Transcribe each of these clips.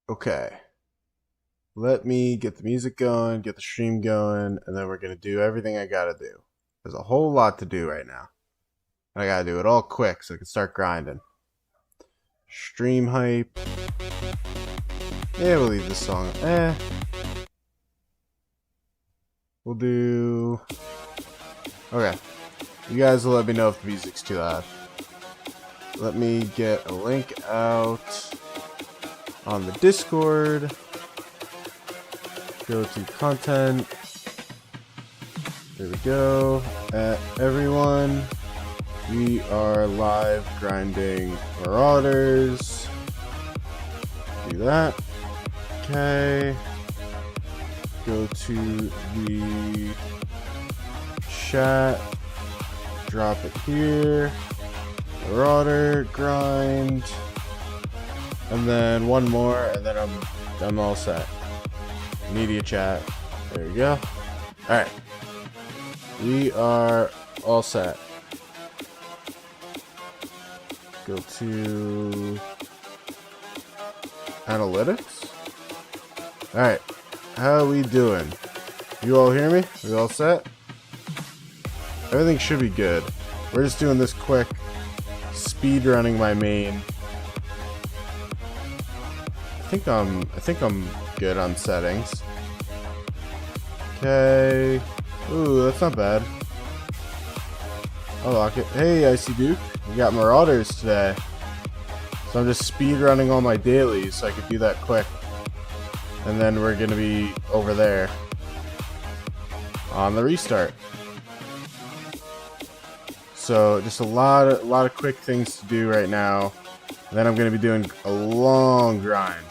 Okay, let me get the music going, get the stream going, and then we're gonna do everything I gotta do. There's a whole lot to do right now. And I gotta do it all quick so I can start grinding. Stream hype. Yeah, we'll leave this song. We'll do... Okay. You guys will let me know if the music's too loud. Let me get a link out on the Discord. Go to content. There we go. Everyone, we are live grinding Marauders. Do that. Okay. Go to the chat. Drop it here. Marauder grind. And then one more, and then I'm all set. Media chat. There we go. Alright. We are all set. Go to analytics. Alright. How are we doing? You all hear me? We all set? Everything should be good. We're just doing this quick speed running my main. I think I'm good on settings. Okay. Ooh, that's not bad. I'll lock it. Hey, Icy Duke. We got Marauders today. So I'm just speed running all my dailies so I could do that quick. And then we're gonna be over there on the restart. So just a lot of quick things to do right now. And then I'm gonna be doing a long grind.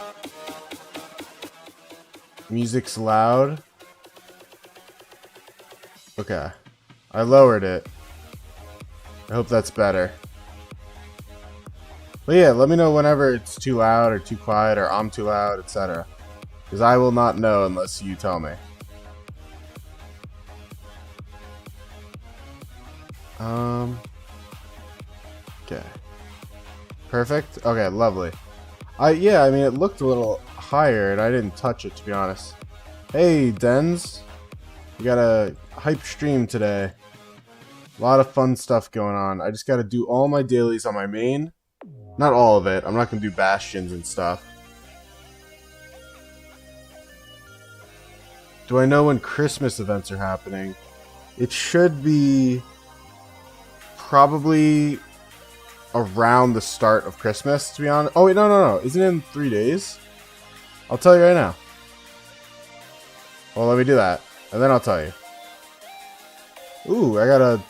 Music's loud. Okay. I lowered it. I hope that's better. But yeah, let me know whenever it's too loud or too quiet or I'm too loud, etc. Because I will not know unless you tell me. Okay. Perfect. Okay, lovely. Yeah, I mean, it looked a little higher and I didn't touch it, to be honest. Hey, Dens. We got a hype stream today. A lot of fun stuff going on. I just got to do all my dailies on my main. Not all of it. I'm not going to do bastions and stuff. Do I know when Christmas events are happening? It should be probably around the start of Christmas, to be honest. Oh, wait, no. Isn't it in 3 days? I'll tell you right now. Well, let me do that, and then I'll tell you. Ooh, I got a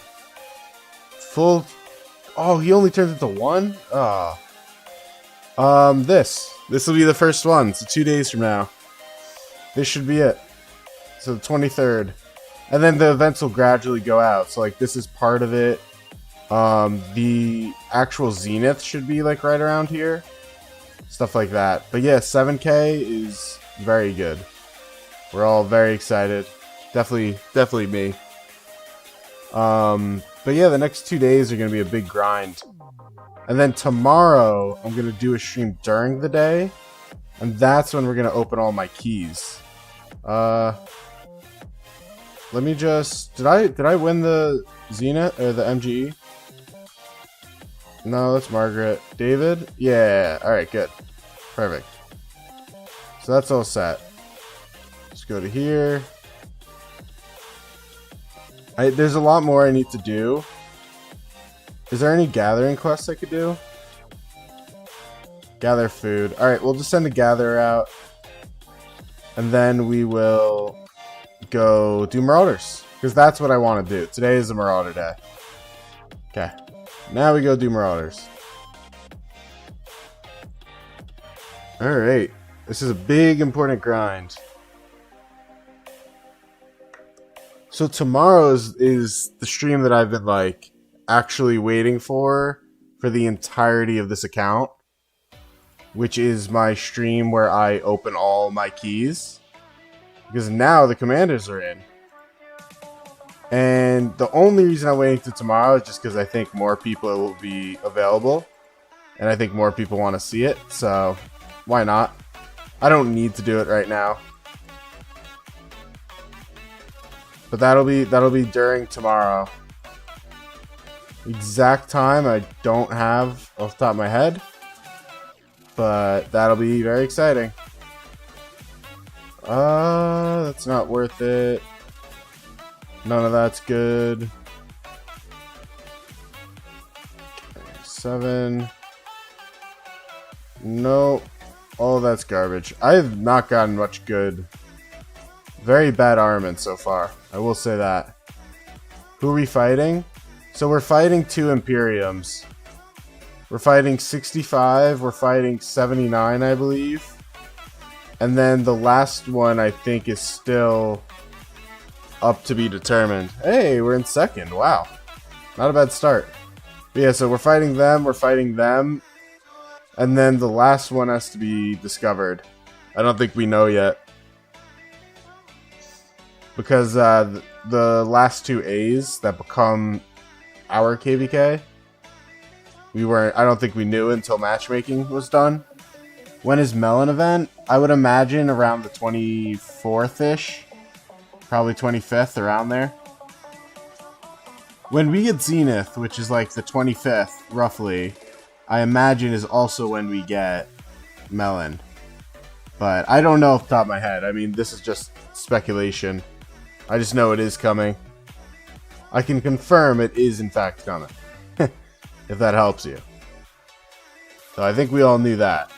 full... Oh, he only turns into one? Ah. This will be the first one, so 2 days from now. This should be it. So the 23rd. And then the events will gradually go out, so like this is part of it. The actual zenith should be like right around here. Stuff like that. But yeah, 7K is very good. We're all very excited. Definitely me. But yeah, the next 2 days are going to be a big grind. And then tomorrow, I'm going to do a stream during the day. And that's when we're going to open all my keys. Let me just... Did I win the Zenith? Or the MGE? No, that's Margaret. David? Yeah. Alright, good. Perfect. So that's all set. Let's go to here. There's a lot more I need to do. Is there any gathering quests I could do? Gather food. Alright, we'll just send a gatherer out. And then we will go do Marauders. Because that's what I want to do. Today is a Marauder day. Okay. Now we go do Marauders. Alright. This is a big, important grind. So tomorrow is the stream that I've been like actually waiting for the entirety of this account, which is my stream where I open all my keys, because now the commanders are in. And the only reason I'm waiting till tomorrow is just because I think more people will be available, and I think more people want to see it, so why not? I don't need to do it right now. But that'll be during tomorrow. Exact time I don't have off the top of my head. But that'll be very exciting. That's not worth it. None of that's good. 7. Nope. All of that's garbage. I have not gotten much good. Very bad armament so far. I will say that. Who are we fighting? So we're fighting 2 Imperiums. We're fighting 65. We're fighting 79, I believe. And then the last one, I think, is still up to be determined. Hey, we're in second. Wow. Not a bad start. But yeah, so we're fighting them. And then the last one has to be discovered. I don't think we know yet. Because the last 2 A's that become our KVK, I don't think we knew until matchmaking was done. When is Melon event? I would imagine around the 24th-ish. Probably 25th, around there. When we get Zenith, which is like the 25th, roughly, I imagine is also when we get Melon. But I don't know off the top of my head. I mean, this is just speculation. I just know it is coming. I can confirm it is in fact coming. If that helps you. So I think we all knew that.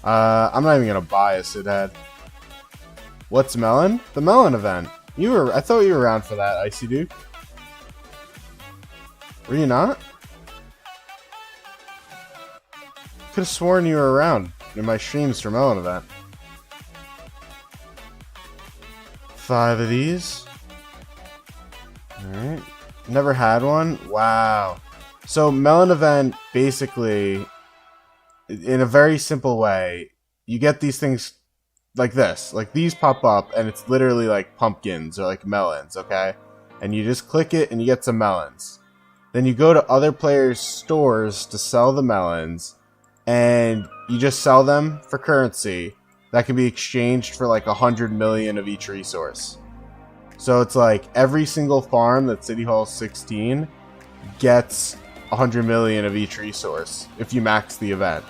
I'm not even gonna buy a Sid head. What's Melon? The Melon event. I thought you were around for that, Icy Duke. Were you not? Could have sworn you were around in my streams for Melon event. 5 of these. Alright. Never had one? Wow. So Melon event, basically, in a very simple way, you get these things like this. Like these pop up and it's literally like pumpkins or like melons, okay? And you just click it and you get some melons. Then you go to other players' stores to sell the melons and you just sell them for currency that can be exchanged for like 100 million of each resource. So it's like every single farm that City Hall 16 gets 100 million of each resource if you max the event.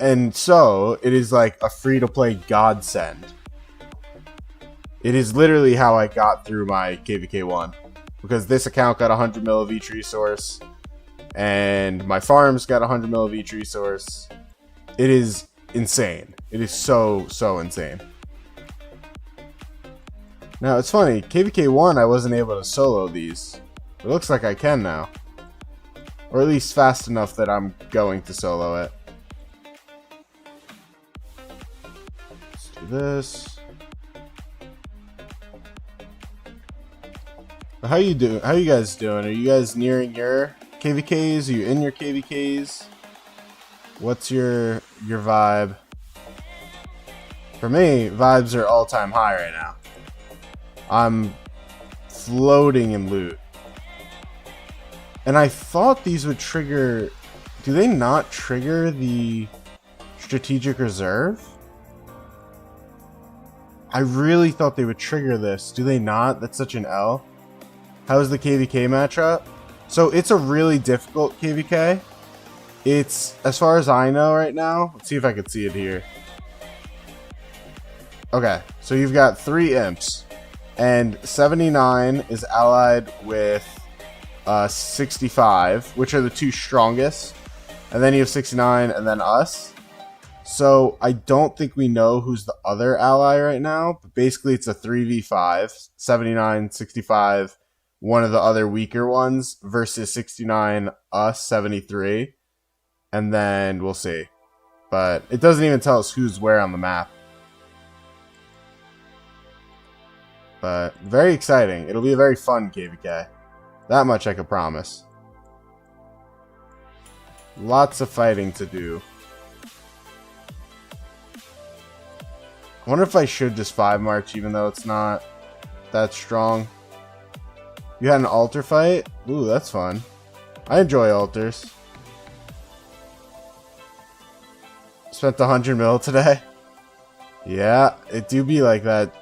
And so it is like a free-to-play godsend. It is literally how I got through my KVK1. Because this account got 100 mil of each resource. And my farms got 100 mil of each resource. It is insane. It is so insane. Now, it's funny. KVK1, I wasn't able to solo these. It looks like I can now. Or at least fast enough that I'm going to solo it. Let's do this. How you doing? How you guys doing? Are you guys nearing your KVKs? Are you in your KVKs? What's your vibe? For me, vibes are all-time high right now. I'm floating in loot. And I thought these would trigger... Do they not trigger the strategic reserve? I really thought they would trigger this. Do they not? That's such an L. How's the KVK matchup? So it's a really difficult KVK. It's, as far as I know right now, let's see if I can see it here. Okay, so you've got 3 imps. And 79 is allied with 65, which are the 2 strongest. And then you have 69 and then us. So I don't think we know who's the other ally right now. But basically it's a 3v5. 79, 65, one of the other weaker ones versus 69, us, 73. And then we'll see. But it doesn't even tell us who's where on the map. But very exciting. It'll be a very fun KVK. That much I can promise. Lots of fighting to do. I wonder if I should just 5 march even though it's not that strong. You had an altar fight? Ooh, that's fun. I enjoy altars. Spent 100 mil today. Yeah, it do be like that.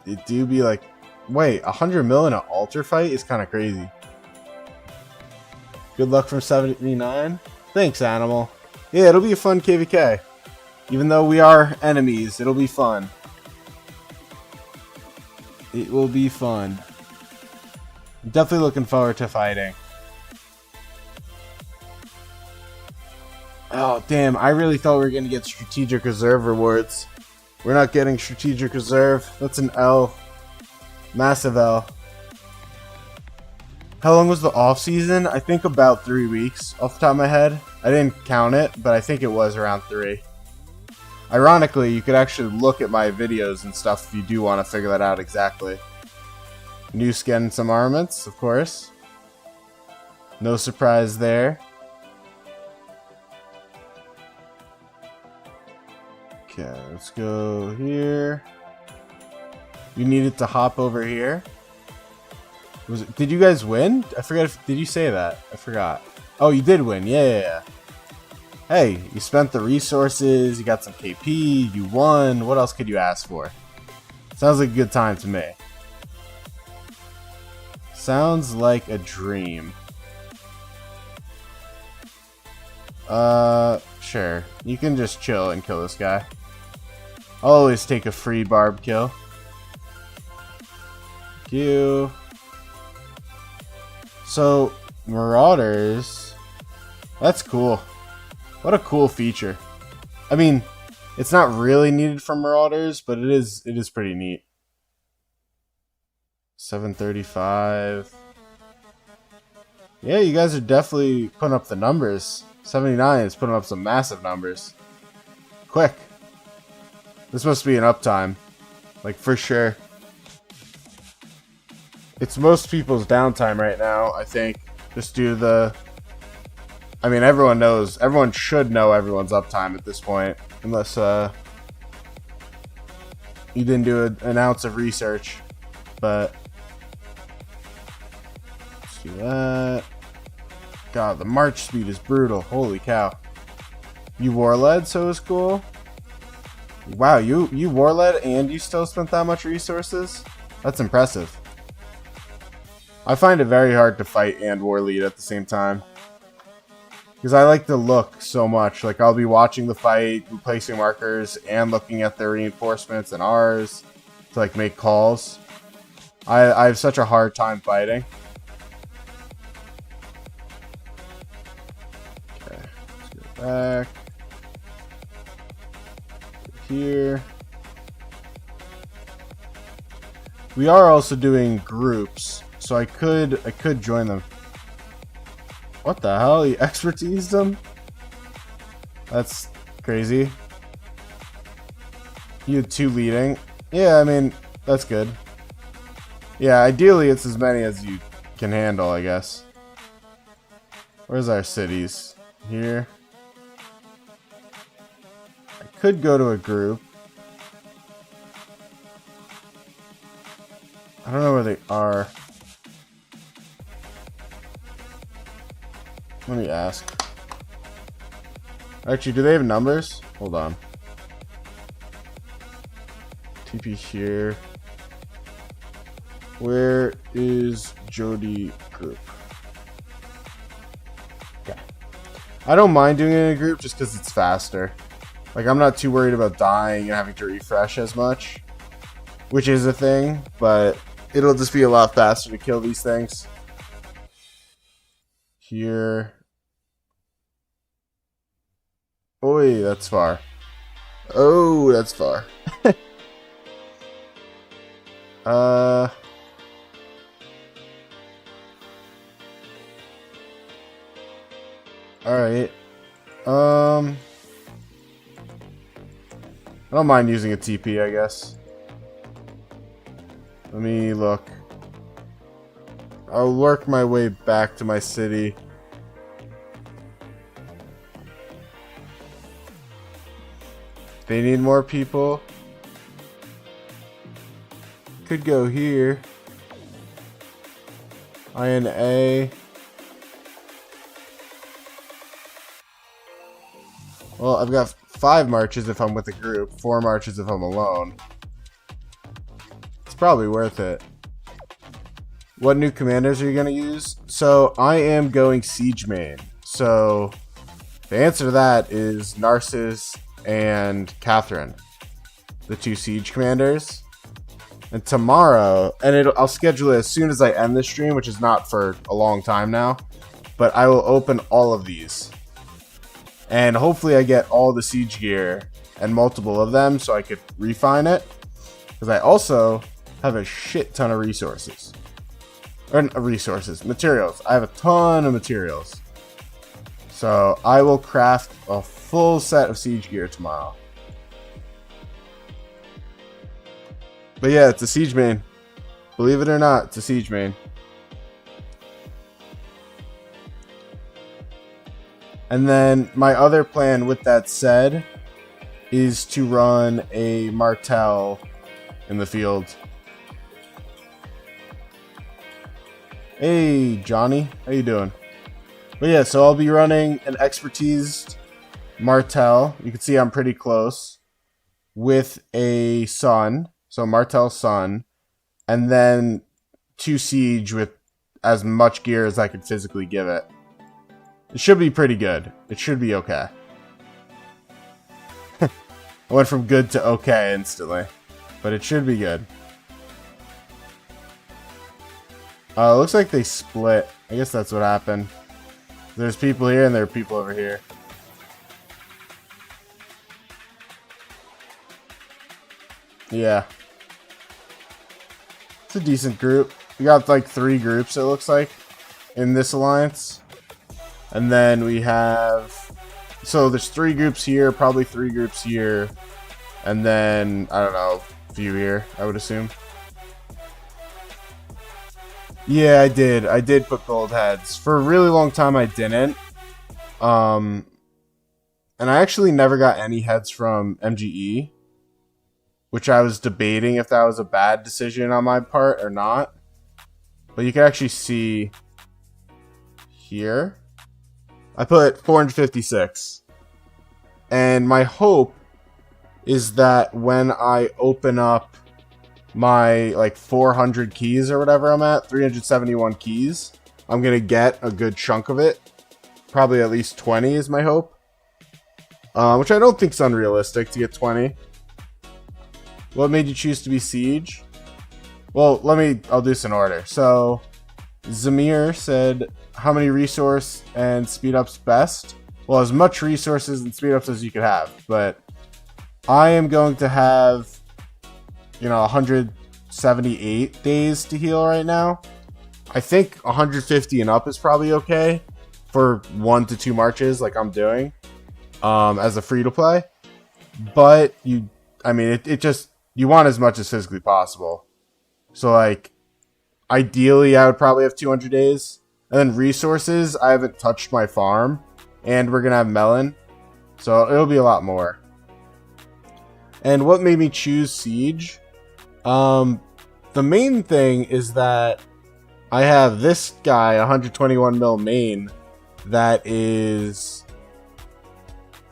It do be like... Wait, 100 mil in an altar fight is kind of crazy. Good luck from 79. Thanks, Animal. Yeah, it'll be a fun KVK. Even though we are enemies, it'll be fun. It will be fun. I'm definitely looking forward to fighting. Oh, damn. I really thought we were going to get Strategic Reserve rewards. We're not getting Strategic Reserve. That's an L. Massive L. How long was the off-season? I think about 3 weeks off the top of my head. I didn't count it, but I think it was around 3. Ironically, you could actually look at my videos and stuff if you do want to figure that out exactly. New skin, some armaments, of course. No surprise there. Okay, let's go here. You needed to hop over here. Did you guys win? I forgot if... Did you say that? I forgot. Oh, you did win. Yeah. Hey, you spent the resources, you got some KP, you won. What else could you ask for? Sounds like a good time to me. Sounds like a dream. Sure. You can just chill and kill this guy. I'll always take a free barb kill. Thank you. So, Marauders... That's cool. What a cool feature. I mean, it's not really needed for Marauders, but it is pretty neat. 735. Yeah, you guys are definitely putting up the numbers. 79 is putting up some massive numbers. Quick. This must be an uptime. Like, for sure. It's most people's downtime right now, I think. Just due to the... I mean, everyone knows. Everyone should know everyone's uptime at this point. Unless, you didn't do an ounce of research. But... let's do that. God, the march speed is brutal. Holy cow. You war-led, so it was cool. Wow, you war-led and you still spent that much resources? That's impressive. I find it very hard to fight and war lead at the same time. Because I like the look so much. Like, I'll be watching the fight, placing markers, and looking at their reinforcements and ours to, like, make calls. I have such a hard time fighting. Okay, let's go back. Go here. We are also doing groups, so I could join them. What the hell? He expertised them? That's crazy. You had 2 leading. Yeah, I mean, that's good. Yeah, ideally it's as many as you can handle, I guess. Where's our cities? Here. I could go to a group. I don't know where they are. Let me ask. Actually, do they have numbers? Hold on. TP here. Where is Jody group? Okay. I don't mind doing it in a group just because it's faster. Like, I'm not too worried about dying and having to refresh as much. Which is a thing, but it'll just be a lot faster to kill these things. Here. Oi, that's far. Oh, that's far. Alright. I don't mind using a TP, I guess. Let me look. I'll work my way back to my city. They need more people. Could go here. INA. Well, I've got 5 marches if I'm with a group, 4 marches if I'm alone. It's probably worth it. What new commanders are you going to use? So, I am going Siege main. So, the answer to that is Narcissus and Catherine, the 2 Siege commanders. And tomorrow, and I'll schedule it as soon as I end this stream, which is not for a long time now, but I will open all of these. And hopefully I get all the siege gear and multiple of them so I could refine it. Because I also have a shit ton of resources. Or materials. I have a ton of materials. So I will craft a full set of siege gear tomorrow. But yeah, it's a siege main. Believe it or not, it's a siege main. And then my other plan, with that said, is to run a Martel in the field. Hey, Johnny. How you doing? But yeah, so I'll be running an expertised Martel. You can see I'm pretty close. With a Sun. So Martel Sun. And then 2 Siege with as much gear as I could physically give it. It should be pretty good. It should be okay. I went from good to okay instantly. But it should be good. Looks like they split. I guess that's what happened. There's people here and there are people over here. Yeah. It's a decent group. We got like 3 groups, it looks like, in this alliance. And then we have... So there's 3 groups here, probably 3 groups here. And then, I don't know, a few here, I would assume. Yeah, I did. I did put gold heads. For a really long time, I didn't. And I actually never got any heads from MGE. Which I was debating if that was a bad decision on my part or not. But you can actually see here. I put 456. And my hope is that when I open up my like 400 keys or whatever I'm at, 371 keys, I'm going to get a good chunk of it. Probably at least 20 is my hope. Which I don't think is unrealistic to get 20. What made you choose to be Siege? Well, I'll do this in order. So, Zamir said, how many resource and speed ups best? Well, as much resources and speed ups as you could have. But I am going to have, 178 days to heal right now. I think 150 and up is probably okay for 1 to 2 marches like I'm doing as a free-to-play. But, it just... You want as much as physically possible. So, like, ideally, I would probably have 200 days. And then resources, I haven't touched my farm. And we're going to have melon. So, it'll be a lot more. And what made me choose Siege? The main thing is that I have this guy, 121 mil main, that is,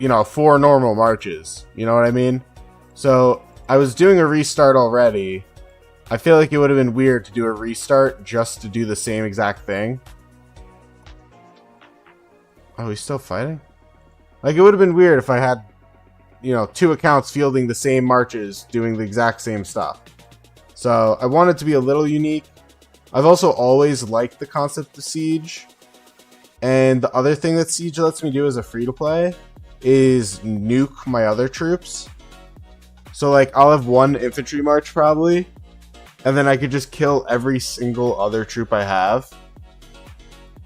4 normal marches. You know what I mean? So... I was doing a restart already. I feel like it would have been weird to do a restart just to do the same exact thing. Oh, he's still fighting? Like, it would have been weird if I had, 2 accounts fielding the same marches, doing the exact same stuff. So, I wanted to be a little unique. I've also always liked the concept of Siege. And the other thing that Siege lets me do as a free-to-play is nuke my other troops. So, like, I'll have 1 infantry march, probably. And then I could just kill every single other troop I have.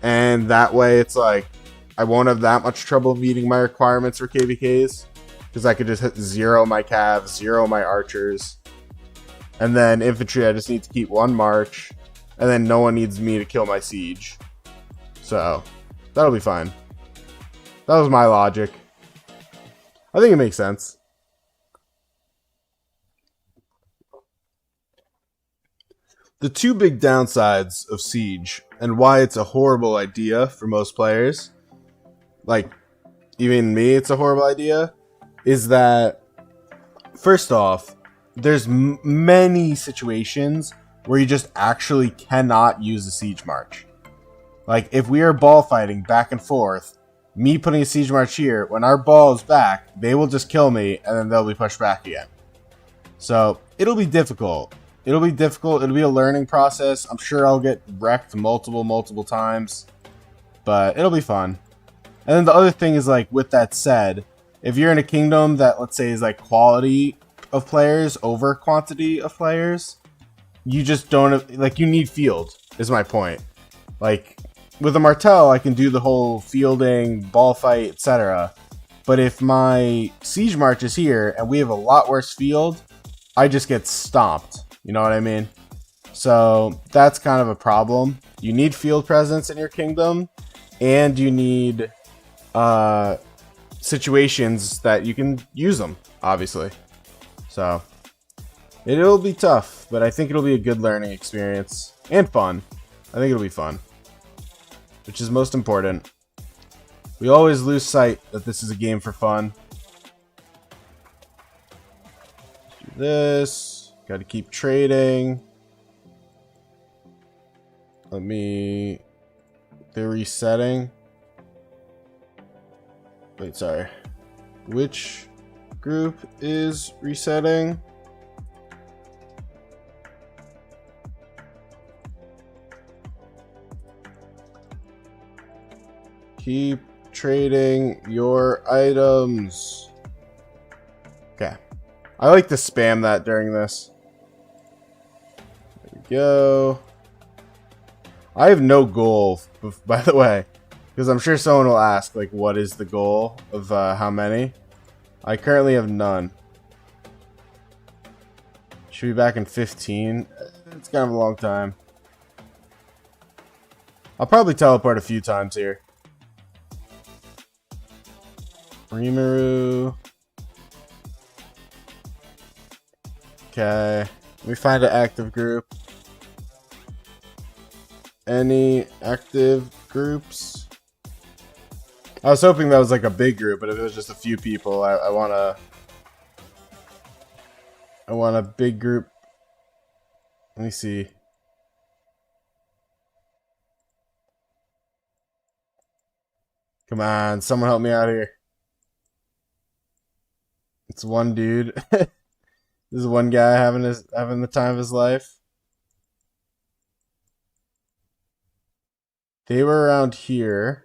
And that way, it's like, I won't have that much trouble meeting my requirements for KVKs. Because I could just hit 0 my calves, 0 my archers. And then infantry, I just need to keep 1 march. And then no one needs me to kill my siege. So, that'll be fine. That was my logic. I think it makes sense. The 2 big downsides of Siege, and why it's a horrible idea for most players, like, even me, it's a horrible idea, is that, first off, there's many situations where you just actually cannot use a siege march. Like, if we are ball fighting back and forth, me putting a siege march here, when our ball is back, they will just kill me, and then they'll be pushed back again. So, it'll be difficult. It'll be difficult. It'll be a learning process. I'm sure I'll get wrecked multiple times. But it'll be fun. And then the other thing is, like, with that said, if you're in a kingdom that, let's say, is like quality of players over quantity of players, you just don't have, like, you need field, is my point. Like, with a Martel, I can do the whole fielding, ball fight, etc. But if my siege march is here and we have a lot worse field, I just get stomped. You know what I mean? So that's kind of a problem. You need field presence in your kingdom, and you need situations that you can use them, obviously. So it'll be tough, but I think it'll be a good learning experience and fun. I think it'll be fun, which is most important. We always lose sight that this is a game for fun. Do this. Got to keep trading. They're resetting. Wait, sorry. Which group is resetting? Keep trading your items. Okay. I like to spam that during this. There we go. I have no goal, by the way, because I'm sure someone will ask, like, what is the goal of how many? I currently have none. Should be back in 15. It's kind of a long time. I'll probably teleport a few times here. Rimuru. Okay. Let me find an active group. Any active groups? I was hoping that was like a big group, but if it was just a few people, I want a big group. Let me see. Come on, someone help me out here. It's one dude. This is one guy having the time of his life. They were around here.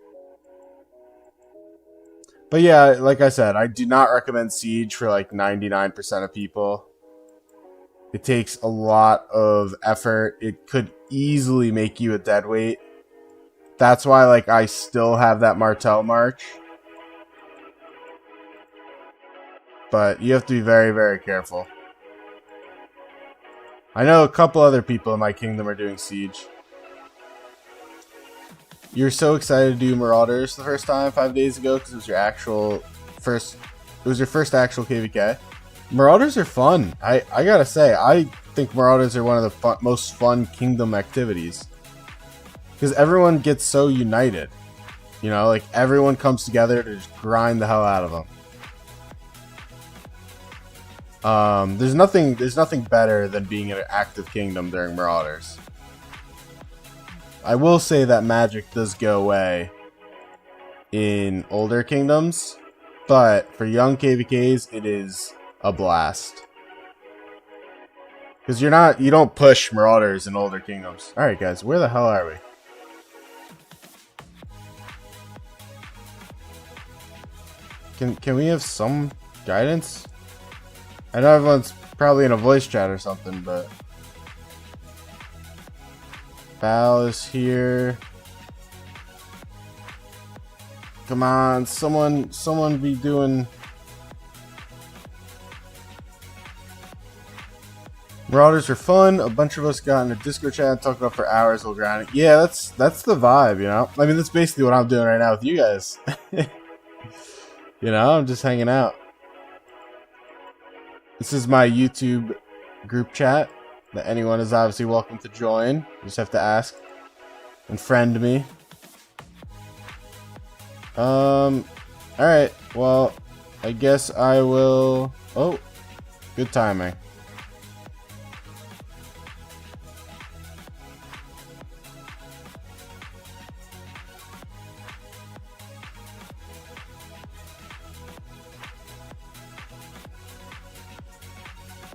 But yeah, like I said, I do not recommend Siege for like 99% of people. It takes a lot of effort. It could easily make you a deadweight. That's why, like, I still have that Martel March. But you have to be very, very careful. I know a couple other people in my kingdom are doing Siege. You're so excited to do Marauders the first time 5 days ago because it was your actual first. It was your first actual KVK. Marauders are fun. I gotta say, I think Marauders are one of the most fun kingdom activities because everyone gets so united. You know, like everyone comes together to just grind the hell out of them. There's nothing better than being in an active kingdom during Marauders. I will say that magic does go away in older kingdoms, but for young KVKs, it is a blast. Because you don't push Marauders in older kingdoms. Alright guys, where the hell are we? Can we have some guidance? I know everyone's probably in a voice chat or something, but Val is here. Come on, someone be doing. Marauders are fun. A bunch of us got in a Discord chat and talked about for hours while grinding. Yeah, that's the vibe, you know. I mean, that's basically what I'm doing right now with you guys. You know, I'm just hanging out. This is my YouTube group chat that anyone is obviously welcome to join. You just have to ask and friend me. Alright, well, I guess I will... Oh, good timing.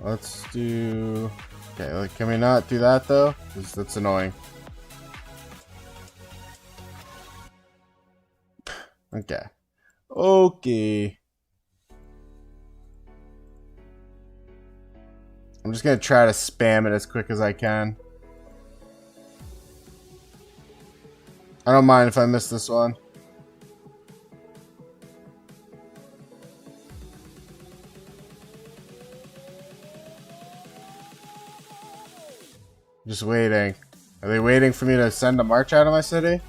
Let's do... Okay, like, can we not do that though? Because that's annoying. Okay. Okay. I'm just gonna try to spam it as quick as I can. I don't mind if I miss this one. Just waiting. Are they waiting for me to send a march out of my city?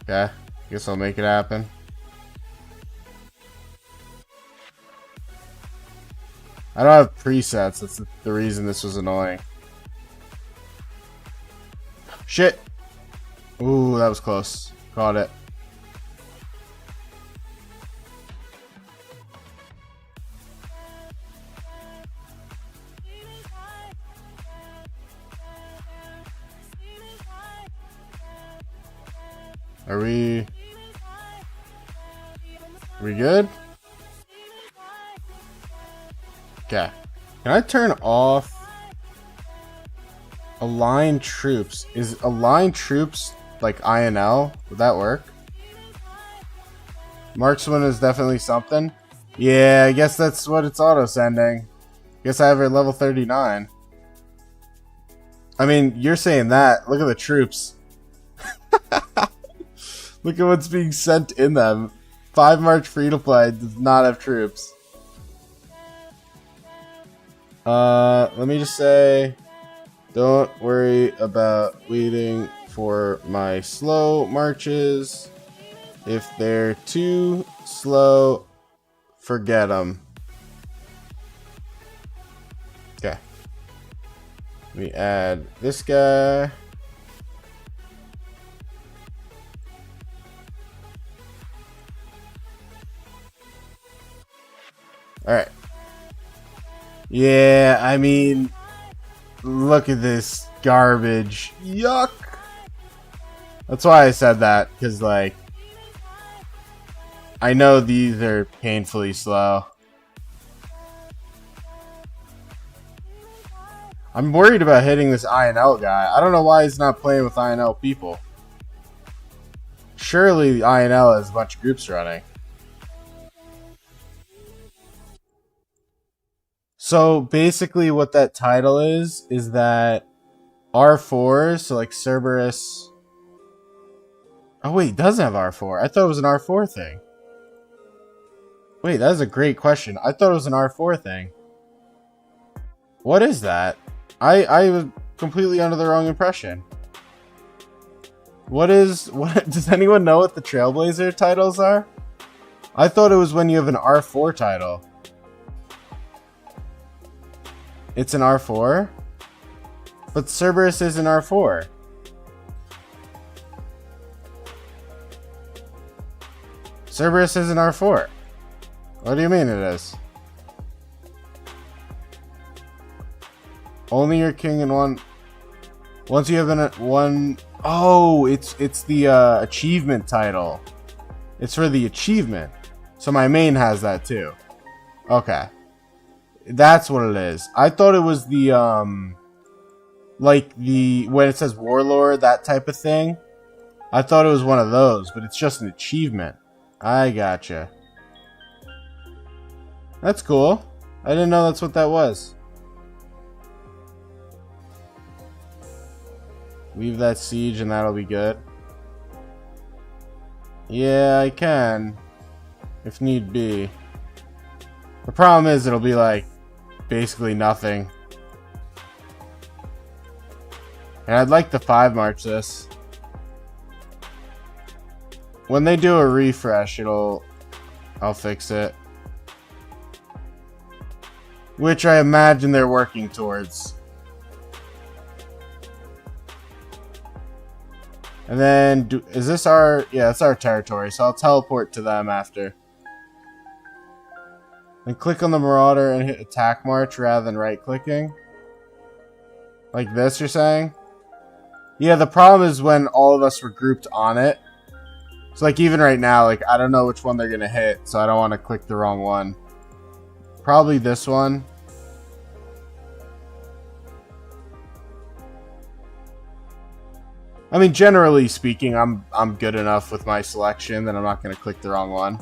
Okay. Guess I'll make it happen. I don't have presets. That's the reason this was annoying. Shit! Ooh, that was close. Caught it. Are we good? Okay. Can I turn off align troops? Is align troops like INL? Would that work? Marksman is definitely something. Yeah, I guess that's what it's auto-sending. Guess I have her level 39. I mean, you're saying that. Look at the troops. Look at what's being sent in them. 5 March free-to-play does not have troops. Let me just say, don't worry about waiting for my slow marches. If they're too slow, forget them. Okay. Let me add this guy. Alright. Yeah, I mean, look at this garbage. Yuck! That's why I said that, because, like, I know these are painfully slow. I'm worried about hitting this INL guy. I don't know why he's not playing with INL people. Surely the INL has a bunch of groups running. So basically what that title is that R4s, so like Cerberus... Oh wait, it doesn't have R4. I thought it was an R4 thing. Wait, that is a great question. I thought it was an R4 thing. What is that? I was completely under the wrong impression. What does anyone know what the Trailblazer titles are? I thought it was when you have an R4 title. It's an R4? But Cerberus is an R4. Cerberus is an R4. What do you mean it is? Only your king and one... Once you have one... Oh, it's the achievement title. It's for the achievement. So my main has that too. Okay. That's what it is. I thought it was the, like when it says Warlord, that type of thing. I thought it was one of those, but it's just an achievement. I gotcha. That's cool. I didn't know that's what that was. Leave that siege and that'll be good. Yeah, I can. If need be. The problem is it'll be like basically nothing. And I'd like to 5 March this. When they do a refresh, I'll fix it. Which I imagine they're working towards. And then, is this our... Yeah, it's our territory, so I'll teleport to them after. Then click on the Marauder and hit attack march rather than right-clicking. Like this, you're saying? Yeah, the problem is when all of us were grouped on it. So, like, even right now, like, I don't know which one they're going to hit, so I don't want to click the wrong one. Probably this one. I mean, generally speaking, I'm good enough with my selection that I'm not going to click the wrong one.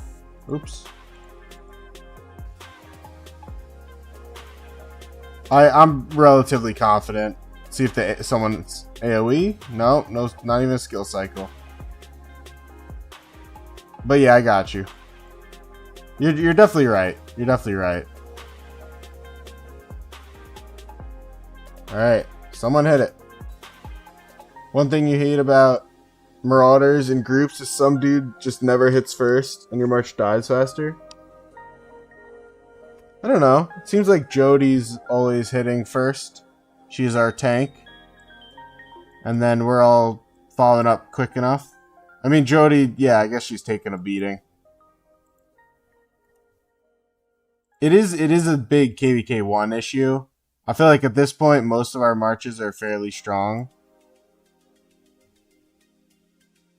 Oops. I'm relatively confident. See if someone's AoE. No, not even a skill cycle. But yeah, I got you. You're definitely right. You're definitely right. All right, someone hit it. One thing you hate about Marauders in groups is some dude just never hits first and your march dies faster. I don't know. It seems like Jody's always hitting first. She's our tank. And then we're all following up quick enough. I mean, Jody, yeah, I guess she's taking a beating. It is a big KVK1 issue. I feel like at this point, most of our marches are fairly strong.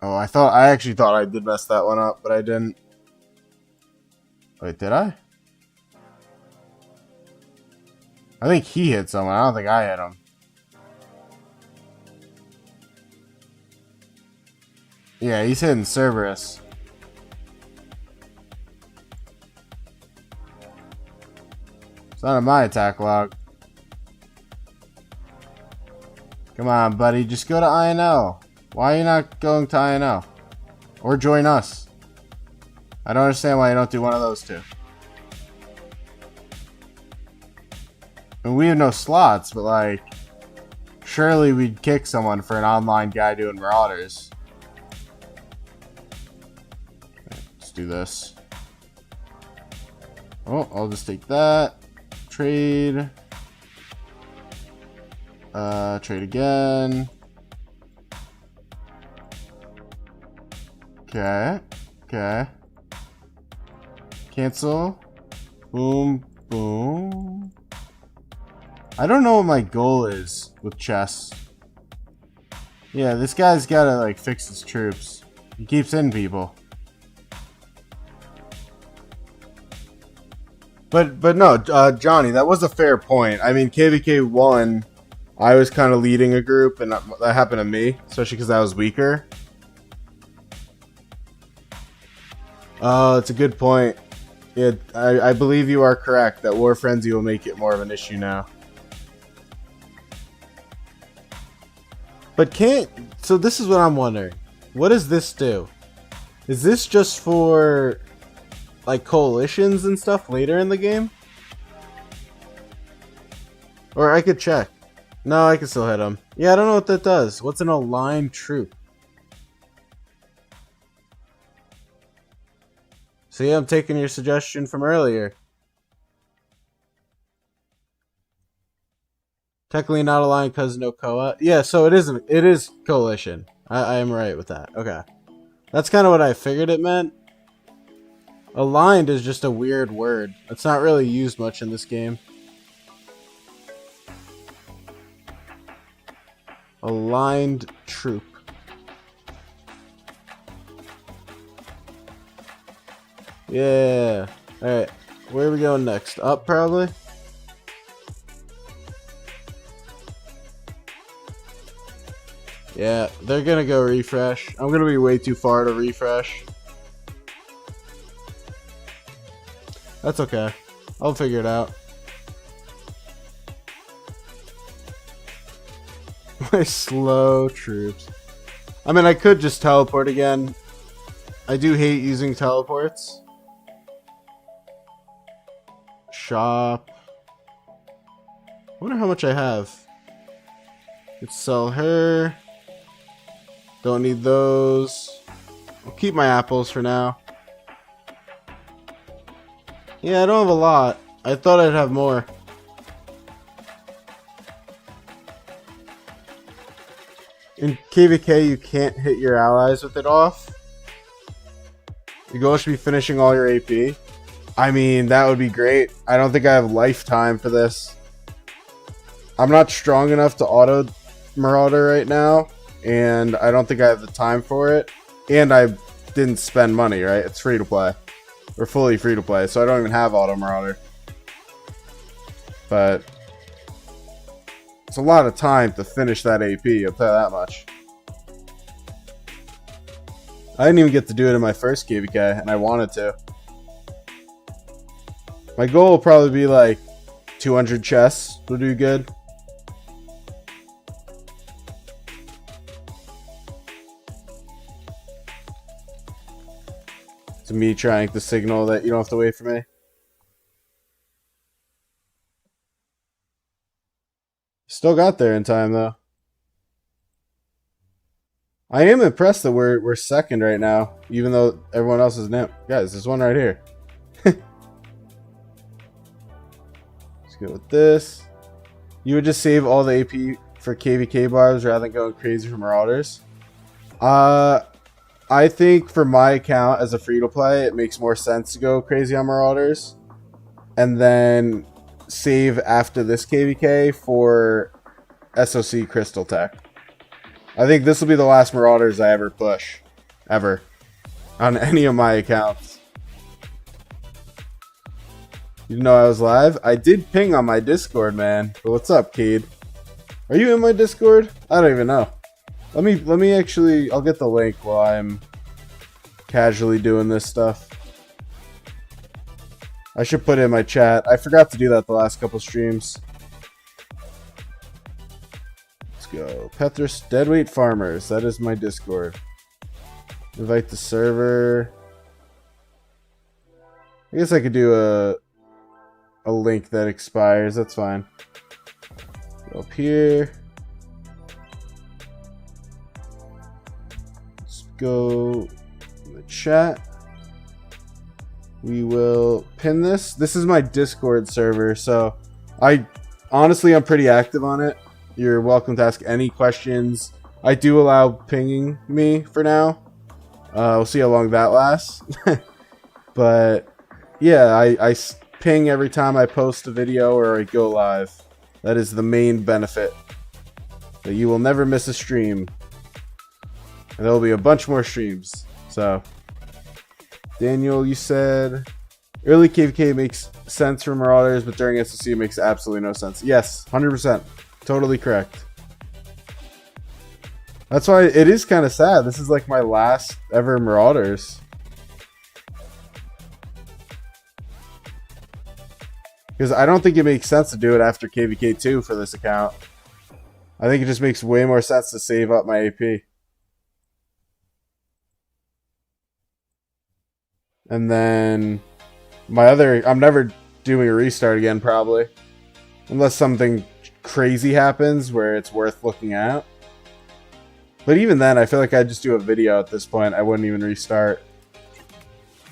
Oh, I actually thought I did mess that one up, but I didn't. Wait, did I? I think he hit someone. I don't think I hit him. Yeah, he's hitting Cerberus. It's not in my attack log. Come on, buddy. Just go to INL. Why are you not going to INL? Or join us? I don't understand why you don't do one of those two. And we have no slots, but like, surely we'd kick someone for an online guy doing Marauders. Okay, let's do this. Oh, I'll just take that. Trade. Trade again. Okay. Okay. Cancel. Boom. Boom. I don't know what my goal is with chess. Yeah, this guy's gotta like fix his troops. He keeps hitting people. But no, Johnny, that was a fair point. I mean, KVK 1, I was kind of leading a group, and that happened to me, especially because I was weaker. Oh, it's a good point. Yeah, I believe you are correct that War Frenzy will make it more of an issue now. But so this is what I'm wondering. What does this do? Is this just for like coalitions and stuff later in the game? Or I could check. No, I can still hit them. Yeah, I don't know what that does. What's an aligned troop? See, I'm taking your suggestion from earlier. Technically not aligned because no COA. Yeah, so it is coalition. I am right with that. Okay. That's kind of what I figured it meant. Aligned is just a weird word. It's not really used much in this game. Aligned troop. Yeah. Alright. Where are we going next? Up, probably? Yeah, they're gonna go refresh. I'm gonna be way too far to refresh. That's okay. I'll figure it out. My slow troops. I mean, I could just teleport again. I do hate using teleports. Shop. Wonder how much I have. Let's sell her. Don't need those. I'll keep my apples for now. Yeah, I don't have a lot. I thought I'd have more. In KVK, you can't hit your allies with it off. Your goal should be finishing all your AP. I mean, that would be great. I don't think I have lifetime for this. I'm not strong enough to auto Marauder right now, and I don't think I have the time for it. And I didn't spend money, right? It's free to play. Or fully free to play, so I don't even have auto Marauder. But it's a lot of time to finish that AP, I'll tell you that much. I didn't even get to do it in my first KVK, and I wanted to. My goal will probably be like 200 chests would do good. To me trying to signal that you don't have to wait for me. Still got there in time though. I am impressed that we're second right now, even though everyone else is now. Guys, there's one right here. Let's go with this. You would just save all the AP for KVK barbs rather than going crazy for Marauders. I think for my account as a free-to-play, it makes more sense to go crazy on Marauders. And then save after this KVK for SOC Crystal Tech. I think this will be the last Marauders I ever push. Ever. On any of my accounts. You didn't know I was live? I did ping on my Discord, man. But what's up, Cade? Are you in my Discord? I don't even know. Let me actually, I'll get the link while I'm casually doing this stuff. I should put it in my chat. I forgot to do that the last couple streams. Let's go. Petrus Deadweight Farmers. That is my Discord. Invite the server. I guess I could do a link that expires. That's fine. Go up here. Go in the chat. We will pin this. This is my Discord server, so I'm pretty active on it. You're welcome to ask any questions. I do allow pinging me for now. We'll see how long that lasts. But yeah, I ping every time I post a video or I go live. That is the main benefit. That you will never miss a stream. And there will be a bunch more streams. So, Daniel, you said early KVK makes sense for Marauders, but during SOC it makes absolutely no sense. Yes, 100%. Totally correct. That's why it is kind of sad. This is like my last ever Marauders. Because I don't think it makes sense to do it after KVK 2 for this account. I think it just makes way more sense to save up my AP. And then I'm never doing a restart again probably. Unless something crazy happens where it's worth looking at. But even then, I feel like I'd just do a video at this point. I wouldn't even restart.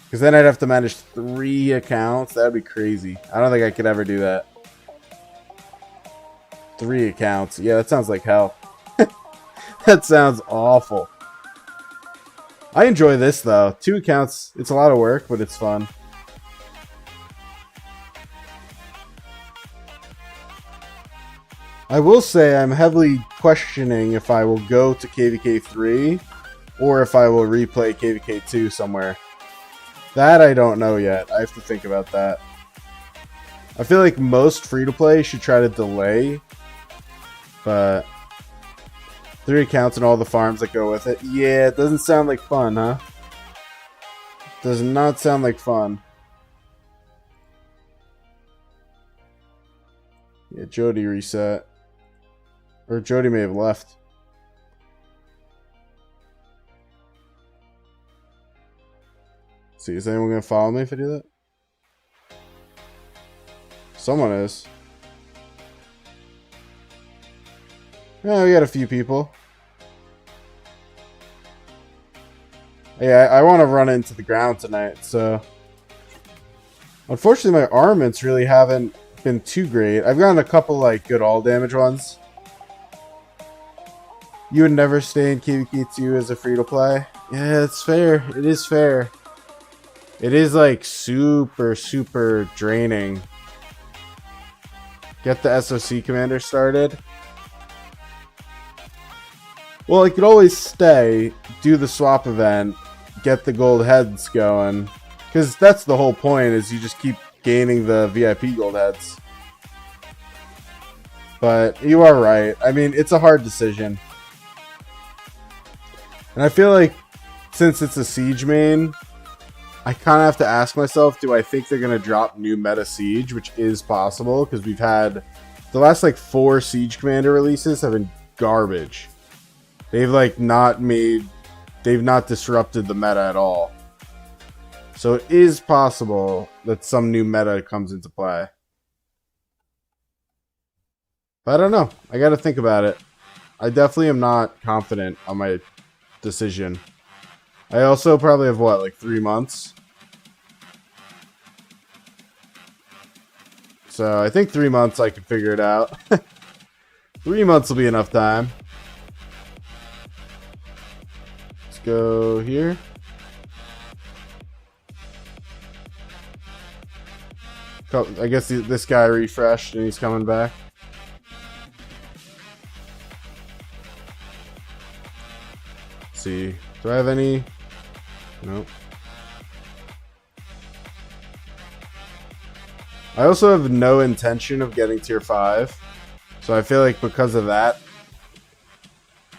Because then I'd have to manage 3 accounts. That'd be crazy. I don't think I could ever do that. 3 accounts. Yeah, that sounds like hell. That sounds awful. I enjoy this though. 2 accounts, it's a lot of work, but it's fun. I will say I'm heavily questioning if I will go to KVK 3 or if I will replay KVK 2 somewhere. That I don't know yet. I have to think about that. I feel like most free-to-play should try to delay, but 3 accounts and all the farms that go with it. Yeah, it doesn't sound like fun, huh? Does not sound like fun. Yeah, Jody reset. Or Jody may have left. Let's see, is anyone going to follow me if I do that? Someone is. Yeah, we got a few people. Yeah, I want to run into the ground tonight, so... Unfortunately, my armaments really haven't been too great. I've gotten a couple, like, good all-damage ones. You would never stay in KVK2 as a free-to-play? Yeah, it's fair. It is fair. It is, like, super, super draining. Get the SOC commander started. Well, I could always stay, do the swap event, get the gold heads going. Because that's the whole point, is you just keep gaining the VIP gold heads. But you are right. I mean, it's a hard decision. And I feel like, since it's a Siege main, I kind of have to ask myself, do I think they're going to drop new meta Siege, which is possible, because we've had, the last, like, 4 Siege Commander releases have been garbage. They've, like, they've not disrupted the meta at all. So it is possible that some new meta comes into play. But I don't know. I got to think about it. I definitely am not confident on my decision. I also probably have, what, like 3 months? So I think 3 months I can figure it out. 3 months will be enough time. Let's go here. I guess this guy refreshed and he's coming back. Let's see. Do I have any? Nope. I also have no intention of getting tier 5. So I feel like because of that,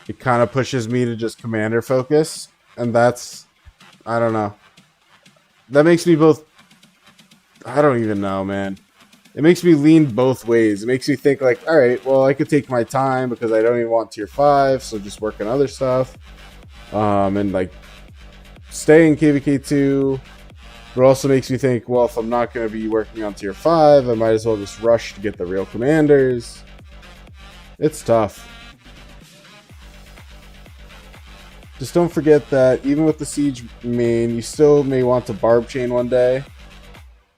it kind of pushes me to just commander focus. And that's, I don't know. That makes me both, I don't even know, man. It makes me lean both ways. It makes me think like, alright, well, I could take my time because I don't even want tier 5, so just work on other stuff. And like, stay in KVK2, but also makes me think, well, if I'm not going to be working on tier 5, I might as well just rush to get the real commanders. It's tough. Just don't forget that even with the Siege main, you still may want to barb chain one day.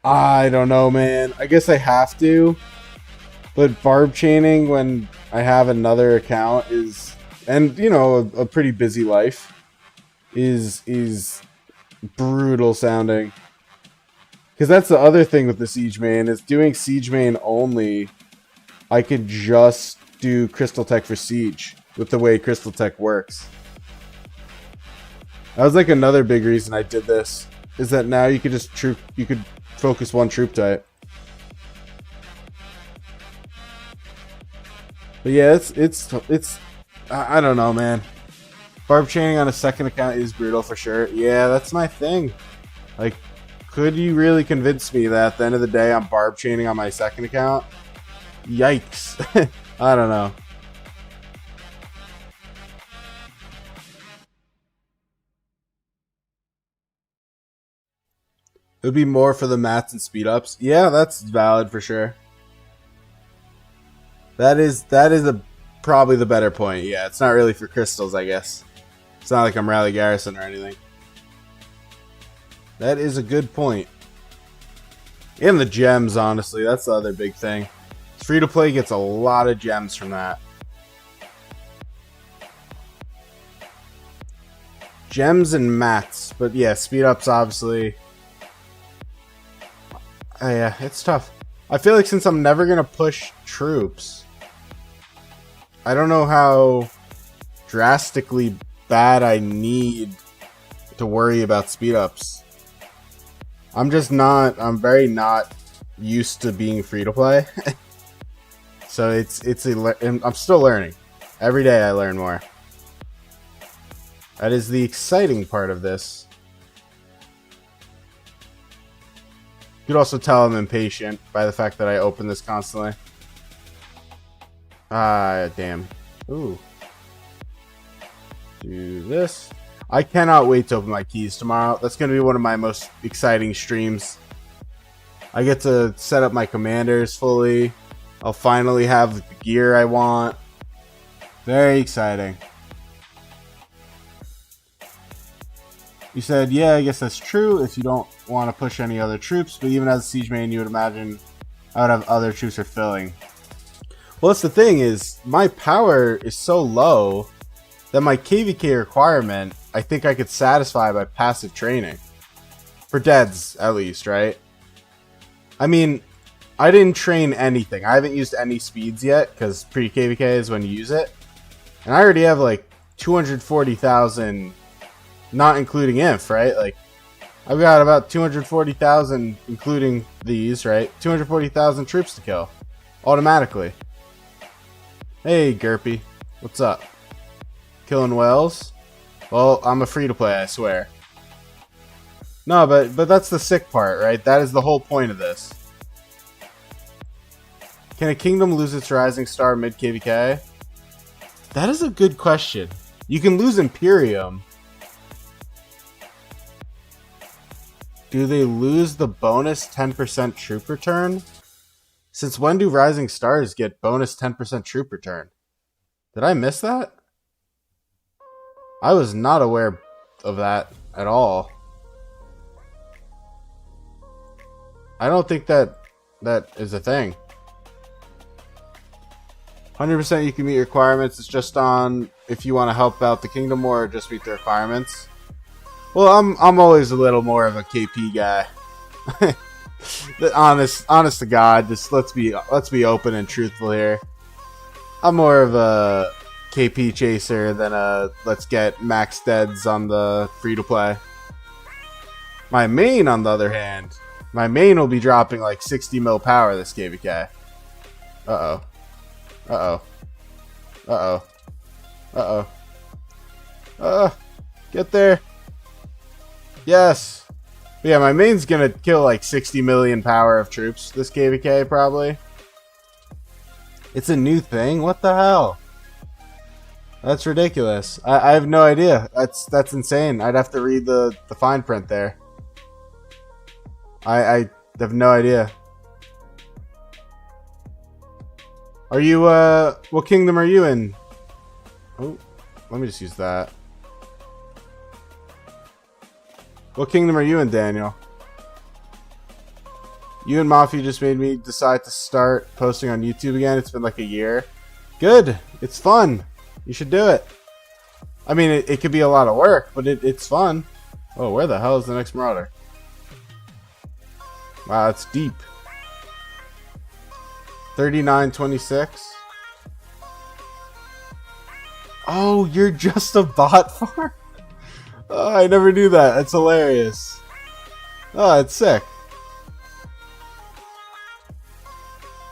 I don't know, man. I guess I have to. But barb chaining when I have another account is, and you know, a pretty busy life, is brutal sounding. Because that's the other thing with the Siege main, is doing Siege main only, I could just do Crystal Tech for Siege with the way Crystal Tech works. That was like another big reason I did this, is that now you could just focus one troop type. But yeah, it's I don't know, man. Barb chaining on a second account is brutal for sure. Yeah, that's my thing. Like, could you really convince me that at the end of the day I'm barb chaining on my second account? Yikes. I don't know. It would be more for the mats and speed ups. Yeah, that's valid for sure. That is probably the better point. Yeah, it's not really for crystals, I guess. It's not like I'm Rally Garrison or anything. That is a good point. And the gems, honestly, that's the other big thing. Free to play gets a lot of gems from that. Gems and mats, but yeah, speed ups obviously. Oh, yeah, it's tough. I feel like since I'm never gonna push troops, I don't know how drastically bad I need to worry about speed ups. I'm very not used to being free to play. So I'm still learning. Every day I learn more. That is the exciting part of this. You could also tell I'm impatient by the fact that I open this constantly. Ah, damn. Ooh. Do this. I cannot wait to open my keys tomorrow. That's going to be one of my most exciting streams. I get to set up my commanders fully. I'll finally have the gear I want. Very exciting. You said, yeah, I guess that's true if you don't want to push any other troops, but even as a siege main, you would imagine I would have other troops are filling. Well, that's the thing is, my power is so low then my KVK requirement, I think I could satisfy by passive training. For deads, at least, right? I mean, I didn't train anything. I haven't used any speeds yet, because pre-KVK is when you use it. And I already have, like, 240,000, not including INF, right? Like, I've got about 240,000, including these, right? 240,000 troops to kill. Automatically. Hey, Gerpy. What's up? Killing whales? Well, I'm a free-to-play, I swear. No, but that's the sick part, right? That is the whole point of this. Can a kingdom lose its rising star mid-KVK? That is a good question. You can lose Imperium. Do they lose the bonus 10% troop return? Since when do rising stars get bonus 10% troop return? Did I miss that? I was not aware of that at all. I don't think that is a thing. 100% you can meet requirements. It's just on if you want to help out the kingdom more or just meet the requirements. Well, I'm always a little more of a KP guy. honest to God, just let's be open and truthful here. I'm more of a KP chaser than a let's get max deads on the free to play. My main, on the other hand, my main will be dropping like 60 mil power this KVK. Uh-oh. Uh-oh. Uh-oh. Uh-oh. Get there. Yes. But yeah, my main's gonna kill like 60 million power of troops this KVK, probably. It's a new thing? What the hell? That's ridiculous. I have no idea. That's insane. I'd have to read the fine print there. I have no idea. Are you, what kingdom are you in? Oh, let me just use that. What kingdom are you in, Daniel? You and Mafia just made me decide to start posting on YouTube again. It's been like a year. Good. It's fun. You should do it. I mean, it could be a lot of work, but it's fun. Oh, where the hell is the next Marauder? Wow, that's deep. 3926. Oh, you're just a bot farm? Oh, I never knew that. That's hilarious. Oh, it's sick.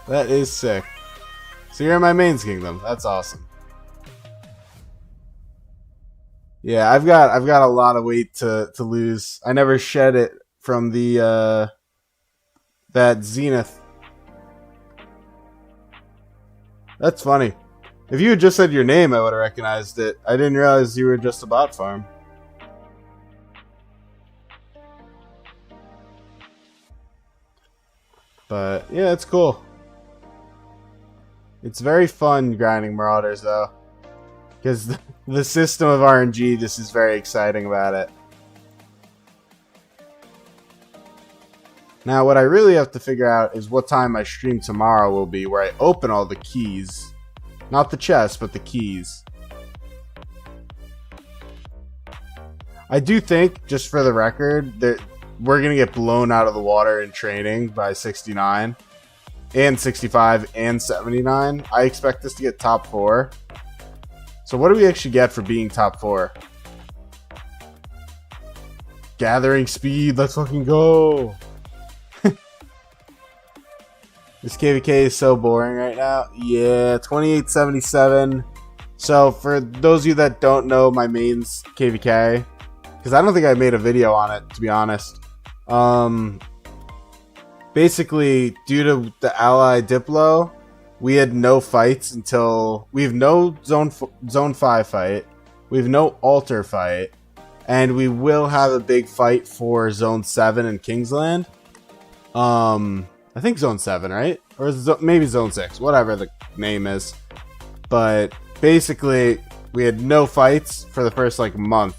That is sick. So you're in my mains kingdom. That's awesome. Yeah, I've got a lot of weight to lose. I never shed it from the that Zenith. That's funny. If you had just said your name, I would have recognized it. I didn't realize you were just a bot farm. But yeah, it's cool. It's very fun grinding Marauders, though. Because the system of RNG just is very exciting about it. Now, what I really have to figure out is what time my stream tomorrow will be, where I open all the keys. Not the chest, but the keys. I do think, just for the record, that we're going to get blown out of the water in training by 69. And 65 and 79. I expect this to get top 4. So what do we actually get for being top 4? Gathering speed. Let's fucking go. This KVK is so boring right now. Yeah, 2877. So for those of you that don't know my mains KVK, because I don't think I made a video on it, to be honest. Basically, due to the ally Diplo, we had no fights until... We have no Zone 5 fight. We have no Altar fight. And we will have a big fight for Zone 7 in Kingsland. I think Zone 7, right? Or maybe Zone 6. Whatever the name is. But basically, we had no fights for the first, like, month.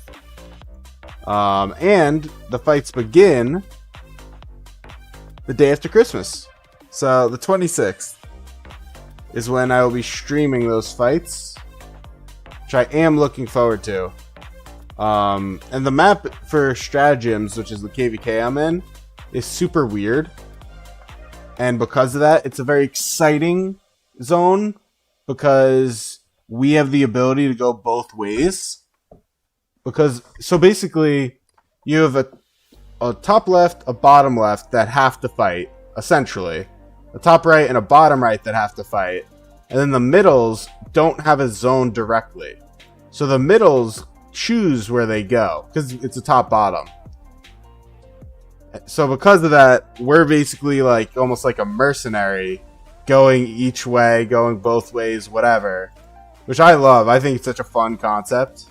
And the fights begin the day after Christmas. So the 26th is when I will be streaming those fights. which I am looking forward to. And the map for Stratagems, which is the KVK I'm in, is super weird. And because of that, it's a very exciting zone because we have the ability to go both ways. So basically, you have a top left, a bottom left that have to fight, essentially. A top right and a bottom right that have to fight. And then the middles don't have a zone directly. So the middles choose where they go because it's a top bottom. So because of that, we're basically like almost like a mercenary going each way, going both ways, whatever, which I love. I think it's such a fun concept.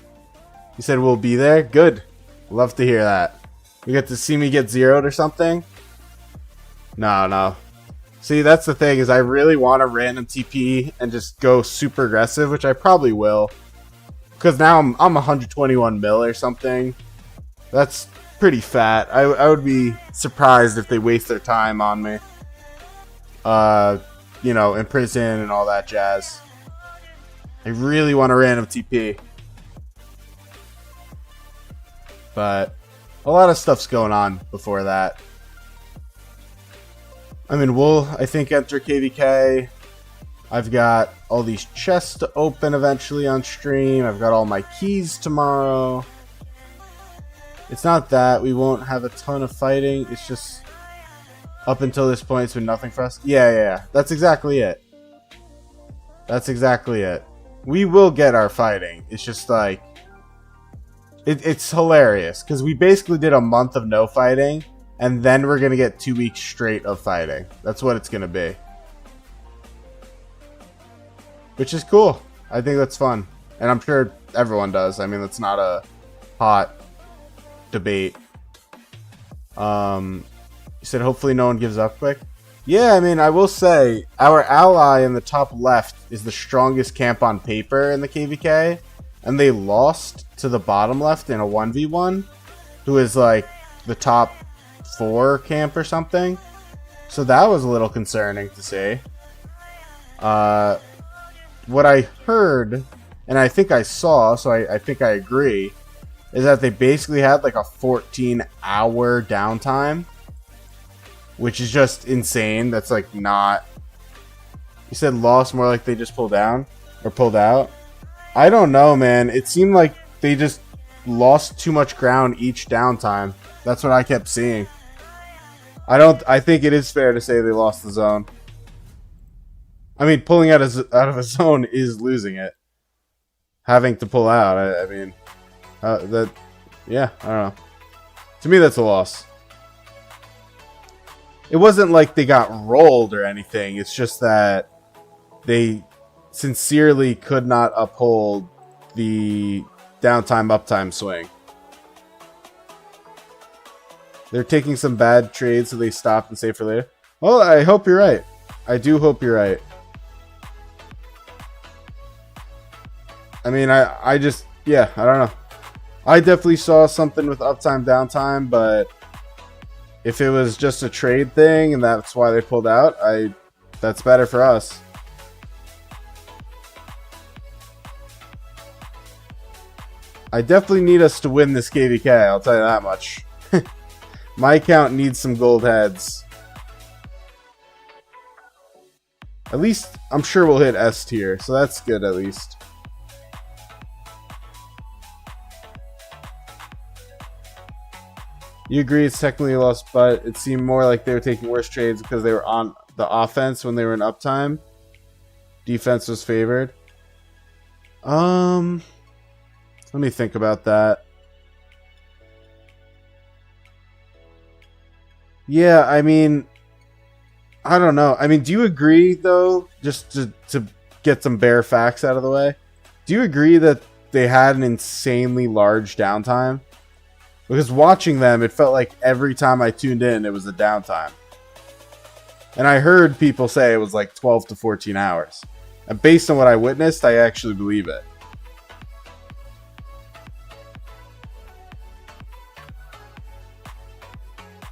You said we'll be there. Good. Love to hear that. You get to see me get zeroed or something? No. See, that's the thing, is I really want a random TP and just go super aggressive, which I probably will. Because now I'm 121 mil or something. That's pretty fat. I would be surprised if they waste their time on me. You know, in prison and all that jazz. I really want a random TP. But a lot of stuff's going on before that. I mean, we'll, I think, enter KVK. I've got all these chests to open eventually on stream. I've got all my keys tomorrow. It's not that we won't have a ton of fighting. It's just up until this point, it's been nothing for us. Yeah. That's exactly it. That's exactly it. We will get our fighting. It's just like, it's hilarious because we basically did a month of no fighting, and then we're gonna get 2 weeks straight of fighting. That's what it's gonna be. Which is cool. I think that's fun. And I'm sure everyone does. I mean, that's not a hot debate. You said hopefully no one gives up quick. Yeah, I mean, I will say our ally in the top left is the strongest camp on paper in the KVK, and they lost to the bottom left in a 1v1, who is like the top 4 camp or something. So that was a little concerning to see. What I heard, and I think I saw, so I think I agree, is that they basically had like a 14-hour downtime, which is just insane. That's like not... You said lost, more like they just pulled down or pulled out. I don't know, man. It seemed like they just lost too much ground each downtime. That's what I kept seeing. I think it is fair to say they lost the zone. I mean, pulling out of a zone is losing it. Having to pull out, I mean, yeah, I don't know. To me, that's a loss. It wasn't like they got rolled or anything. It's just that they sincerely could not uphold the downtime-uptime swing. They're taking some bad trades, so they stopped and saved for later. Well, I hope you're right. I do hope you're right. I mean, I just, yeah, I don't know. I definitely saw something with uptime, downtime, but if it was just a trade thing and that's why they pulled out, that's better for us. I definitely need us to win this KVK, I'll tell you that much. My account needs some gold heads. At least, I'm sure we'll hit S tier, so that's good at least. You agree it's technically a loss, but it seemed more like they were taking worse trades because they were on the offense when they were in uptime. Defense was favored. Let me think about that. Yeah, I mean, I don't know. I mean, do you agree, though, just to get some bare facts out of the way, do you agree that they had an insanely large downtime? Because watching them, it felt like every time I tuned in, it was a downtime. And I heard people say it was like 12 to 14 hours. And based on what I witnessed, I actually believe it.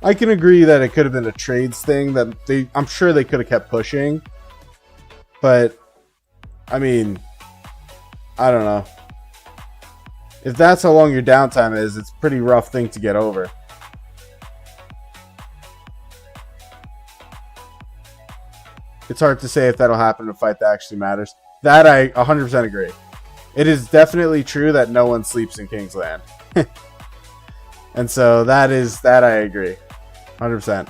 I can agree that it could have been a trades thing that I'm sure they could have kept pushing. But, I mean, I don't know. If that's how long your downtime is, it's a pretty rough thing to get over. It's hard to say if that'll happen in a fight that actually matters. That I 100% agree. It is definitely true that no one sleeps in Kingsland. And so that I agree. 100%.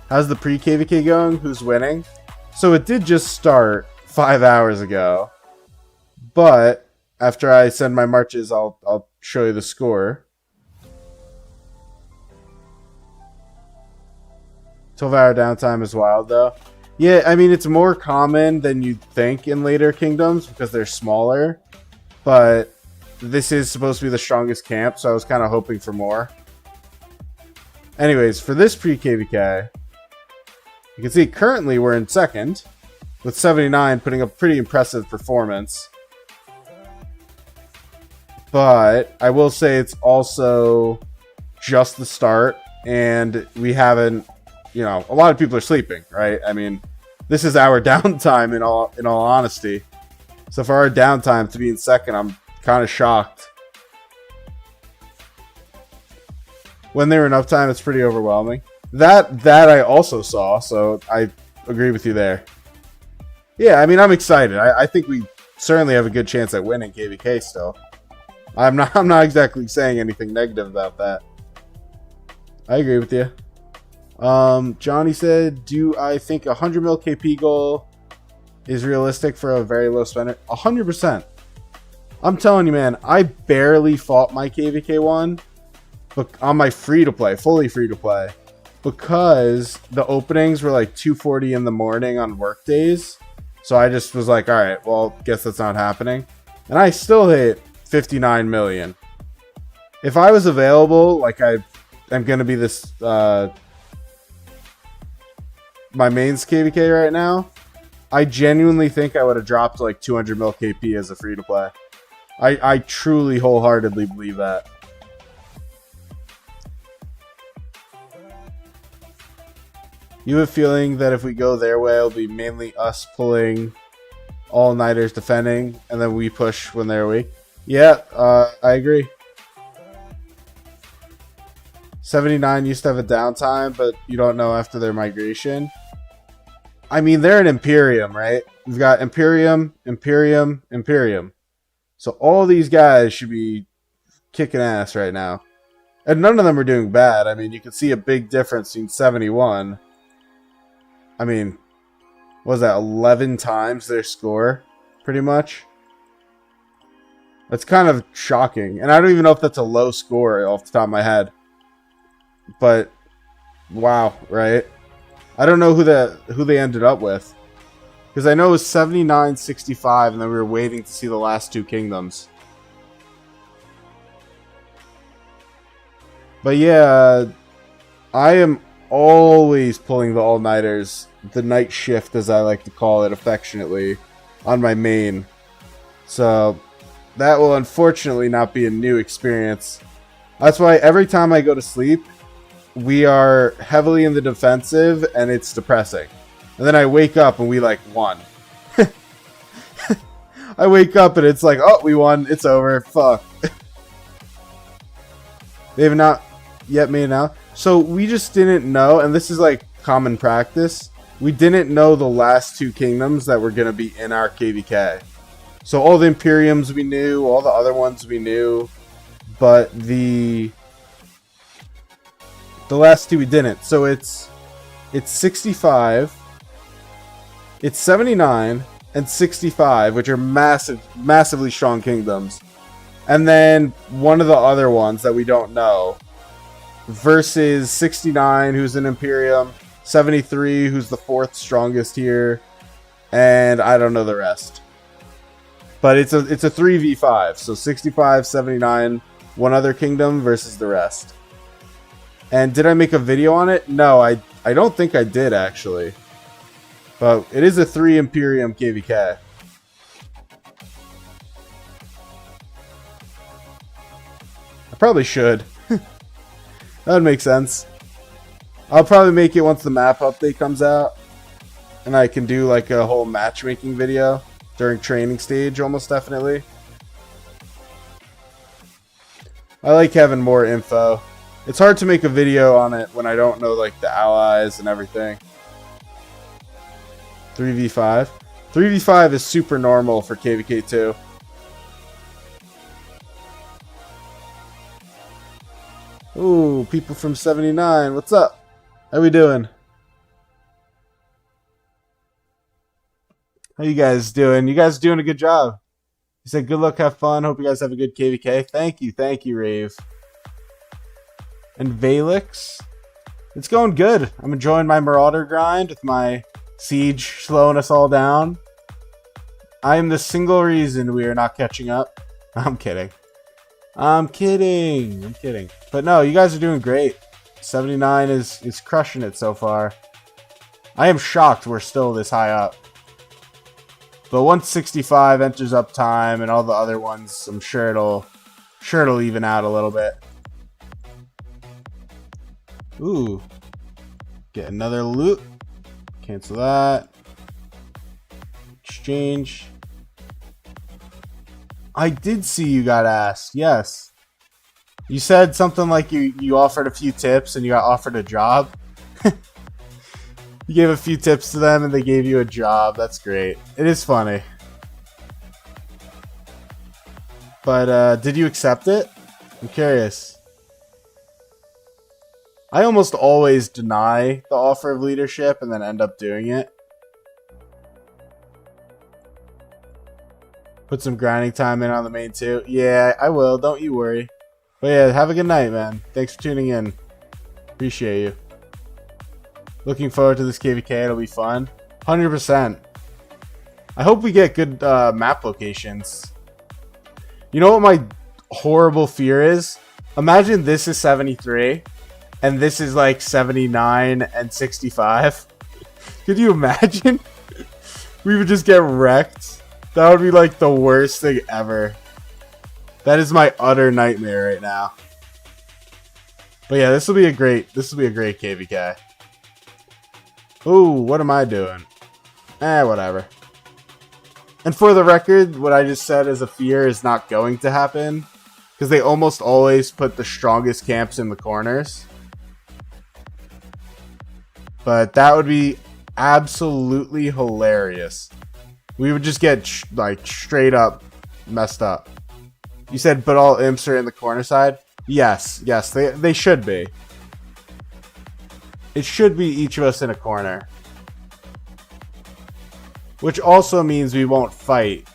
How's the pre-KVK going? Who's winning? So it did just start 5 hours ago. But after I send my marches, I'll show you the score. 12-hour downtime is wild, though. Yeah, I mean, it's more common than you'd think in later kingdoms because they're smaller. But this is supposed to be the strongest camp, so I was kind of hoping for more. Anyways, for this pre-KVK, you can see currently we're in second, with 79 putting up a pretty impressive performance. But I will say it's also just the start, and we haven't, you know, a lot of people are sleeping, right? I mean, this is our downtime in all honesty. So for our downtime to be in second, I'm kind of shocked. When they were in uptime, it's pretty overwhelming. That I also saw, so I agree with you there. Yeah, I mean, I'm excited. I think we certainly have a good chance at winning KVK still. I'm not exactly saying anything negative about that. I agree with you. Johnny said, do I think 100 mil KP goal is realistic for a very low spender? 100%. I'm telling you, man, I barely fought my KVK one, but on my free-to-play, fully free-to-play, because the openings were like 2:40 in the morning on work days. So I just was like, all right, well, guess that's not happening. And I still hit 59 million. If I was available, like I am going to be this, my mains KVK right now, I genuinely think I would have dropped like 200 mil KP as a free-to-play. I truly wholeheartedly believe that. You have a feeling that if we go their way, it'll be mainly us pulling all-nighters defending, and then we push when they're weak? Yeah, I agree. 79 used to have a downtime, but you don't know after their migration. I mean, they're an Imperium, right? We've got Imperium, Imperium, Imperium. So all these guys should be kicking ass right now. And none of them are doing bad. I mean, you can see a big difference in 71. I mean, what was that, 11 times their score, pretty much? That's kind of shocking. And I don't even know if that's a low score off the top of my head. But, wow, right? I don't know who they ended up with. Because I know it was 79-65, and then we were waiting to see the last two kingdoms. But yeah, I am always pulling the all-nighters, the night shift as I like to call it affectionately, on my main. So that will unfortunately not be a new experience. That's why every time I go to sleep, we are heavily in the defensive, and it's depressing. And then I wake up and we like won. I wake up and it's like, oh, we won. It's over. Fuck. They have not yet made it out. So we just didn't know, and this is like common practice. We didn't know the last two kingdoms that were going to be in our KVK. So all the Imperiums we knew, all the other ones we knew, but the last two we didn't. So it's 65. It's 79 and 65, which are massively strong kingdoms. And then one of the other ones that we don't know. Versus 69, who's an Imperium. 73, who's the fourth strongest here. And I don't know the rest. But it's a 3v5. So 65, 79, one other kingdom versus the rest. And did I make a video on it? No, I don't think I did, actually. But it is a 3 Imperium KVK. I probably should. That would make sense. I'll probably make it once the map update comes out. And I can do like a whole matchmaking video during training stage, almost definitely. I like having more info. It's hard to make a video on it when I don't know like the allies and everything. 3v5. 3v5 is super normal for KVK2. Ooh, people from 79. What's up? How we doing? How you guys doing? You guys doing a good job. You said good luck, have fun. Hope you guys have a good KVK. Thank you, Rave. And Valix. It's going good. I'm enjoying my Marauder grind with my Siege slowing us all down. I am the single reason we are not catching up. I'm kidding. I'm kidding. But no, you guys are doing great. 79 is crushing it so far. I am shocked we're still this high up. But once 65 enters up time and all the other ones, I'm sure it'll even out a little bit. Ooh. Get another loot. Cancel that. Exchange. I did see you got asked. Yes. You said something like you offered a few tips and you got offered a job. You gave a few tips to them and they gave you a job. That's great. It is funny. But did you accept it? I'm curious. I almost always deny the offer of leadership and then end up doing it. Put some grinding time in on the main too. Yeah, I will. Don't you worry. But yeah, have a good night, man. Thanks for tuning in. Appreciate you. Looking forward to this KVK. It'll be fun. 100%. I hope we get good map locations. You know what my horrible fear is? Imagine this is 73 and this is like 79 and 65. Could you imagine? We would just get wrecked. That would be like the worst thing ever. That is my utter nightmare right now. But yeah, this will be a great KVK. Ooh, what am I doing? Whatever. And for the record, what I just said as a fear is not going to happen. Because they almost always put the strongest camps in the corners. But that would be absolutely hilarious. We would just get like straight up messed up. You said, but all imps are in the corner side? Yes, they should be. It should be each of us in a corner. Which also means we won't fight,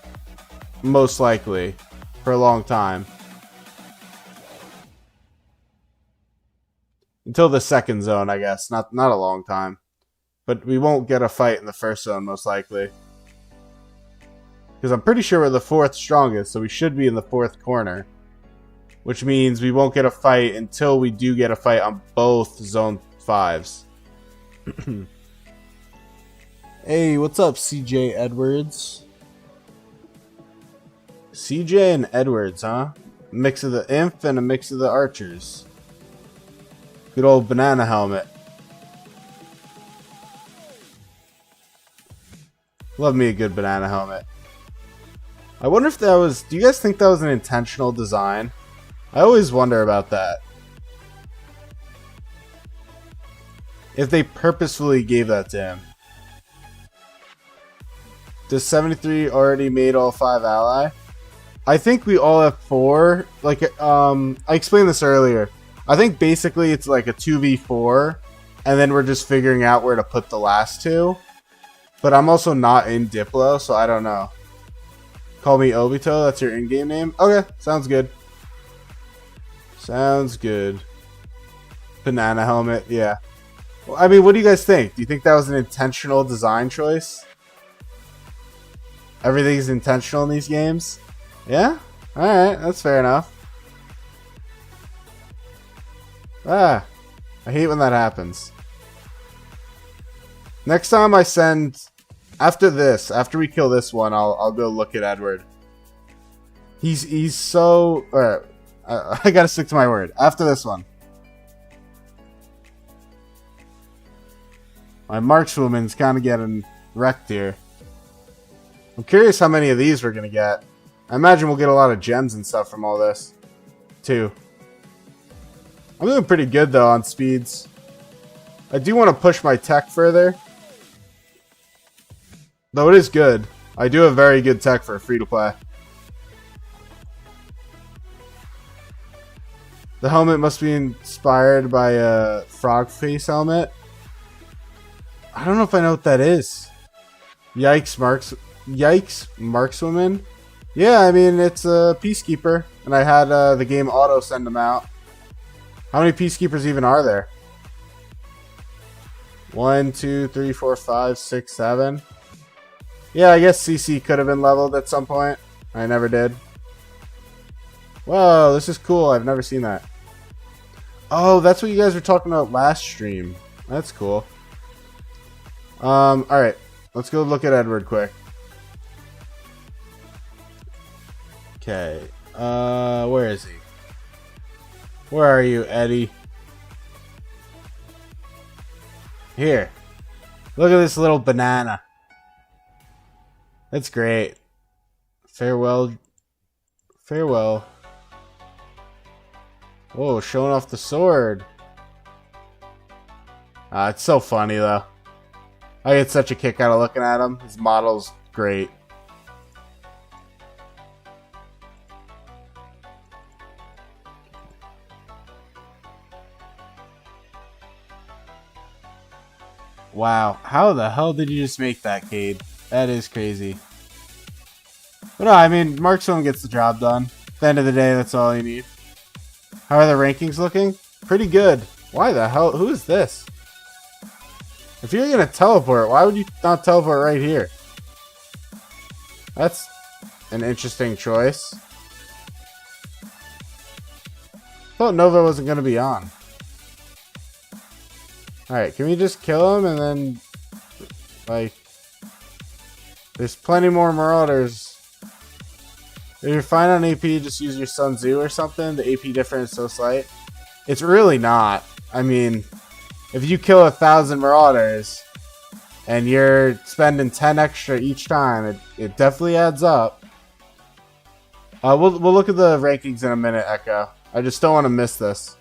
most likely, for a long time. Until the second zone, I guess. Not a long time. But we won't get a fight in the first zone, most likely. Because I'm pretty sure we're the fourth strongest, so we should be in the fourth corner. Which means we won't get a fight until we do get a fight on both zone 5s. Hey, what's up, CJ Edwards? CJ and Edwards, huh? A mix of the imp and a mix of the archers. Good old banana helmet. Love me a good banana helmet. I wonder if that was... Do you guys think that was an intentional design? I always wonder about that. If they purposefully gave that to him. Does 73 already made all 5 ally? I think we all have 4. Like, I explained this earlier. I think basically it's like a 2v4. And then we're just figuring out where to put the last 2. But I'm also not in Diplo, so I don't know. Call me Obito, that's your in-game name? Okay, sounds good. Sounds good. Banana helmet, yeah. Well, I mean, what do you guys think? Do you think that was an intentional design choice? Everything's intentional in these games? Yeah? Alright, that's fair enough. I hate when that happens. Next time I send... After we kill this one, I'll go look at Edward. He's so... Alright, I gotta stick to my word. After this one. My markswoman's kind of getting wrecked here. I'm curious how many of these we're gonna get. I imagine we'll get a lot of gems and stuff from all this, too. I'm doing pretty good though on speeds. I do want to push my tech further. Though it is good. I do have very good tech for free to play. The helmet must be inspired by a frog face helmet. I don't know if I know what that is. Yikes, markswoman. Yeah, I mean, it's a peacekeeper. And I had the game auto send them out. How many peacekeepers even are there? 1, 2, 3, 4, 5, 6, 7. Yeah, I guess CC could have been leveled at some point. I never did. Whoa, this is cool. I've never seen that. Oh, that's what you guys were talking about last stream. That's cool. Alright. Let's go look at Edward quick. Okay. Where is he? Where are you, Eddie? Here. Look at this little banana. That's great. Farewell. Farewell. Whoa, showing off the sword. It's so funny, though. I get such a kick out of looking at him. His model's great. Wow, how the hell did you just make that, Cade? That is crazy. But no, I mean, Marksman gets the job done. At the end of the day, that's all you need. How are the rankings looking? Pretty good. Why the hell? Who is this? If you're going to teleport, why would you not teleport right here? That's an interesting choice. Thought Nova wasn't going to be on. Alright, can we just kill him and then, like, there's plenty more Marauders. If you're fine on AP, just use your Sun Tzu or something. The AP difference is so slight. It's really not. I mean, if you kill 1,000 Marauders and you're spending 10 extra each time, it definitely adds up. We'll look at the rankings in a minute, Echo. I just don't want to miss this.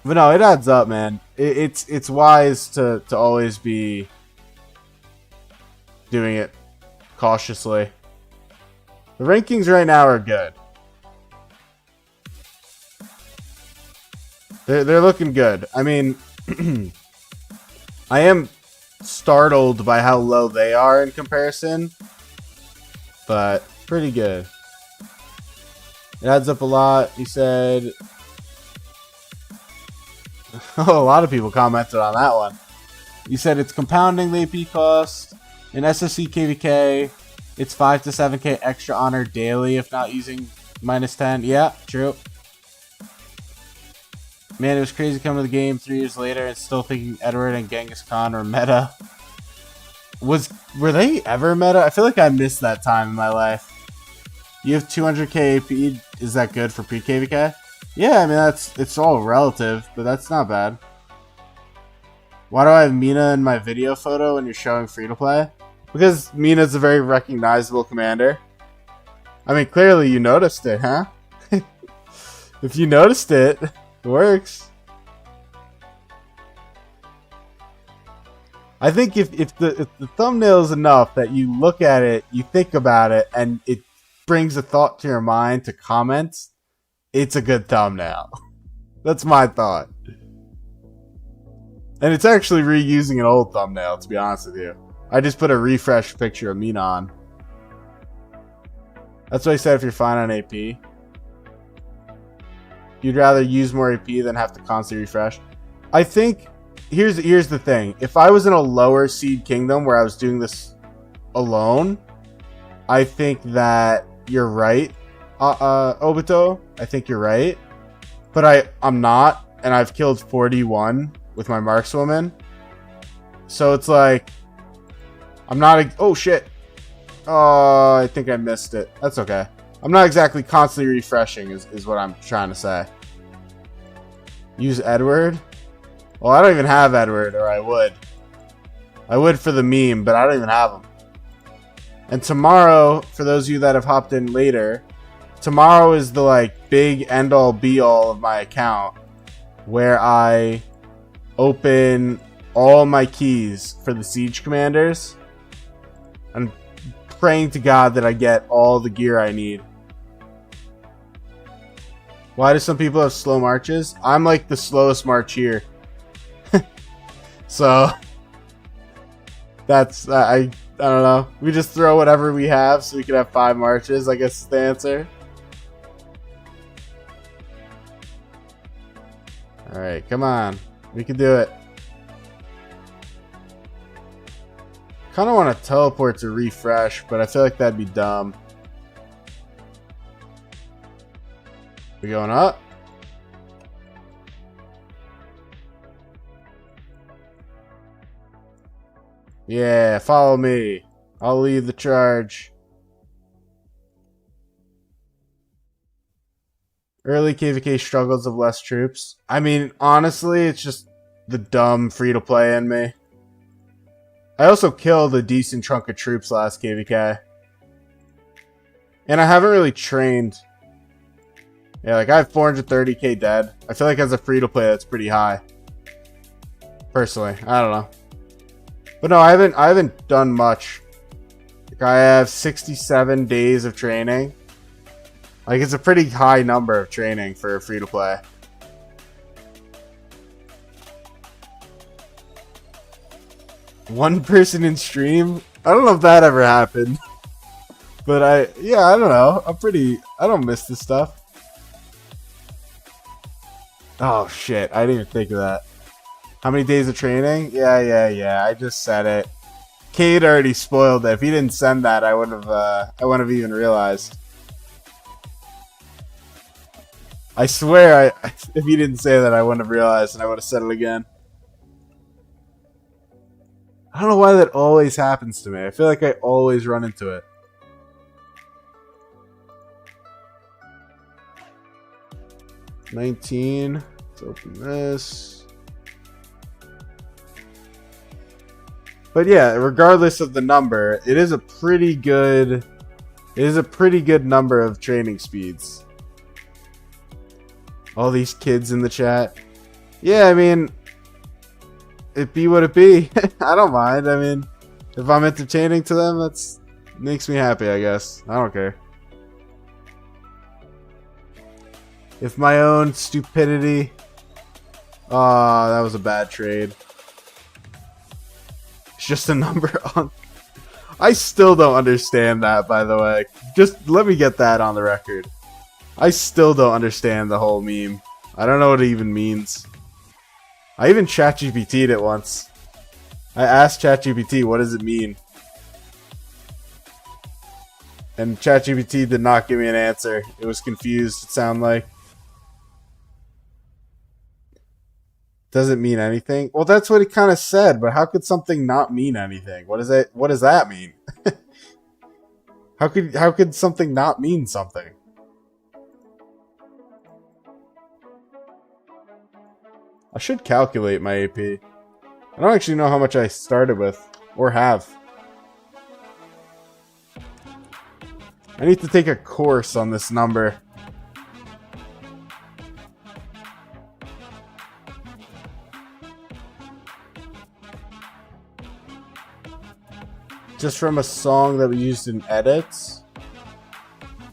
But no, it adds up, man. It's wise to always be doing it cautiously. The rankings right now are good. They're looking good. I mean, I am startled by how low they are in comparison, but pretty good. It adds up a lot. He said. Oh, a lot of people commented on that one. You said it's compounding the AP cost. In SSC KVK, it's 5 to 7k extra honor daily if not using -10. Yeah, true. Man, it was crazy coming to the game 3 years later and still thinking Edward and Genghis Khan were meta. Were they ever meta? I feel like I missed that time in my life. You have 200k AP. Is that good for pre-KVK? Yeah, I mean, it's all relative, but that's not bad. Why do I have Mina in my video photo when you're showing free-to-play? Because Mina's a very recognizable commander. I mean, clearly you noticed it, huh? If you noticed it, it works. I think if the thumbnail is enough that you look at it, you think about it, and it brings a thought to your mind to comment, it's a good thumbnail. That's my thought. And it's actually reusing an old thumbnail, to be honest with you. I just put a refresh picture of Mina on. That's what I said if you're fine on AP. You'd rather use more AP than have to constantly refresh. I think, here's the thing. If I was in a lower seed kingdom where I was doing this alone, I think that you're right. Obito, I think you're right, but I'm not, and I've killed 41 with my markswoman, so it's like I'm not. Oh shit! Oh, I think I missed it. That's okay. I'm not exactly constantly refreshing, is what I'm trying to say. Use Edward? Well, I don't even have Edward, or I would. I would for the meme, but I don't even have him. And tomorrow, for those of you that have hopped in later, tomorrow is the like big end all be all of my account where I open all my keys for the siege commanders. I'm praying to God that I get all the gear I need. Why do some people have slow marches? I'm like the slowest march here. So that's I don't know. We just throw whatever we have so we can have 5 marches, I guess is the answer. Alright, come on. We can do it. Kind of want to teleport to refresh, but I feel like that'd be dumb. We going up? Yeah, follow me. I'll lead the charge. Early KVK struggles of less troops. I mean, honestly, it's just the dumb free-to-play in me. I also killed a decent chunk of troops last KVK. And I haven't really trained. Yeah, like I have 430k dead. I feel like as a free-to-play, that's pretty high. Personally, I don't know. But no, I haven't done much. Like I have 67 days of training. Like it's a pretty high number of training for free-to-play. One person in stream? I don't know if that ever happened. But I don't know. I don't miss this stuff. Oh shit, I didn't even think of that. How many days of training? Yeah. I just said it. Cade already spoiled it. If he didn't send that, I wouldn't have even realized. I swear, if he didn't say that, I wouldn't have realized, and I would have said it again. I don't know why that always happens to me. I feel like I always run into it. $19. Let's open this. But yeah, regardless of the number, it is a pretty good number of training speeds. All these kids in the chat. Yeah, I mean, it be what it be. I don't mind. I mean, if I'm entertaining to them, that's makes me happy, I guess. I don't care. If my own stupidity. Oh, that was a bad trade. It's just a number on. I still don't understand that, by the way. Just let me get that on the record. I still don't understand the whole meme. I don't know what it even means. I even ChatGPT'd it once. I asked ChatGPT, what does it mean? And ChatGPT did not give me an answer. It was confused, it sounded like. Doesn't mean anything? Well, that's what it kind of said, but how could something not mean anything? What does that mean? How could something not mean something? I should calculate my AP. I don't actually know how much I started with, or have. I need to take a course on this number. Just from a song that we used in edits.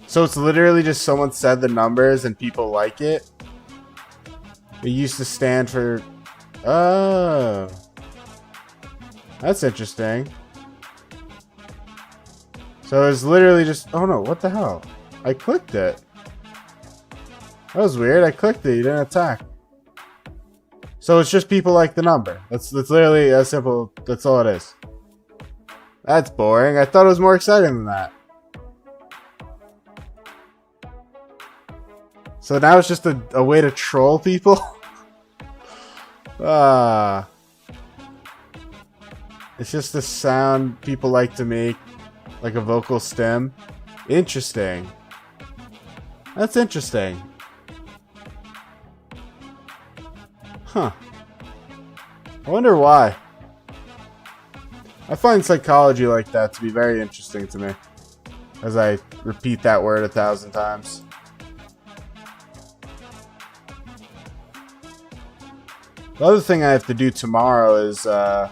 So it's literally just someone said the numbers and people like it. It used to stand for... Oh. That's interesting. So it was literally just... Oh no, what the hell? I clicked it. That was weird. I clicked it. You didn't attack. So it's just people like the number. That's literally as simple. That's all it is. That's boring. I thought it was more exciting than that. So now it's just a way to troll people? It's just a sound people like to make. Like a vocal stem. Interesting. That's interesting. Huh. I wonder why. I find psychology like that to be very interesting to me, as I repeat that word 1,000 times. The other thing I have to do tomorrow is, so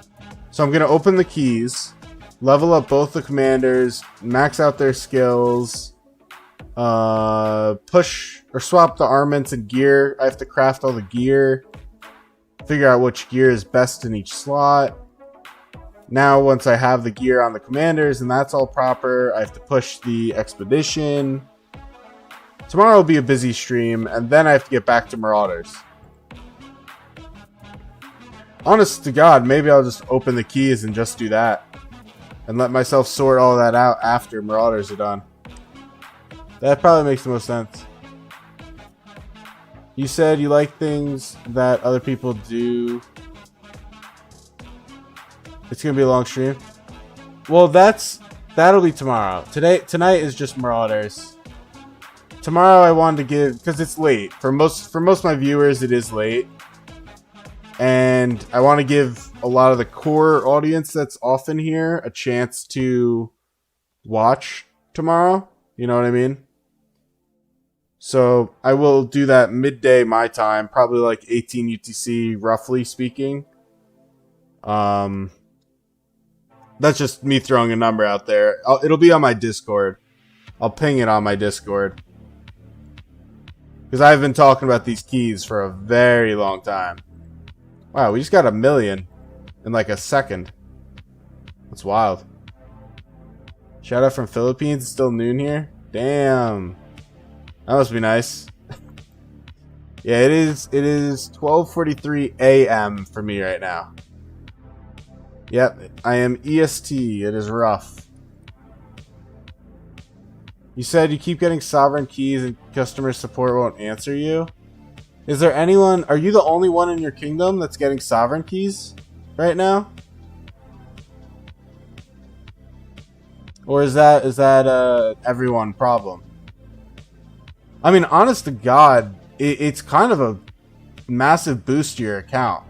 I'm going to open the keys, level up both the commanders, max out their skills, push or swap the armaments and gear. I have to craft all the gear, figure out which gear is best in each slot. Now, once I have the gear on the commanders and that's all proper, I have to push the expedition. Tomorrow will be a busy stream, and then I have to get back to Marauders. Honest to God, maybe I'll just open the keys and just do that. And let myself sort all that out after Marauders are done. That probably makes the most sense. You said you like things that other people do. It's gonna be a long stream. Well, that'll be tomorrow. Tonight is just Marauders. Tomorrow I wanted to give, because it's late. For most of my viewers, it is late. And I want to give a lot of the core audience that's often here a chance to watch tomorrow. You know what I mean? So I will do that midday my time, probably like 18 UTC, roughly speaking. That's just me throwing a number out there. It'll be on my Discord. I'll ping it on my Discord. Because I've been talking about these keys for a very long time. Wow, we just got 1 million in like a second. That's wild. Shout out from Philippines. It's still noon here. Damn. That must be nice. Yeah, it is 12:43 a.m. for me right now. Yep, I am EST. It is rough. You said you keep getting sovereign keys and customer support won't answer you. Is there anyone... Are you the only one in your kingdom that's getting sovereign keys right now? Or is that everyone problem? I mean, honest to God, it's kind of a massive boost to your account.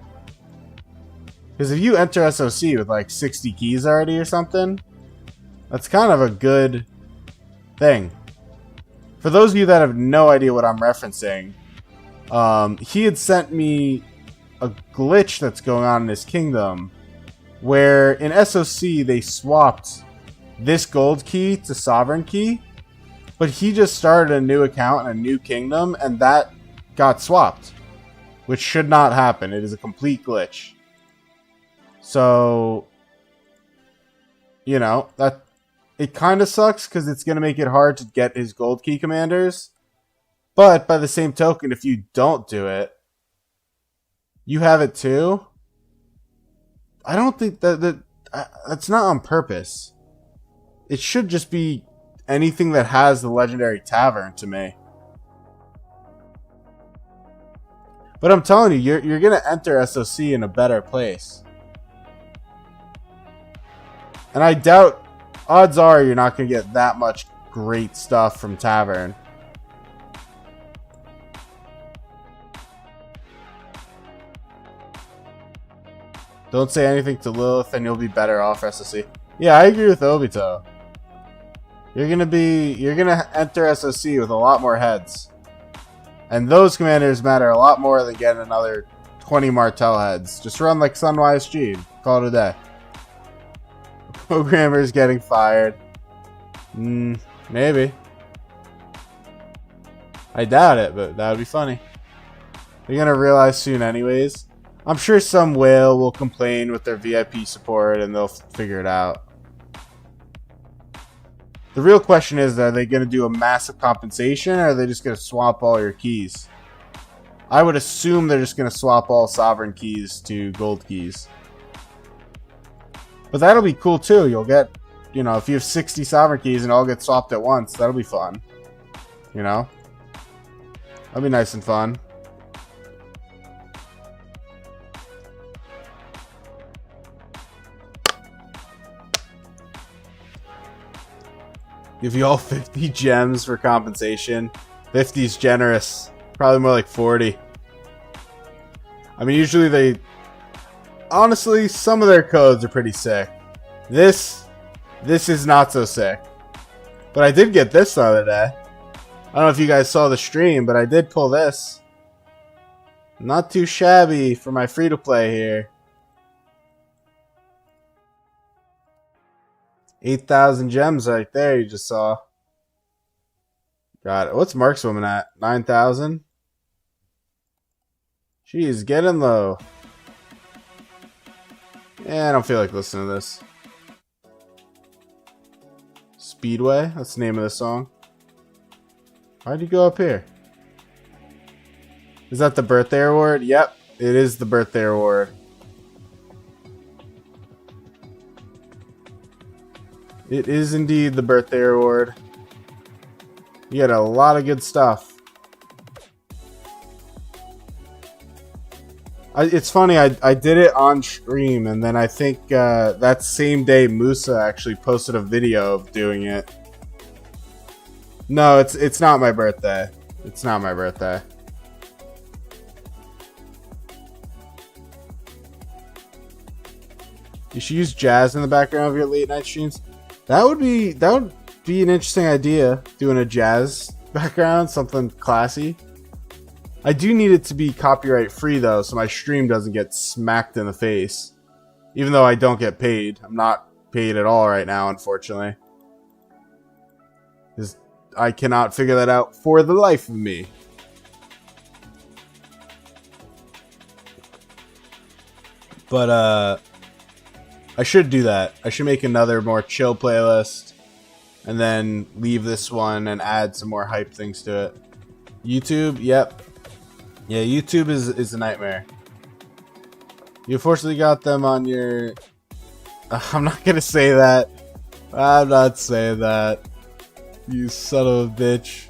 Because if you enter SOC with like 60 keys already or something, that's kind of a good thing. For those of you that have no idea what I'm referencing, he had sent me a glitch that's going on in his kingdom where in SOC they swapped this gold key to sovereign key, but he just started a new account in a new kingdom and that got swapped, which should not happen. It is a complete glitch. So, you know, that it kind of sucks because it's going to make it hard to get his gold key commanders. But by the same token, if you don't do it, you have it too. I don't think that's not on purpose. It should just be anything that has the legendary tavern to me. But I'm telling you, you're gonna enter SOC in a better place. And I doubt, odds are you're not gonna get that much great stuff from tavern. Don't say anything to Lilith and you'll be better off SOC. Yeah, I agree with Obito. You're gonna enter SOC with a lot more heads. And those commanders matter a lot more than getting another 20 Martel heads. Just run like Sunwise G. Call it a day. Programmer's getting fired. Maybe. I doubt it, but that would be funny. You're gonna realize soon anyways. I'm sure some whale will complain with their VIP support and they'll figure it out. The real question is, are they going to do a massive compensation or are they just going to swap all your keys? I would assume they're just going to swap all sovereign keys to gold keys. But that'll be cool too. You'll get, you know, if you have 60 sovereign keys and all get swapped at once, that'll be fun. You know? That'll be nice and fun. Give you all 50 gems for compensation. 50's generous. Probably more like 40. I mean, usually they... Honestly, some of their codes are pretty sick. This is not so sick. But I did get this the other day. I don't know if you guys saw the stream, but I did pull this. Not too shabby for my free-to-play here. 8,000 gems right there you just saw. Got it. What's Mark's woman at? 9,000? Jeez, getting low. Yeah, I don't feel like listening to this. Speedway? That's the name of the song. Why'd you go up here? Is that the birthday award? Yep, it is the birthday award. It is indeed the birthday award. You get a lot of good stuff. It's funny, I did it on stream, and then I think that same day Musa actually posted a video of doing it. No, it's not my birthday. It's not my birthday. You should use jazz in the background of your late night streams. That would be an interesting idea. Doing a jazz background, something classy. I do need it to be copyright free though, so my stream doesn't get smacked in the face. Even though I don't get paid. I'm not paid at all right now, unfortunately. Because I cannot figure that out for the life of me. But I should do that. I should make another more chill playlist. And then leave this one and add some more hype things to it. YouTube, yep. Yeah, YouTube is a nightmare. You unfortunately got them on your... I'm not gonna say that. I'm not saying that. You son of a bitch.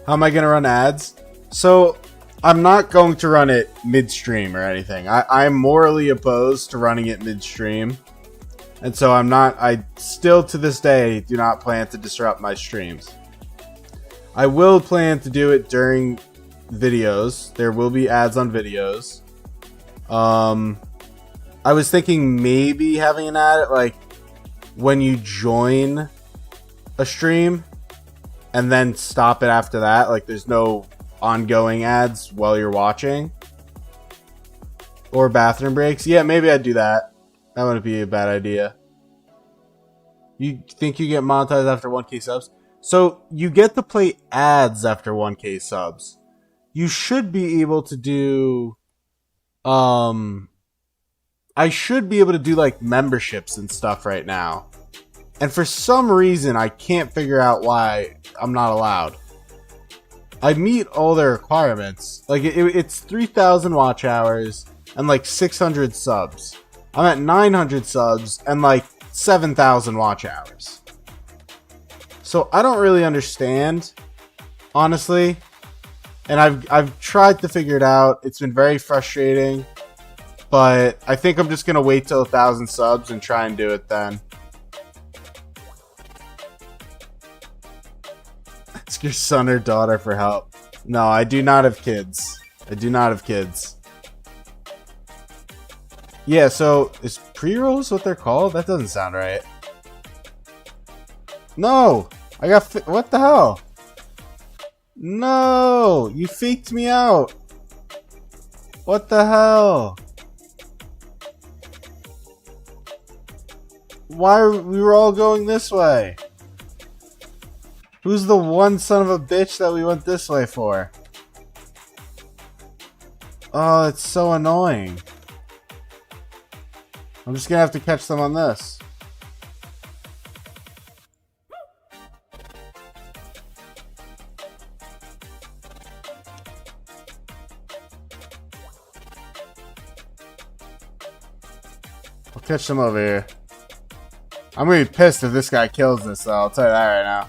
How am I gonna run ads? So, I'm not going to run it midstream or anything. I'm morally opposed to running it midstream. And so I still to this day do not plan to disrupt my streams. I will plan to do it during videos. There will be ads on videos. I was thinking maybe having an ad like when you join a stream and then stop it after that. Like there's no ongoing ads while you're watching. Or bathroom breaks. Yeah, maybe I'd do that. That wouldn't be a bad idea. You think you get monetized after 1K subs? So you get to play ads after 1K subs. You should be able to do... I should be able to do like memberships and stuff right now. And for some reason, I can't figure out why I'm not allowed. I meet all their requirements. Like it's 3,000 watch hours and like 600 subs. I'm at 900 subs and like 7,000 watch hours. So I don't really understand, honestly. And I've tried to figure it out. It's been very frustrating. But I think I'm just going to wait till 1,000 subs and try and do it then. Ask your son or daughter for help. No, I do not have kids. I do not have kids. Yeah, so is pre-rolls what they're called? That doesn't sound right. No! I got... What the hell? No! You faked me out! What the hell? Why we were all going this way? Who's the one son of a bitch that we went this way for? Oh, it's so annoying. I'm just gonna have to catch them on this. I'll catch them over here. I'm gonna be pissed if this guy kills this, though. I'll tell you that right now.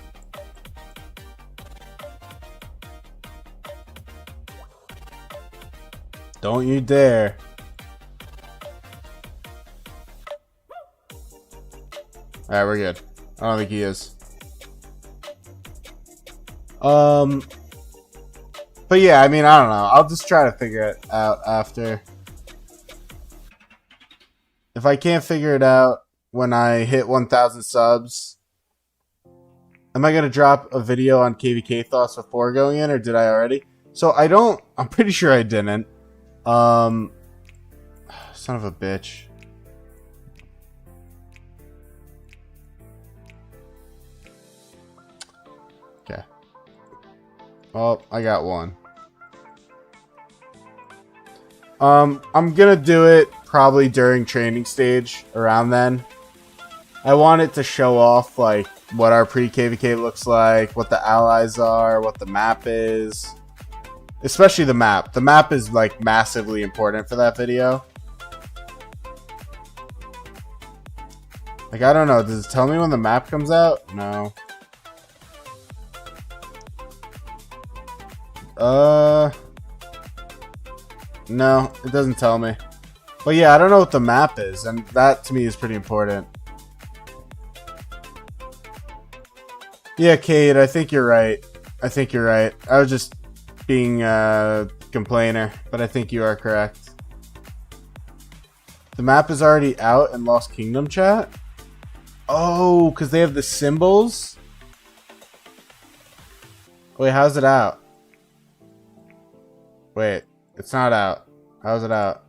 Don't you dare. Alright, we're good. I don't think he is. But yeah, I mean, I don't know. I'll just try to figure it out after. If I can't figure it out, when I hit 1,000 subs. Am I going to drop a video on KVK thoughts before going in, or did I already? So I'm pretty sure I didn't. Son of a bitch. Okay. Oh, I got one. I'm gonna do it probably during training stage, around then. I want it to show off, like, what our pre-KVK looks like, what the allies are, what the map is. Especially the map. The map is, like, massively important for that video. Like, I don't know. Does it tell me when the map comes out? No. No, it doesn't tell me. But yeah, I don't know what the map is, and that to me is pretty important. Yeah, Cade, I think you're right. I think you're right. I was just being a complainer, but I think you are correct. The map is already out in Lost Kingdom chat? Oh, because they have the symbols? Wait, how's it out? Wait, it's not out. How's it out?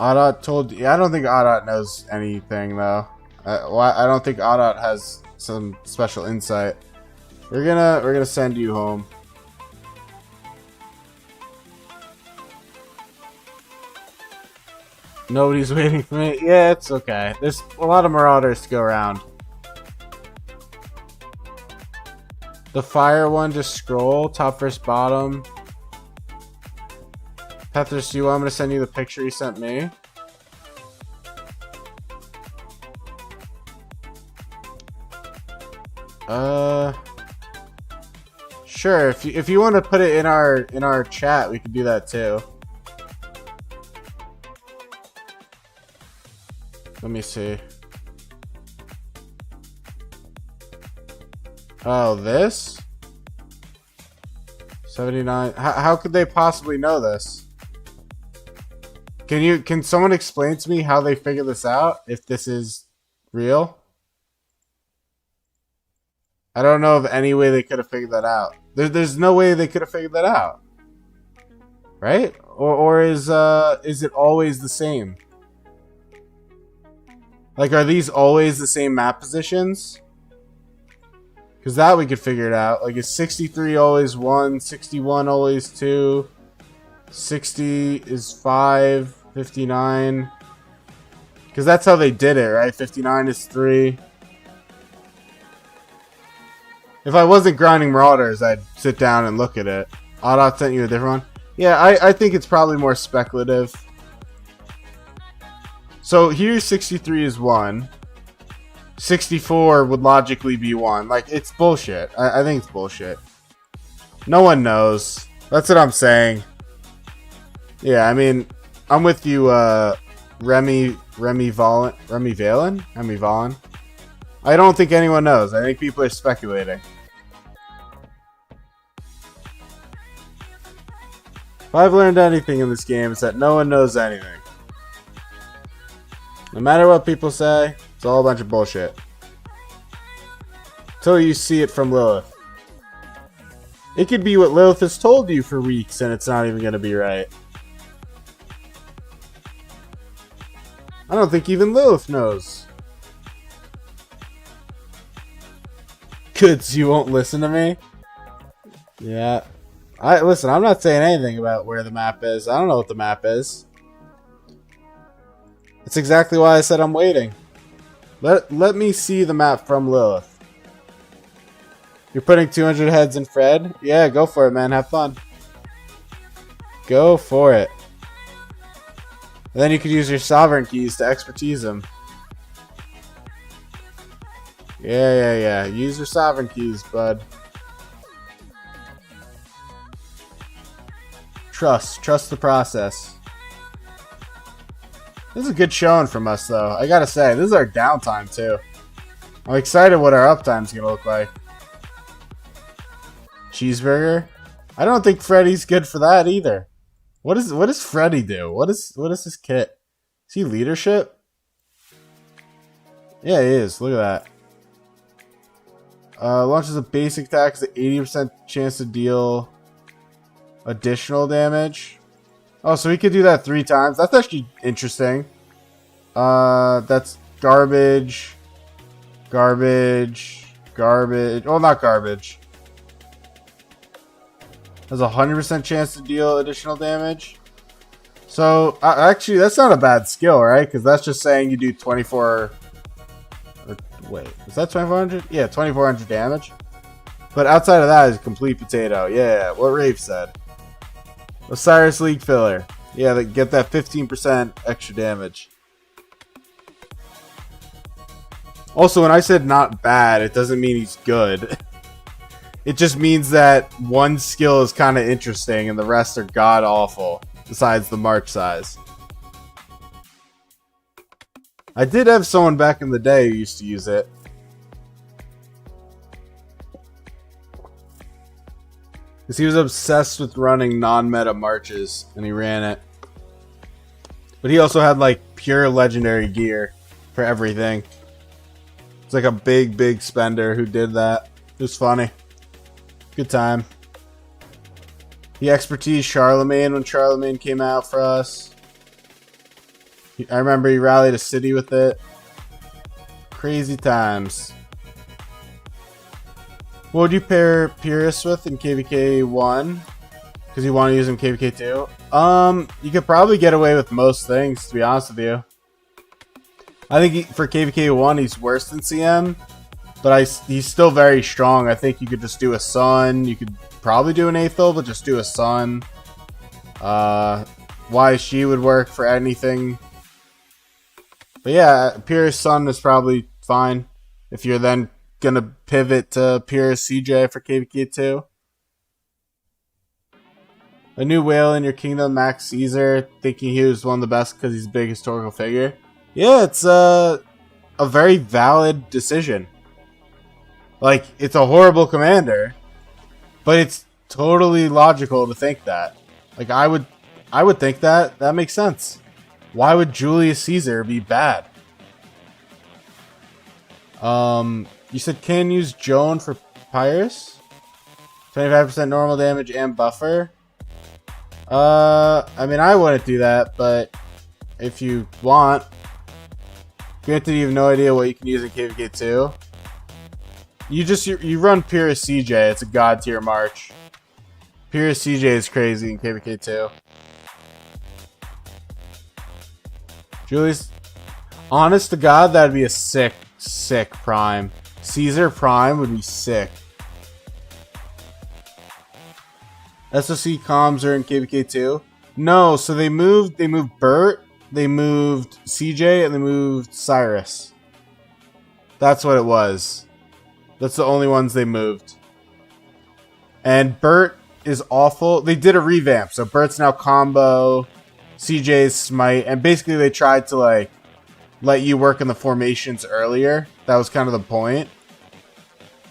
Audot told you. I don't think Audot knows anything though. I don't think Audot has some special insight. We're gonna send you home. Nobody's waiting for me. Yeah, it's okay. There's a lot of Marauders to go around. The fire one, just scroll top versus bottom. Pethers, do you want me to send you the picture you sent me? Sure. If you want to put it in our chat, we can do that too. Let me see. Oh, this? 79. How could they possibly know this? Can someone explain to me how they figure this out? If this is real? I don't know of any way they could have figured that out. There's no way they could have figured that out. Right? Or is it always the same? Like, are these always the same map positions? Because that we could figure it out. Like, is 63 always 1, 61 always 2, 60 is 5, 59... Because that's how they did it, right? 59 is 3. If I wasn't grinding Marauders, I'd sit down and look at it. Audot sent you a different one? Yeah, I think it's probably more speculative. So here 63 is 1. 64 would logically be 1. Like, it's bullshit. I think it's bullshit. No one knows. That's what I'm saying. Yeah, I mean, I'm with you, Remy Valen. I don't think anyone knows. I think people are speculating. If I've learned anything in this game, it's that no one knows anything. No matter what people say, it's all a bunch of bullshit. Until you see it from Lilith. It could be what Lilith has told you for weeks and it's not even going to be right. I don't think even Lilith knows. Goods, you won't listen to me? Yeah. Listen, I'm not saying anything about where the map is. I don't know what the map is. That's exactly why I said I'm waiting. Let me see the map from Lilith. You're putting 200 heads in Fred? Yeah, go for it, man. Have fun. Go for it. And then you could use your sovereign keys to expertise him. Yeah. Use your sovereign keys, bud. Trust the process. This is a good showing from us, though. I gotta say, this is our downtime, too. I'm excited what our uptime's gonna look like. cheeseburger. I don't think Freddy's good for that either. What does Freddy do? What is his kit? Is he leadership? Yeah, he is. Look at that. Launches a basic attack with an 80% chance to deal additional damage. Oh, so he could do that 3 times. That's actually interesting. That's garbage. Garbage. Garbage. Oh, not garbage. Has a 100% chance to deal additional damage. So, actually, that's not a bad skill, right? Because that's just saying you do 24... Or, wait, is that 2400? Yeah, 2400 damage. But outside of that is complete potato. Yeah, what Rafe said. Osiris League filler. Yeah, they get that 15% extra damage. Also, when I said not bad, it doesn't mean he's good. It just means that one skill is kind of interesting and the rest are god awful, besides the march size. I did have someone back in the day who used to use it. Because he was obsessed with running non-meta marches, and he ran it. But he also had, like, pure legendary gear for everything. It's like a big spender who did that. It was funny. Good time. He expertise Charlemagne when Charlemagne came out for us. I remember he rallied a city with it. Crazy times. What would you pair Pyrrhus with in KVK 1? Because you want to use him in KVK 2? You could probably get away with most things, to be honest with you. I think for KVK 1, he's worse than CM. But he's still very strong. I think you could just do a Sun. You could probably do an Aethel, but just do a Sun. YSG would work for anything. But yeah, Pyrrhus Sun is probably fine. If you're then going to pivot to Pyrrhus CJ for KVK 2. A new whale in your kingdom, Max Caesar, thinking he was one of the best because he's a big historical figure. Yeah, it's a very valid decision. Like, it's a horrible commander, but it's totally logical to think that. Like, I would think that. That makes sense. Why would Julius Caesar be bad? You said can use Joan for Pyrrhus? 25% normal damage and buffer? I mean, I wouldn't do that, but if you want. Granted, you have no idea what you can use in KVK 2. You run Pyrrhus CJ, it's a god tier march. Pyrrhus CJ is crazy in KVK 2. Julius, honest to god, that'd be a sick prime. Caesar prime would be sick. SOC comms are in KVK 2. No, so they moved Bert, they moved CJ, and they moved Cyrus. That's what it was. That's the only ones they moved. And Bert is awful. They did a revamp, so Bert's now combo, CJ's smite, and basically they tried to like let you work in the formations earlier. That was kind of the point.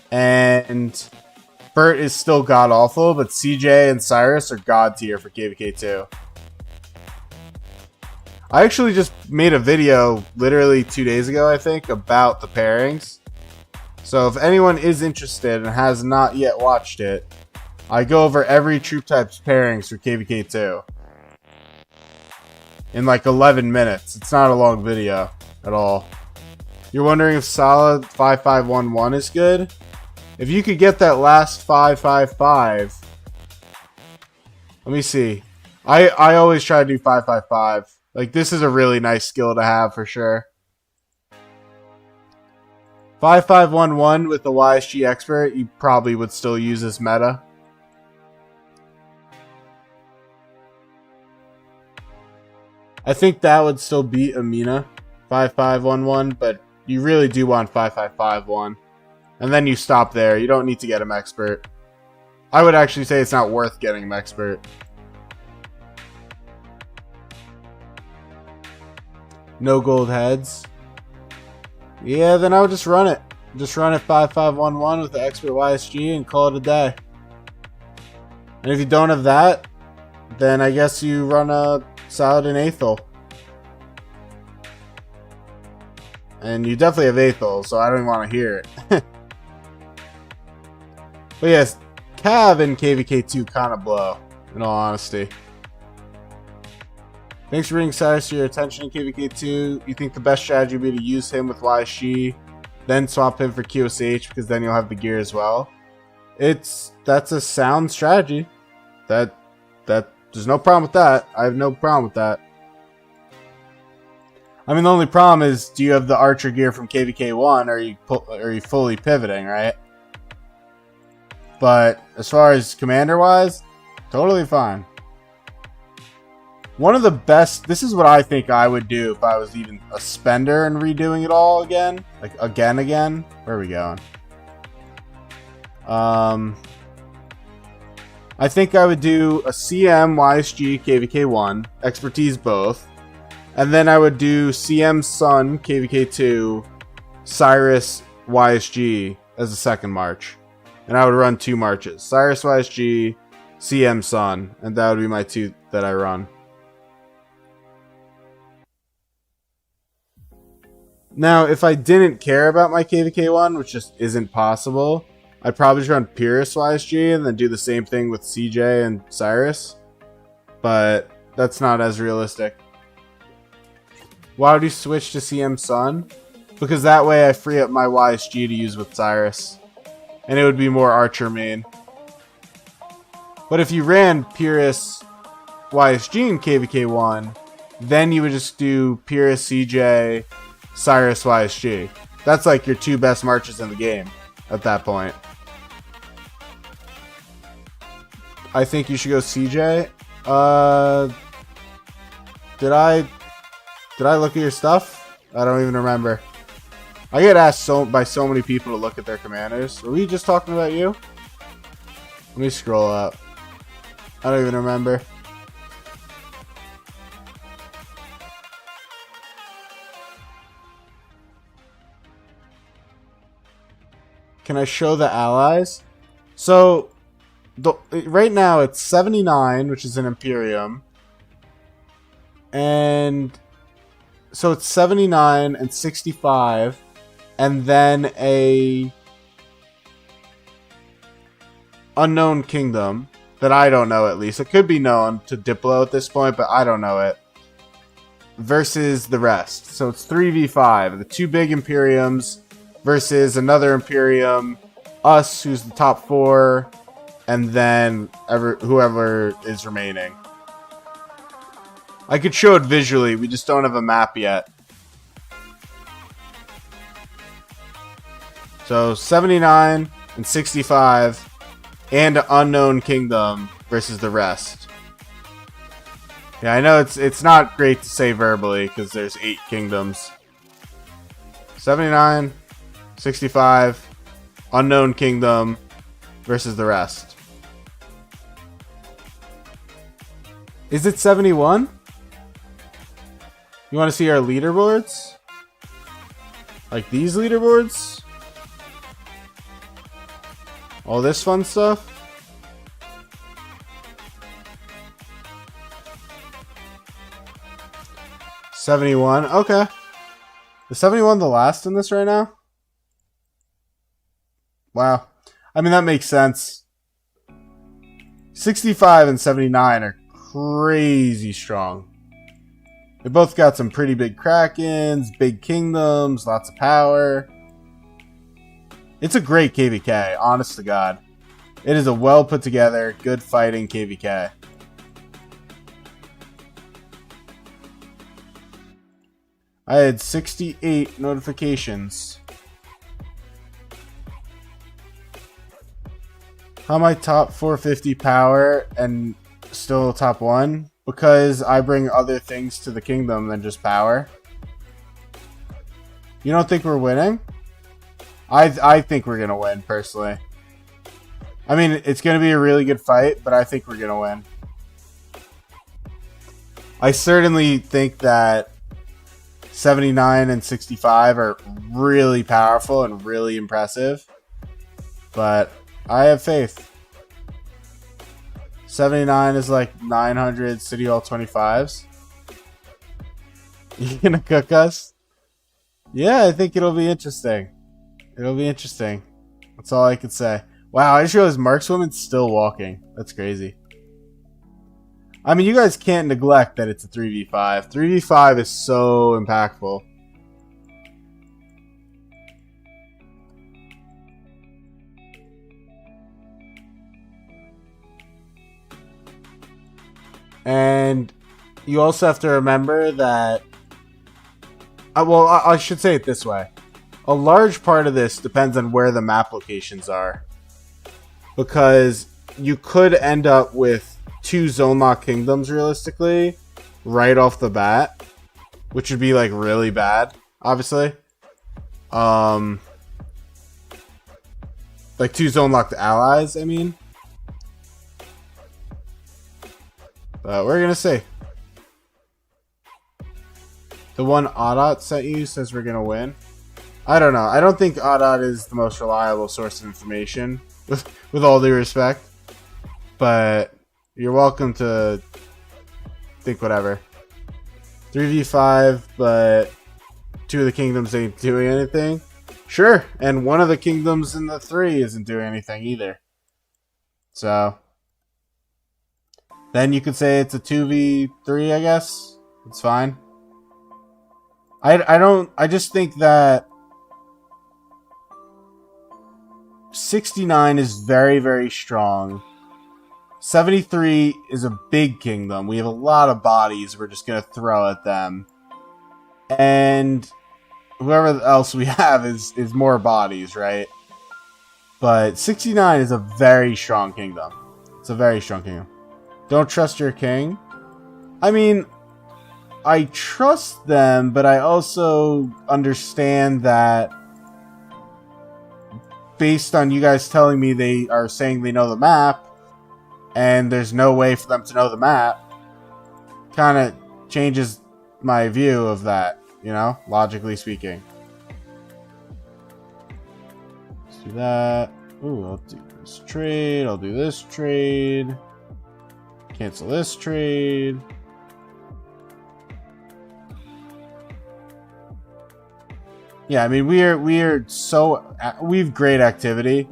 And Bert is still god awful, but CJ and Cyrus are god tier for KVK 2. I actually just made a video literally 2 days ago, I think, about the pairings. So if anyone is interested and has not yet watched it, I go over every troop type's pairings for KVK 2. In like 11 minutes. It's not a long video at all. You're wondering if solid 5511 is good? If you could get that last 555... Let me see. I always try to do 555. Like, this is a really nice skill to have for sure. 5511 with the YSG expert, you probably would still use this meta. I think that would still beat Amina, 5511, but you really do want 5551. And then you stop there. You don't need to get him expert. I would actually say it's not worth getting him expert. No gold heads. Yeah, then I would just run it. Just run it 5511 with the expert YSG and call it a day. And if you don't have that, then I guess you run a Saladin Aethel. And you definitely have Aethel, so I don't even want to hear it. But yes, Cav and KVK2 kind of blow, in all honesty. Thanks for bringing Cyrus to your attention in KVK2. You think the best strategy would be to use him with YSG, then swap him for QSH, because then you'll have the gear as well. That's a sound strategy. There's no problem with that. I have no problem with that. I mean, the only problem is, do you have the Archer gear from KVK1, or are you fully pivoting, right? But as far as commander-wise, totally fine. One of the best... This is what I think I would do if I was even a spender and redoing it all again. Like, again. Where are we going? I think I would do a CM, YSG, KVK1. Expertise both. And then I would do CM Sun, KVK2, Cyrus, YSG as a second march. And I would run 2 marches. Cyrus, YSG, CM Sun. And that would be my 2 that I run. Now, if I didn't care about my KVK1, which just isn't possible, I'd probably just run Pyrrhus YSG and then do the same thing with CJ and Cyrus. But that's not as realistic. Why would you switch to CM Sun? Because that way I free up my YSG to use with Cyrus. And it would be more Archer main. But if you ran Pyrrhus YSG in KVK1, then you would just do Pyrrhus CJ, Cyrus YSG. That's like your 2 best marches in the game at that point. I think you should go CJ. Did I look at your stuff? I don't even remember. I get asked by so many people to look at their commanders. Were we just talking about you? Let me scroll up. I don't even remember. Can I show the allies? So, right now it's 79, which is an Imperium. And so it's 79 and 65. And then a unknown kingdom that I don't know, at least. It could be known to Diplo at this point, but I don't know it. Versus the rest. So it's 3v5. The 2 big Imperiums versus another Imperium, us, who's the top 4, and then whoever is remaining. I could show it visually, we just don't have a map yet. So 79 and 65 and Unknown Kingdom versus the rest. Yeah, I know it's not great to say verbally because there's 8 kingdoms. 79, 65, Unknown Kingdom versus the rest. Is it 71? You want to see our leaderboards? Like these leaderboards? All this fun stuff? $71. Okay. Is 71 the last in this right now? Wow. I mean, that makes sense. 65 and 79 are crazy strong. They both got some pretty big Krakens, big kingdoms, lots of power. It's a great KVK, honest to God. It is a well put together, good fighting KVK. I had 68 notifications. How am I top 450 power and still top 1? Because I bring other things to the kingdom than just power. You don't think we're winning? I think we're going to win, personally. I mean, it's going to be a really good fight, but I think we're going to win. I certainly think that 79 and 65 are really powerful and really impressive. But I have faith. 79 is like 900 City Hall 25s. You gonna cook us? Yeah, I think it'll be interesting. It'll be interesting. That's all I can say. Wow, I just realized Markswoman's still walking. That's crazy. I mean, you guys can't neglect that it's a 3v5. 3v5 is so impactful. And you also have to remember that... well, I should say it this way. A large part of this depends on where the map locations are. Because you could end up with 2 zone lock kingdoms realistically right off the bat, which would be like really bad, obviously. Like 2 zone locked allies, I mean. But we're gonna see. The one Audot sent you says we're gonna win. I don't know. I don't think Audot is the most reliable source of information, with all due respect. But you're welcome to think whatever. 3v5, but 2 of the kingdoms ain't doing anything. Sure, and one of the kingdoms in the 3 isn't doing anything either. So then you could say it's a 2v3, I guess. It's fine. I just think that 69 is very, very strong. 73 is a big kingdom. We have a lot of bodies we're just going to throw at them. And whoever else we have is more bodies, right? But 69 is a very strong kingdom. It's a very strong kingdom. Don't trust your king? I mean, I trust them, but I also understand that based on you guys telling me they are saying they know the map, and there's no way for them to know the map, kind of changes my view of that, you know, logically speaking. Let's do that. Ooh, I'll do this trade. I'll do this trade. Cancel this trade. Yeah, I mean, we have great activity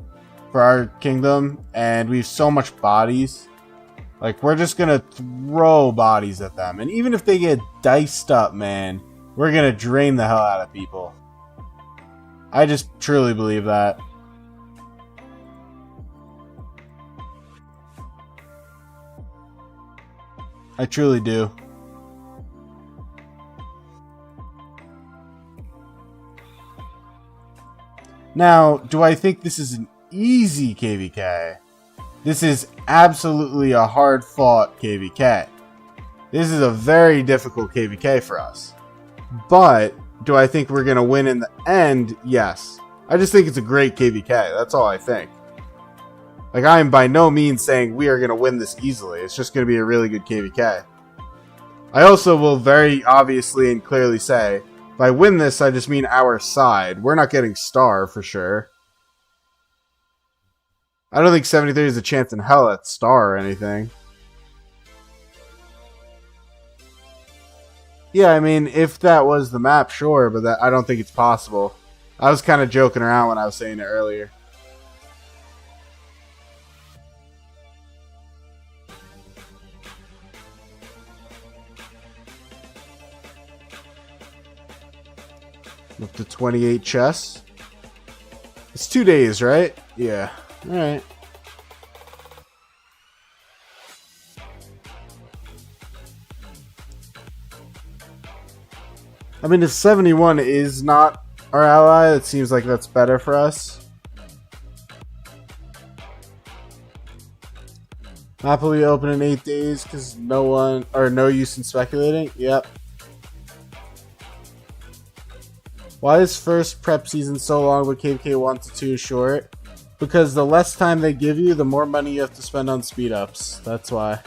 for our kingdom, and we have so much bodies. Like, we're just gonna throw bodies at them, and even if they get diced up, man, we're gonna drain the hell out of people. I just truly believe that. I truly do. Now, do I think this is an easy KVK? This is absolutely a hard-fought KVK. This is a very difficult KVK for us. But, do I think we're going to win in the end? Yes. I just think it's a great KVK. That's all I think. Like, I am by no means saying we are going to win this easily. It's just going to be a really good KVK. I also will very obviously and clearly say, if I win this, I just mean our side. We're not getting star for sure. I don't think 73 is a chance in hell at star or anything. Yeah, I mean, if that was the map, sure, but I don't think it's possible. I was kind of joking around when I was saying it earlier. Up to 28 chests. It's 2 days, right? Yeah. Alright. I mean, if 71 is not our ally, it seems like that's better for us. Map will be open in 8 days because no use in speculating. Yep. Why is first prep season so long but KVK 1 to 2 short? Because the less time they give you, the more money you have to spend on speed ups. That's why.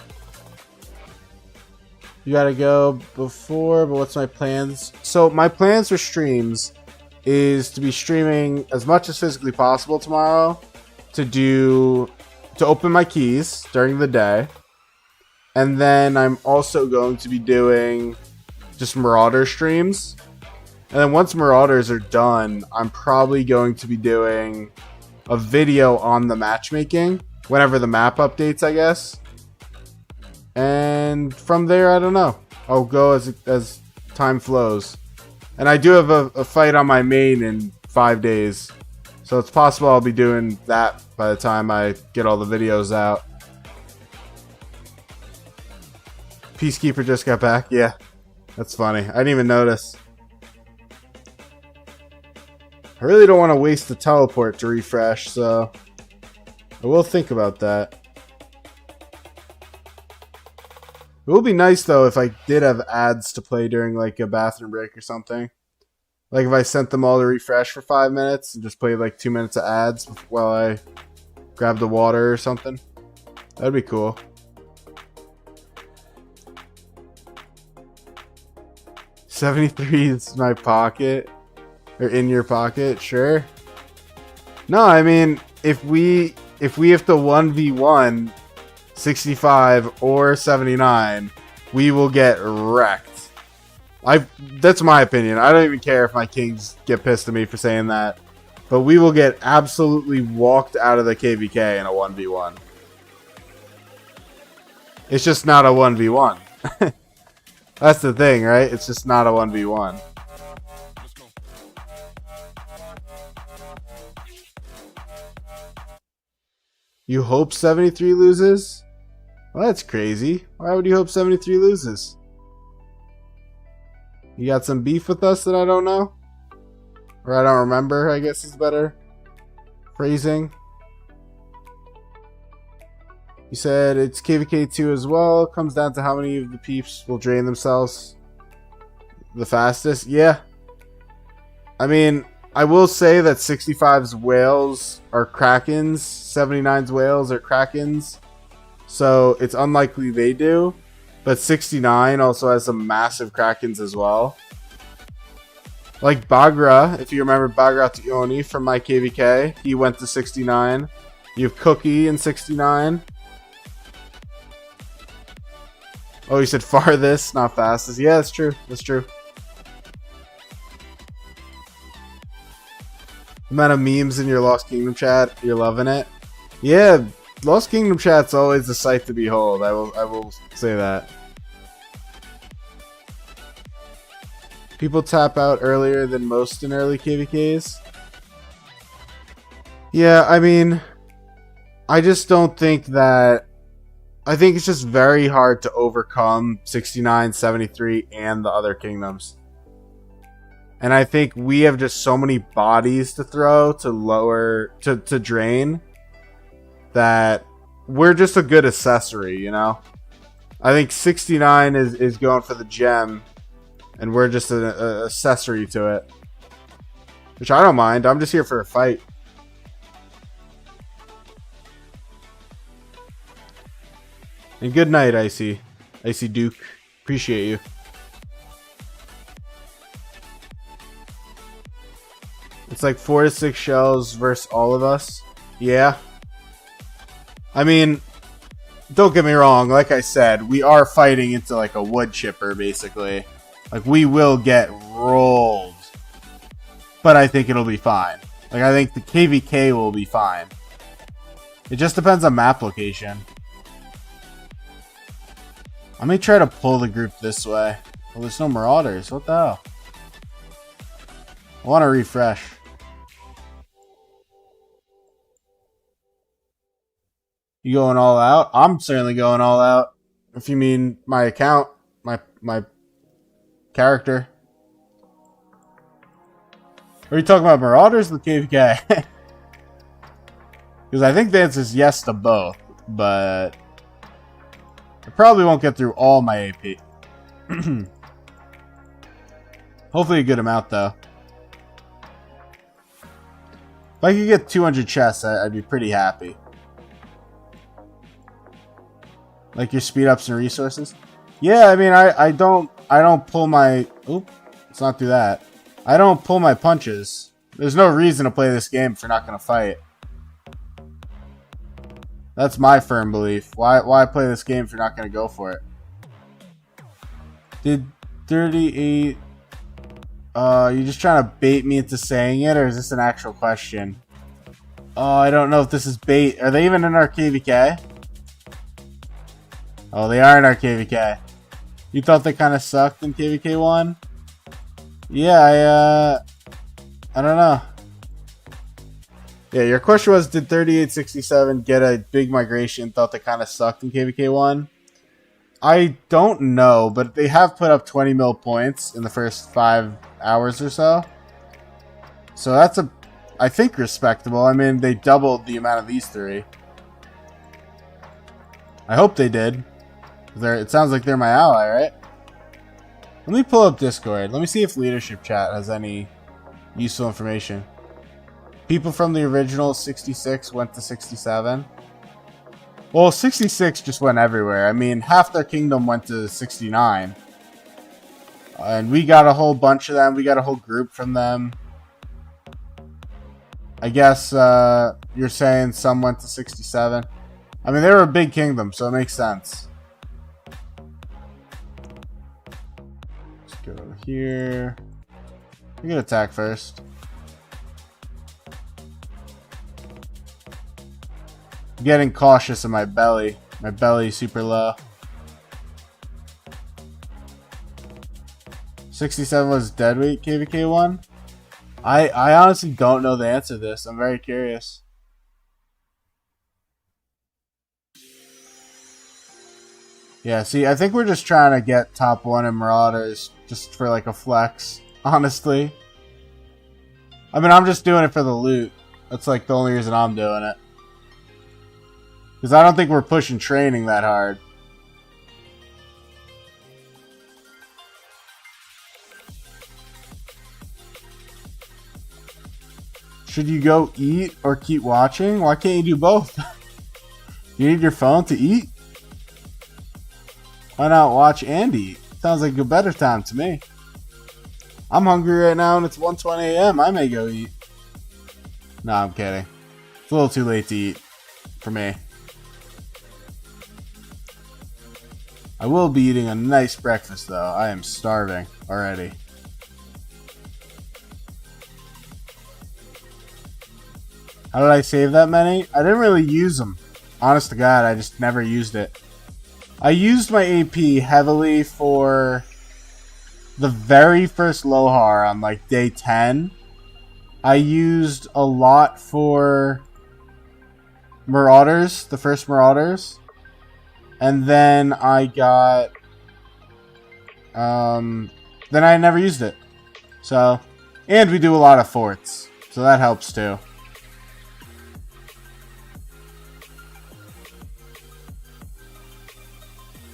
You gotta go before, but what's my plans? So my plans for streams is to be streaming as much as physically possible tomorrow, to open my keys during the day, And then I'm also going to be doing just Marauder streams. And then once Marauders are done, I'm probably going to be doing a video on the matchmaking whenever the map updates, I guess. And from there, I don't know. I'll go as time flows. And I do have a fight on my main in 5 days. So it's possible I'll be doing that by the time I get all the videos out. Peacekeeper just got back. Yeah, that's funny. I didn't even notice. I really don't want to waste the teleport to refresh, so I will think about that. It would be nice, though, if I did have ads to play during, like, a bathroom break or something. Like, if I sent them all to refresh for 5 minutes and just played, like, 2 minutes of ads while I grabbed the water or something. That'd be cool. $73 is my pocket. Or in your pocket, sure. No, I mean, if we have to 1v1 65 or 79, we will get wrecked. That's my opinion. I don't even care if my kings get pissed at me for saying that. But we will get absolutely walked out of the KVK in a 1v1. It's just not a 1v1. That's the thing, right? It's just not a 1v1. You hope 73 loses? Well, that's crazy. Why would you hope 73 loses? You got some beef with us that I don't know? Or I don't remember, I guess is better phrasing. You said it's KVK2 as well. Comes down to how many of the peeps will drain themselves the fastest. Yeah. I mean, I will say that 65's whales are Krakens, 79's whales are Krakens, so it's unlikely they do, but 69 also has some massive Krakens as well. Like Bagra, if you remember Bagrationi from my KVK, he went to 69. You have Cookie in 69. Oh, you said farthest, not fastest. Yeah, that's true. That's true. Amount of memes in your Lost Kingdom chat, you're loving it. Yeah, Lost Kingdom chat's always a sight to behold. I will say that. People tap out earlier than most in early KVKs. Yeah, I mean, I just don't think that. I think it's just very hard to overcome 69, 73, and the other kingdoms. And I think we have just so many bodies to throw to drain that we're just a good accessory, you know? I think 69 is going for the gem and we're just an accessory to it. Which I don't mind. I'm just here for a fight. And good night, Icy Duke. Appreciate you. It's like 4 to 6 shells versus all of us. Yeah. I mean, don't get me wrong. Like I said, we are fighting into like a wood chipper, basically. Like, we will get rolled. But I think it'll be fine. Like, I think the KVK will be fine. It just depends on map location. I may try to pull the group this way. Well, there's no Marauders. What the hell? I want to refresh. You going all out? I'm certainly going all out. If you mean my account, my character. Are you talking about Marauders or the KVK? Because I think the answer is yes to both, but I probably won't get through all my AP. Hopefully a good amount, though. If I could get 200 chests, I'd be pretty happy. Like your speed ups and resources? Yeah, I mean, I don't pull my... Oop, let's not do that. I don't pull my punches. There's no reason to play this game if you're not going to fight. That's my firm belief. Why play this game if you're not going to go for it? Did 38... you just trying to bait me into saying it, or is this an actual question? Oh, I don't know if this is bait. Are they even in our KVK? Oh, they are in our KVK. You thought they kind of sucked in KVK 1? Yeah, I don't know. Yeah, your question was, did 3867 get a big migration? Thought they kind of sucked in KVK 1? I don't know, but they have put up 20 mil points in the first 5 hours or so. So that's I think, respectable. I mean, they doubled the amount of these 3. I hope they did. It sounds like they're my ally, right? Let me pull up Discord. Let me see if leadership chat has any useful information. People from the original 66 went to 67. Well, 66 just went everywhere. I mean, half their kingdom went to 69. And we got a whole bunch of them. We got a whole group from them. I guess you're saying some went to 67. I mean, they were a big kingdom, so it makes sense. Let's go over here. We can attack first. I'm getting cautious in my belly. My belly's super low. 67 was dead weight KVK 1? I honestly don't know the answer to this. I'm very curious. Yeah, see, I think we're just trying to get top 1 in Marauders just for like a flex, honestly. I mean, I'm just doing it for the loot. That's like the only reason I'm doing it. Because I don't think we're pushing training that hard. Should you go eat or keep watching? Why can't you do both? You need your phone to eat? Why not watch and eat? Sounds like a better time to me. I'm hungry right now and it's 1:20 a.m. I may go eat. No, I'm kidding. It's a little too late to eat for me. I will be eating a nice breakfast though. I am starving already. How did I save that many? I didn't really use them. Honest to God, I just never used it. I used my AP heavily for the very first Lohar on like day 10. I used a lot for Marauders, the first Marauders. And then I got... then I never used it. So, and we do a lot of forts. So that helps too.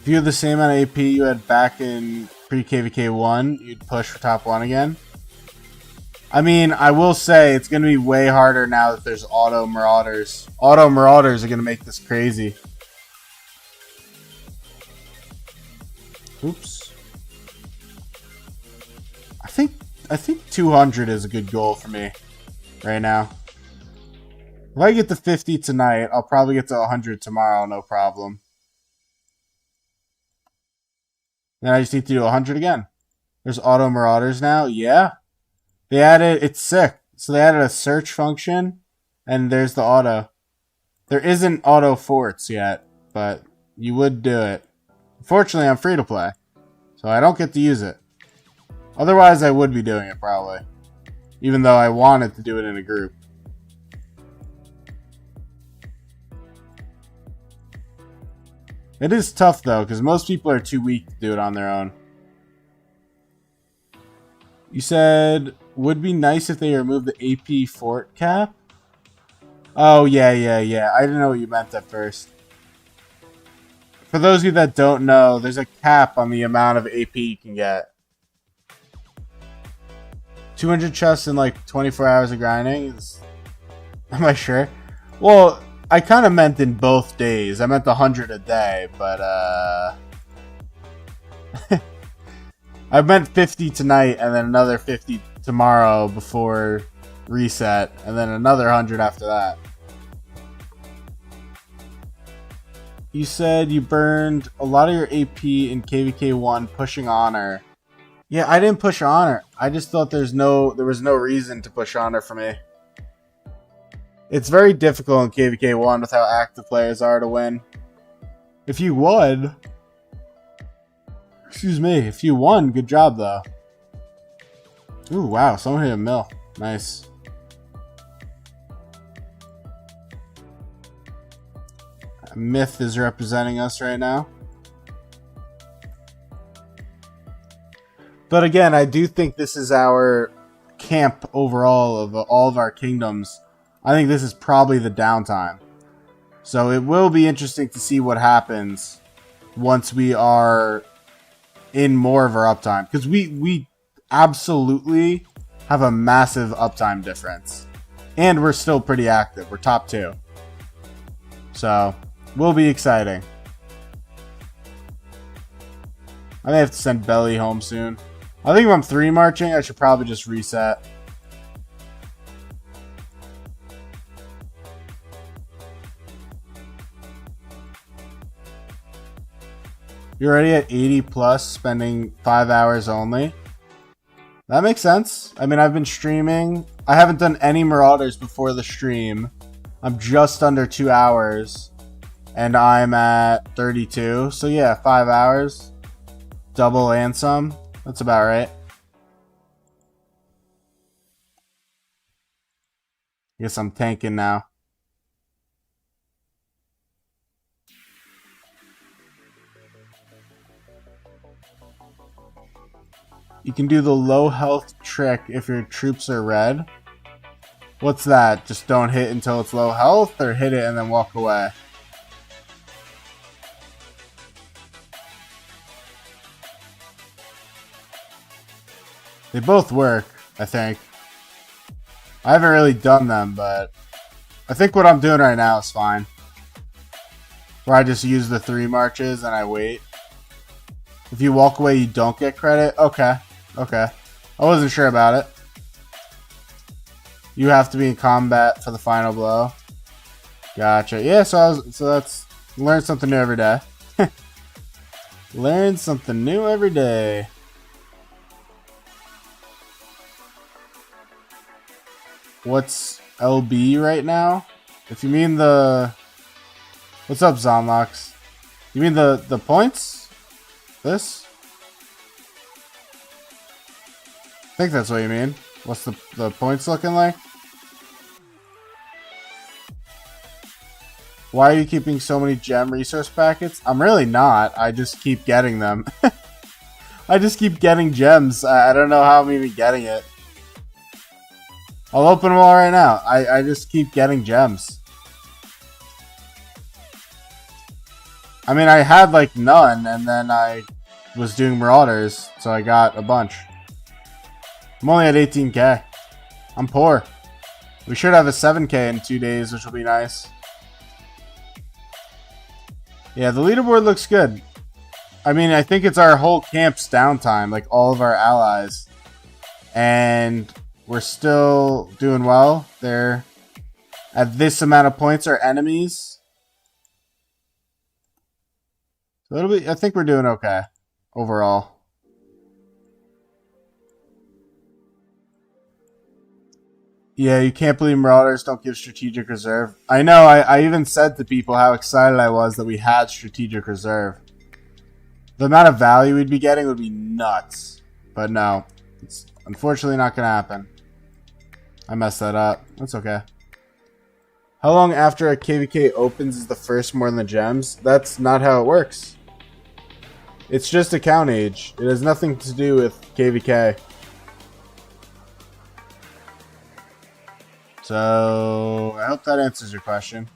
If you had the same amount of AP you had back in pre-KVK 1, you'd push for top 1 again. I mean, I will say it's going to be way harder now that there's auto Marauders. Auto Marauders are going to make this crazy. Oops. I think 200 is a good goal for me right now. If I get to 50 tonight, I'll probably get to 100 tomorrow, no problem. Then I just need to do 100 again. There's auto Marauders now. Yeah. They added... It's sick. So they added a search function. And there's the auto. There isn't auto forts yet. But you would do it. Unfortunately, I'm free to play. So I don't get to use it. Otherwise, I would be doing it probably. Even though I wanted to do it in a group. It is tough though, because most people are too weak to do it on their own. You said, would be nice if they remove the AP fort cap? Oh, yeah. I didn't know what you meant at first. For those of you that don't know, there's a cap on the amount of AP you can get. 200 chests in like 24 hours of grinding? Am I sure? Well... I kind of meant in both days. I meant 100 a day, but I meant 50 tonight and then another 50 tomorrow before reset, and then another 100 after that. You said you burned a lot of your AP in KVK 1 pushing honor. Yeah, I didn't push honor. I just thought there was no reason to push honor for me. It's very difficult in KVK 1 with how active players are to win. If you won, if you won, good job though. Ooh, wow, someone hit a mill. Nice. Myth is representing us right now. But again, I do think this is our camp overall of all of our kingdoms. I think this is probably the downtime. So it will be interesting to see what happens once we are in more of our uptime. Because we absolutely have a massive uptime difference. And we're still pretty active. We're top 2. So will be exciting. I may have to send Belly home soon. I think if I'm 3 marching, I should probably just reset. You're already at 80 plus, spending 5 hours only. That makes sense. I mean, I've been streaming. I haven't done any Marauders before the stream. I'm just under 2 hours. And I'm at 32. So yeah, 5 hours. Double and some. That's about right. Guess I'm tanking now. You can do the low health trick if your troops are red. What's that? Just don't hit until it's low health, or hit it and then walk away? They both work, I think. I haven't really done them, but I think what I'm doing right now is fine. Where I just use the 3 marches and I wait. If you walk away, you don't get credit? Okay. Okay. I wasn't sure about it. You have to be in combat for the final blow. Gotcha. Yeah, so that's learn something new every day. Learn something new every day. What's LB right now? If you mean the... What's up, Zonlox? You mean the points? This? I think that's what you mean. What's the points looking like? Why are you keeping so many gem resource packets? I'm really not. I just keep getting them. I just keep getting gems. I don't know how I'm even getting it. I'll open them all right now. I just keep getting gems. I mean, I had like none, and then I was doing Marauders, so I got a bunch. I'm only at 18k. I'm poor. We should have a 7k in 2 days, which will be nice. Yeah, the leaderboard looks good. I mean, I think it's our whole camp's downtime, like all of our allies. And we're still doing well. They're at this amount of points are enemies. So it'll be, I think we're doing okay overall. Yeah, you can't believe Marauders don't give Strategic Reserve. I know, I even said to people how excited I was that we had Strategic Reserve. The amount of value we'd be getting would be nuts. But no, it's unfortunately not going to happen. I messed that up. That's okay. How long after a KVK opens is the first more than the gems? That's not how it works. It's just account age. It has nothing to do with KVK. So, I hope that answers your question.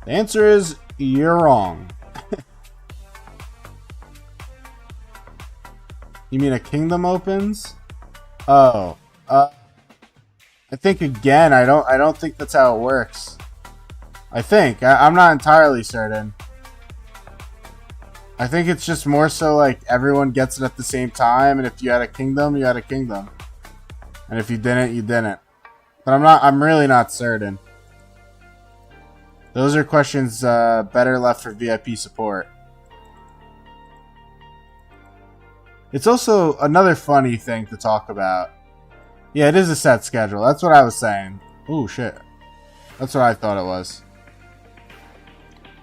The answer is, you're wrong. You mean a kingdom opens? Oh. I think again, I don't think that's how it works. I think. I'm not entirely certain. I think it's just more so like everyone gets it at the same time, and if you had a kingdom, you had a kingdom. And if you didn't, you didn't. But I'm really not certain. Those are questions better left for VIP support. It's also another funny thing to talk about. Yeah, it is a set schedule. That's what I was saying. Ooh, shit. That's what I thought it was.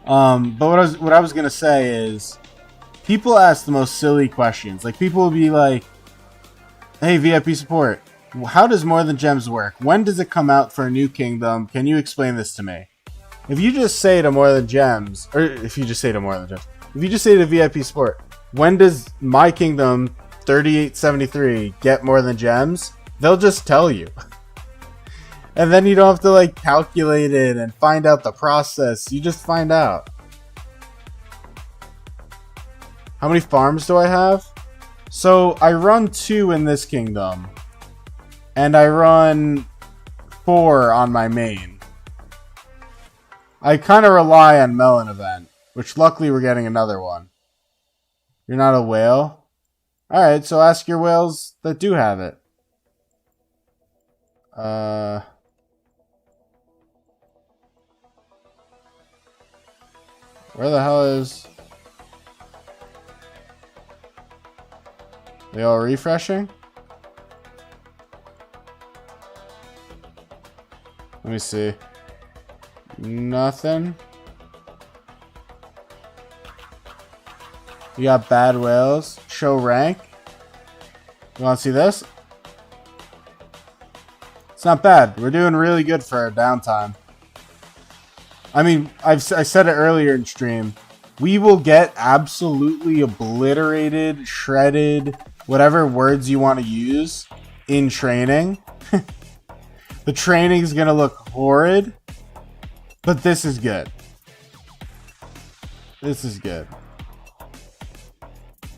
But what I was gonna say is, people ask the most silly questions. Like, people will be like, "Hey, VIP support, how does More Than Gems work? When does it come out for a new kingdom? Can you explain this to me?" If you just say to More Than Gems, or if you just say to More Than Gems, if you just say to VIP support, "When does my kingdom 3873 get More Than Gems?" they'll just tell you. And then you don't have to like calculate it and find out the process. You just find out. How many farms do I have? So I run 2 in this kingdom. And I run 4 on my main. I kind of rely on Melon Event, which luckily we're getting another one. You're not a whale? Alright, so ask your whales that do have it. Where the hell is... They all refreshing? Let me see. Nothing. You got bad whales. Show rank. You want to see this? It's not bad. We're doing really good for our downtime. I mean, I said it earlier in stream. We will get absolutely obliterated, shredded, whatever words you want to use in training. The training is going to look horrid. But this is good. This is good.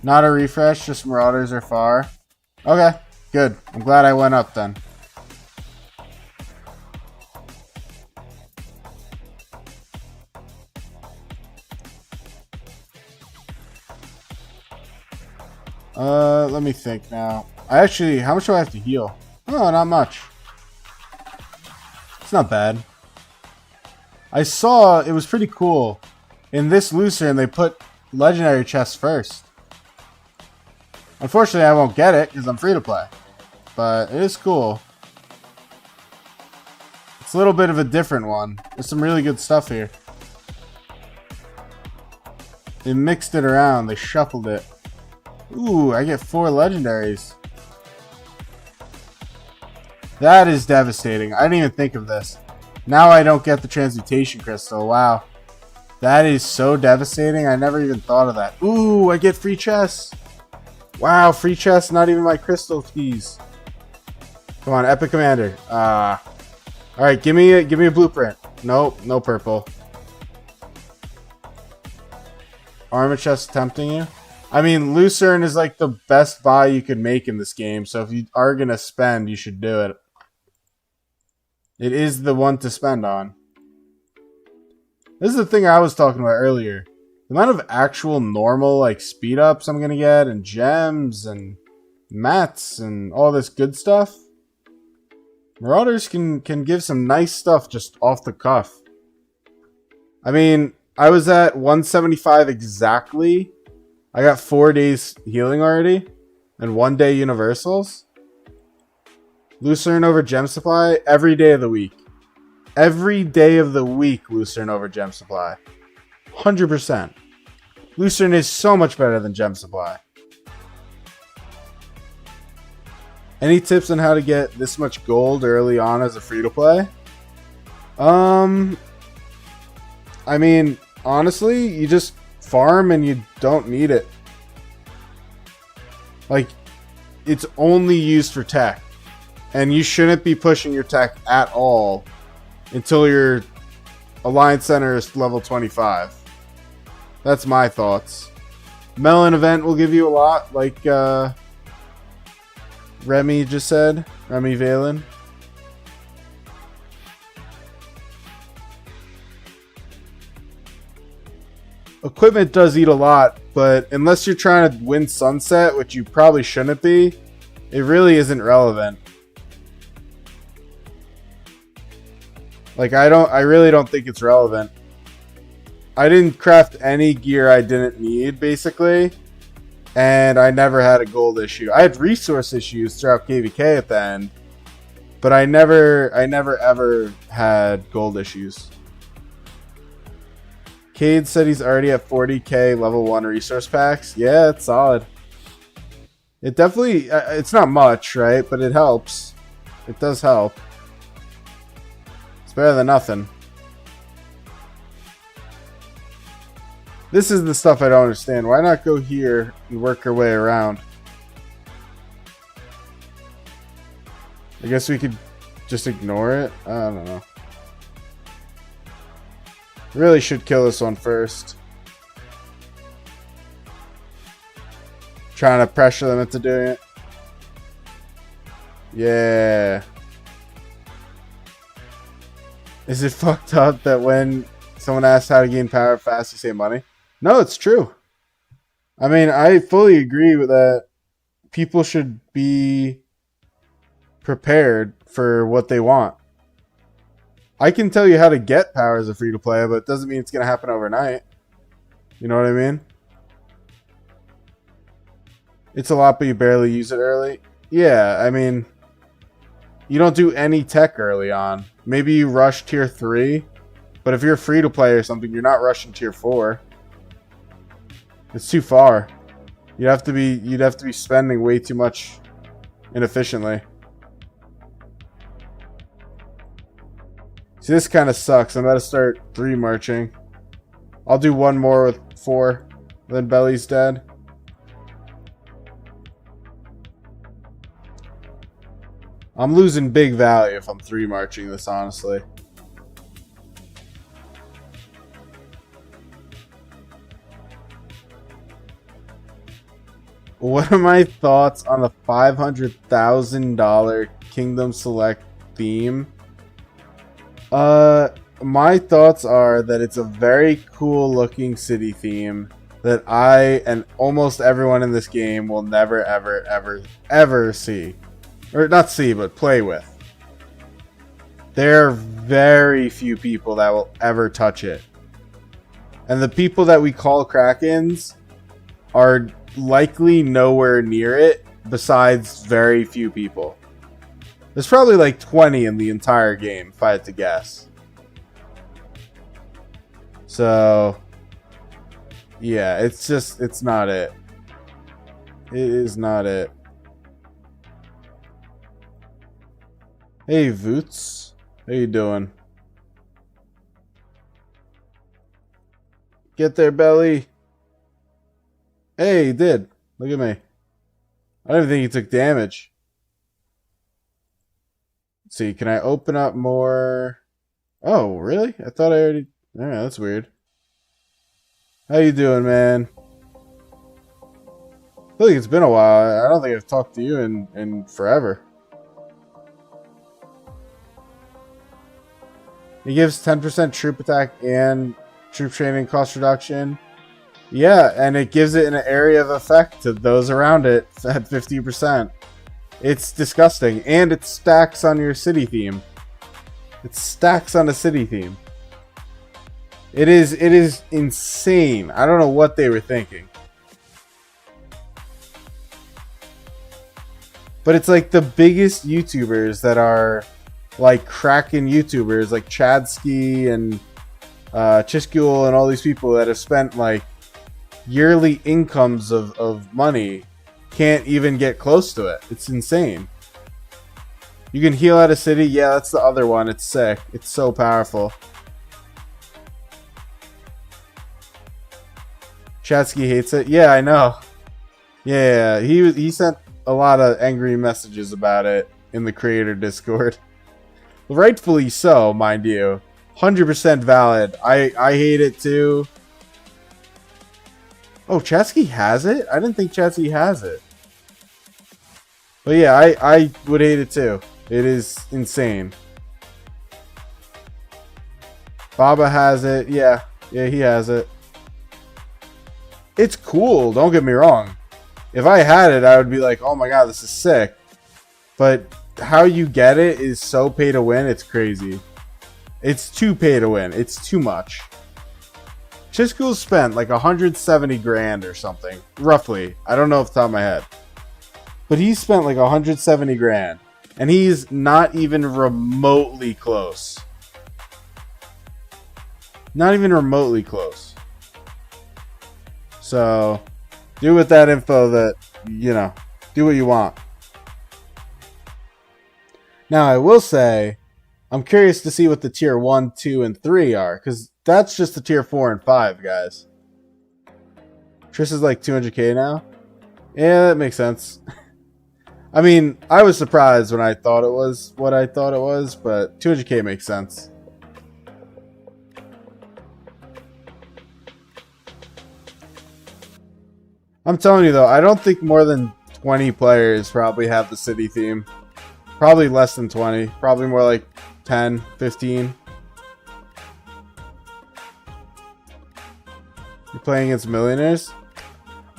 Not a refresh, just Marauders are far. Okay, good. I'm glad I went up then. Let me think now. How much do I have to heal? Oh, not much. It's not bad. I saw it was pretty cool. In this Lucerne, they put legendary chests first. Unfortunately, I won't get it because I'm free to play. But it is cool. It's a little bit of a different one. There's some really good stuff here. They mixed it around. They shuffled it. Ooh, I get 4 legendaries. That is devastating. I didn't even think of this. Now I don't get the transmutation crystal. Wow. That is so devastating. I never even thought of that. Ooh, I get free chests. Wow, free chests, not even my crystal keys. Come on, Epic Commander. Alright, give me a blueprint. Nope, no purple. Armor chest tempting you? I mean, Lucerne is like the best buy you could make in this game, so if you are gonna spend, you should do it. It is the one to spend on. This is the thing I was talking about earlier. The amount of actual normal like speed ups I'm gonna get, and gems, and mats, and all this good stuff. Marauders can give some nice stuff just off the cuff. I mean, I was at 175 exactly. I got 4 days healing already, and 1 day universals. Lucerne over gem supply every day of the week. Every day of the week, Lucerne over gem supply. 100%. Lucerne is so much better than gem supply. Any tips on how to get this much gold early on as a free-to-play? I mean, honestly, you just farm and you don't need it. Like, it's only used for tech. And you shouldn't be pushing your tech at all until your Alliance Center is level 25. That's my thoughts. Melon Event will give you a lot, like Remy just said. Remy Valen. Equipment does eat a lot, but unless you're trying to win Sunset, which you probably shouldn't be, it really isn't relevant. Like, I really don't think it's relevant. I didn't craft any gear I didn't need, basically. And I never had a gold issue. I had resource issues throughout KVK at the end. But I never ever had gold issues. Cade said he's already at 40k level 1 resource packs. Yeah, it's solid. It definitely, it's not much, right? But it helps. It does help. It's better than nothing. This is the stuff I don't understand. Why not go here and work our way around? I guess we could just ignore it. I don't know. Really should kill this one first. Trying to pressure them into doing it. Yeah. Is it fucked up that when someone asks how to gain power fast, you say money? No, it's true. I mean, I fully agree with that. People should be prepared for what they want. I can tell you how to get power as a free-to-play, but it doesn't mean it's going to happen overnight. You know what I mean? It's a lot, but you barely use it early. Yeah, I mean, you don't do any tech early on. Maybe you rush tier 3, but if you're free-to-play or something, you're not rushing tier 4. It's too far. You'd have to be spending way too much inefficiently. See, this kind of sucks. I'm about to start 3 marching. I'll do one more with 4. Then Belly's dead. I'm losing big value if I'm 3 marching this, honestly. What are my thoughts on the $500,000 Kingdom Select theme? My thoughts are that it's a very cool looking city theme that I and almost everyone in this game will never ever see. Or not see, but play with. There are very few people that will ever touch it. And the people that we call Krakens are likely nowhere near it besides very few people. There's probably like 20 in the entire game, if I had to guess. So, yeah, it's not it. It is not it. Hey, Voots. How you doing? Get there, Belly. Hey, he did. Look at me. I don't even think he took damage. Let's see, can I open up more? Oh, really? I thought I already... Alright, that's weird. How you doing, man? I feel like it's been a while. I don't think I've talked to you in forever. It gives 10% troop attack and troop training cost reduction. Yeah, and it gives it an area of effect to those around it at 50%. It's disgusting. And it stacks on your city theme. It stacks on a city theme. It is insane. I don't know what they were thinking. But it's like the biggest YouTubers that are like Kraken YouTubers, like Chadsky and Chiskul and all these people that have spent like yearly incomes of money can't even get close to it. It's insane. You can heal out a city. Yeah, that's the other one. It's sick. It's so powerful. Chatsky hates it. Yeah, I know. Yeah, he sent a lot of angry messages about it in the creator Discord. Rightfully so, mind you. 100% valid. I hate it too. Oh, Chatsky has it? I didn't think Chatsky has it. But yeah, I would hate it too. It is insane. Baba has it. Yeah, he has it. It's cool, don't get me wrong. If I had it, I would be like, oh my god, this is sick. But how you get it is so pay to win, it's crazy. It's too pay to win. It's too much. Chiscool spent like 170 grand or something, roughly. I don't know off the top of my head. But he spent like 170 grand. And he's not even remotely close. Not even remotely close. So, do with that info that, you know, do what you want. Now, I will say, I'm curious to see what the tier 1, 2, and 3 are. Because that's just the tier 4 and 5, guys. Triss is like 200k now? Yeah, that makes sense. I mean, I was surprised when I thought it was what I thought it was, but 200k makes sense. I'm telling you though, I don't think more than 20 players probably have the city theme. Probably less than 20. Probably more like 10, 15. You're playing against millionaires?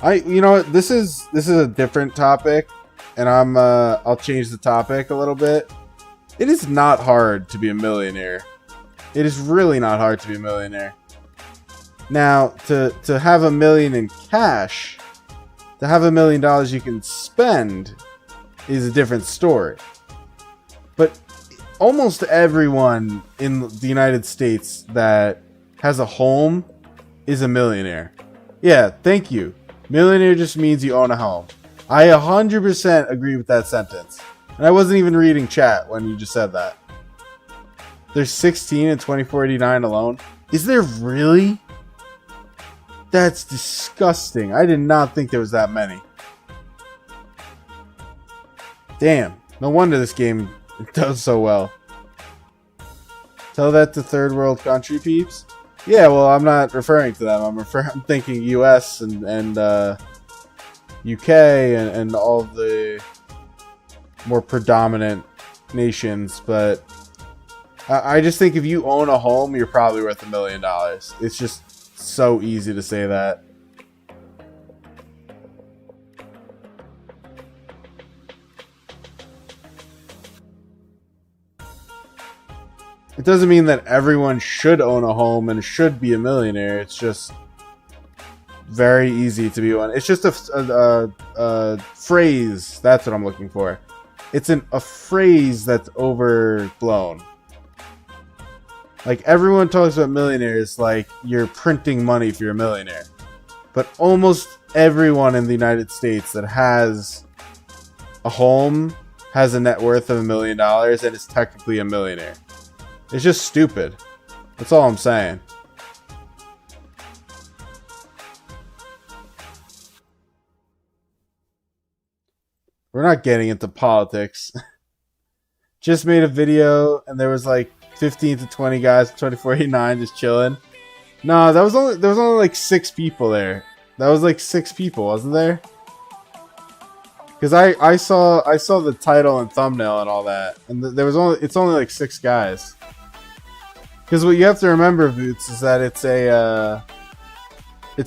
You know what, this is a different topic, and I'll change the topic a little bit. It is not hard to be a millionaire. It is really not hard to be a millionaire. Now, to have $1 million in cash, to have $1 million you can spend is a different story. But almost everyone in the United States that has a home is a millionaire. Yeah, thank you. Millionaire just means you own a home. I 100% agree with that sentence. And I wasn't even reading chat when you just said that. There's 16 in 2489 alone. Is there really? That's disgusting. I did not think there was that many. Damn. No wonder this game does so well. Tell that to third world country peeps. Yeah, well, I'm not referring to them. I'm thinking US and UK and all the more predominant nations. But I just think if you own a home, you're probably worth $1 million. It's just so easy to say that. It doesn't mean that everyone should own a home and should be a millionaire. It's just very easy to be one. It's just a phrase. That's what I'm looking for. It's a phrase that's overblown. Like, everyone talks about millionaires like you're printing money if you're a millionaire. But almost everyone in the United States that has a home has a net worth of $1 million and is technically a millionaire. It's just stupid. That's all I'm saying. We're not getting into politics. Just made a video and there was like 15 to 20 guys, 2489 just chilling. No, there was only like 6 people there. That was like 6 people, wasn't there? Because I saw the title and thumbnail and all that, and it's only like 6 guys. Because what you have to remember, Boots, is that it's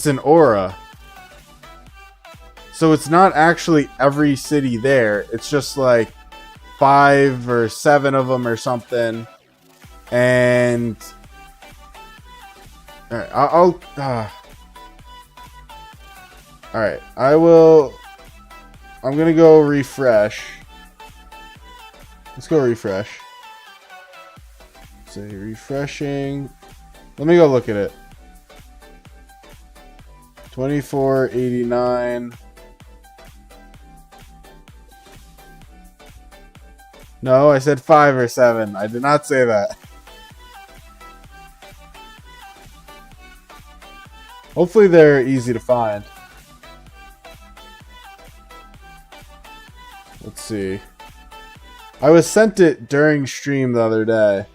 an aura. So it's not actually every city there. It's just like 5 or 7 of them or something. And alright, alright, I'm gonna go refresh. Let's go refresh. Say refreshing. Let me go look at it. 2489. No, I said 5 or 7. I did not say that. Hopefully they're easy to find. Let's see. I was sent it during stream the other day.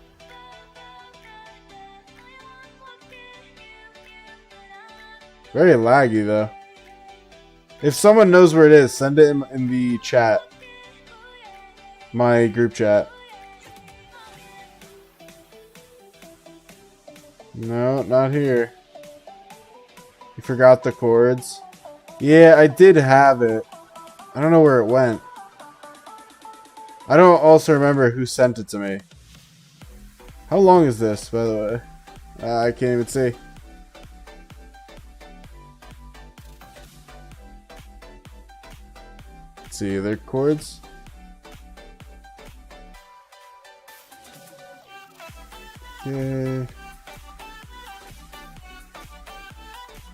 Very laggy though. If someone knows where it is, send it in the chat. My group chat. No, not here. You forgot the chords? Yeah, I did have it. I don't know where it went. I don't also remember who sent it to me. How long is this, by the way? I can't even see. Let's see, their chords. Okay.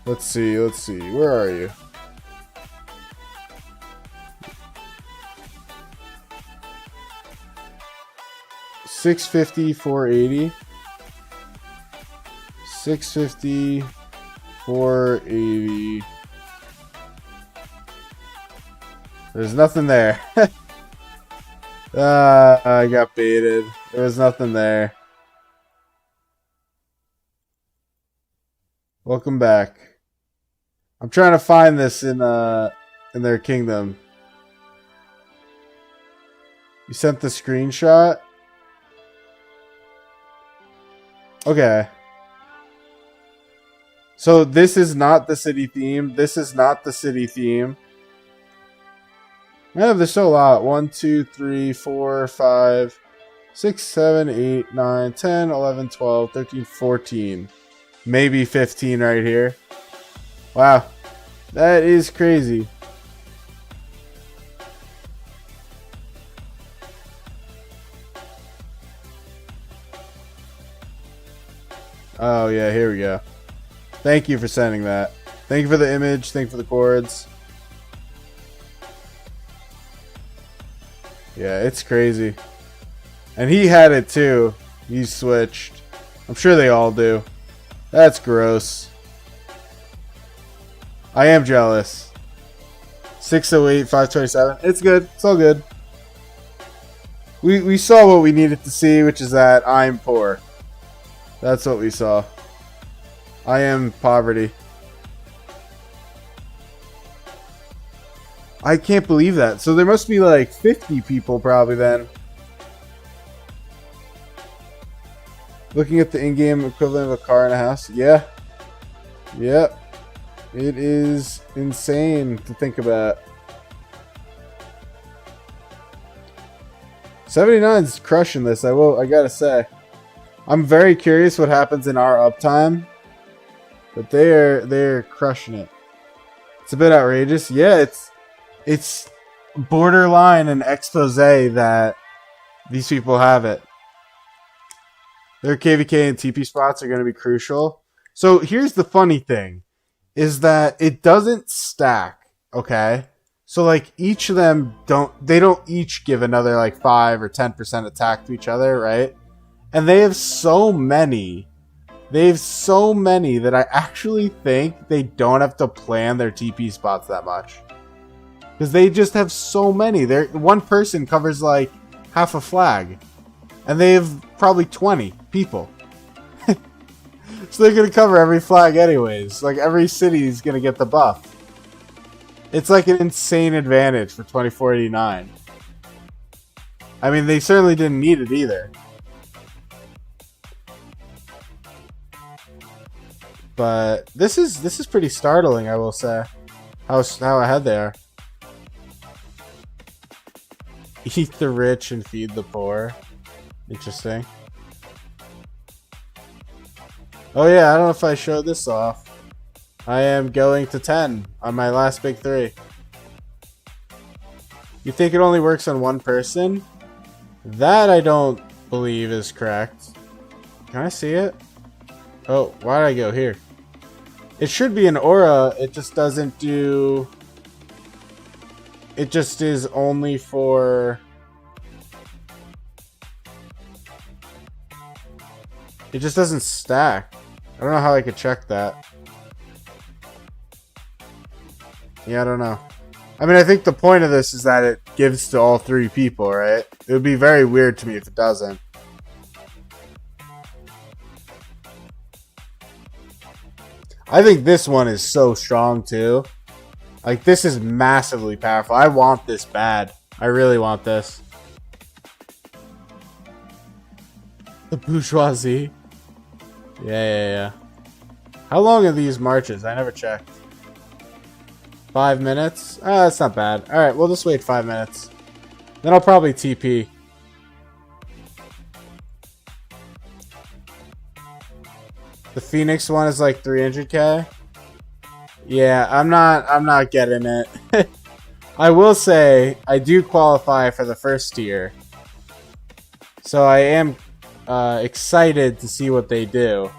Let's see. Where are you? $650, $480. $650, $480. There's nothing there. I got baited. There was nothing there. Welcome back. I'm trying to find this in their kingdom. You sent the screenshot? Okay. So this is not the city theme. This is not the city theme. Yeah, there's still a lot. 1, 2, 3, 4, 5, 6, 7, 8, 9, 10, 11, 12, 13, 14. Maybe 15 right here. Wow. That is crazy. Oh, yeah, here we go. Thank you for sending that. Thank you for the image. Thank you for the chords. Yeah, it's crazy. And he had it too. He switched. I'm sure they all do. That's gross. I am jealous. 608, 527. It's good. It's all good. We saw what we needed to see, which is that I'm poor. That's what we saw. I am poverty. I can't believe that. So there must be like 50 people probably then. Looking at the in-game equivalent of a car and a house. Yeah. Yep. It is insane to think about. 79's crushing this, I gotta say. I'm very curious what happens in our uptime. But they're crushing it. It's a bit outrageous. Yeah, it's borderline an expose that these people have it. Their KVK and TP spots are going to be crucial. So here's the funny thing, is that it doesn't stack, okay? So like each of them don't each give another like 5 or 10% attack to each other, right? And they have so many. They have so many that I actually think they don't have to plan their TP spots that much. Because they just have so many. One person covers like half a flag. And they have probably 20 people. So they're going to cover every flag anyways. Like every city is going to get the buff. It's like an insane advantage for 2489. I mean, they certainly didn't need it either. But this is pretty startling, I will say. How ahead they are. Eat the rich and feed the poor. Interesting. Oh yeah, I don't know if I showed this off. I am going to 10 on my last big 3. You think it only works on one person? That I don't believe is correct. Can I see it? Oh, why did I go here? It should be an aura, it just doesn't do... It just is only for... It just doesn't stack. I don't know how I could check that. Yeah, I don't know. I mean, I think the point of this is that it gives to all 3 people, right? It would be very weird to me if it doesn't. I think this one is so strong too. Like, this is massively powerful. I want this bad. I really want this. The bourgeoisie. Yeah. How long are these marches? I never checked. 5 minutes? Ah, that's not bad. Alright, we'll just wait 5 minutes. Then I'll probably TP. The Phoenix one is like 300k. Yeah, I'm not getting it. I will say I do qualify for the first tier, so I am excited to see what they do.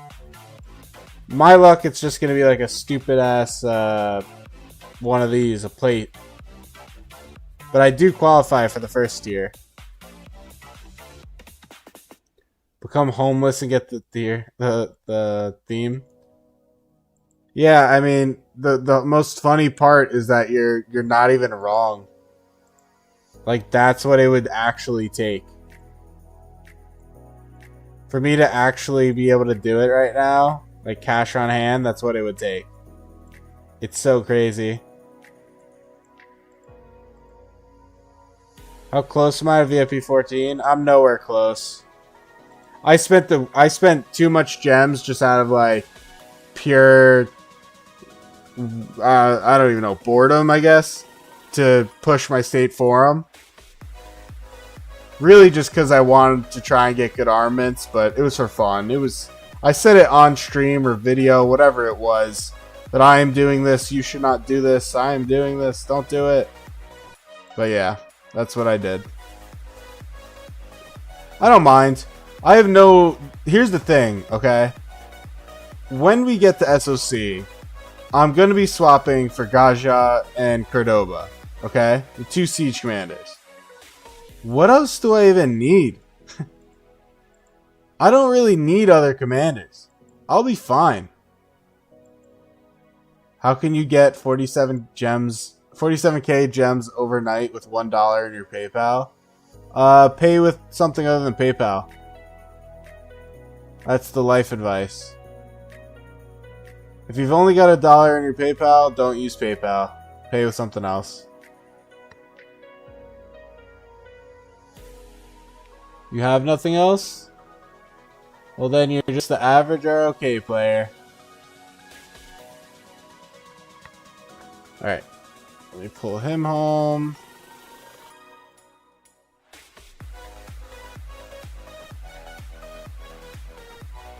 My luck, it's just gonna be like a stupid ass one of these, a plate. But I do qualify for the first tier. Become homeless and get the tier, the theme. Yeah, I mean the most funny part is that you're not even wrong. Like that's what it would actually take. For me to actually be able to do it right now, like cash on hand, that's what it would take. It's so crazy. How close am I to VIP 14? I'm nowhere close. I spent too much gems just out of like pure I don't even know, boredom, I guess, to push my state forum. Really just because I wanted to try and get good armaments, but it was for fun. I said it on stream or video, whatever it was, that I am doing this, you should not do this, I am doing this, don't do it. But yeah, that's what I did. I don't mind. I have no... Here's the thing, okay? When we get to SOC, I'm going to be swapping for Gaja and Cordoba, okay? The 2 siege commanders. What else do I even need? I don't really need other commanders. I'll be fine. How can you get 47k gems overnight with $1 in your PayPal? Pay with something other than PayPal. That's the life advice. If you've only got $1 in your PayPal, don't use PayPal. Pay with something else. You have nothing else? Well then you're just the average or okay player. Alright. Let me pull him home.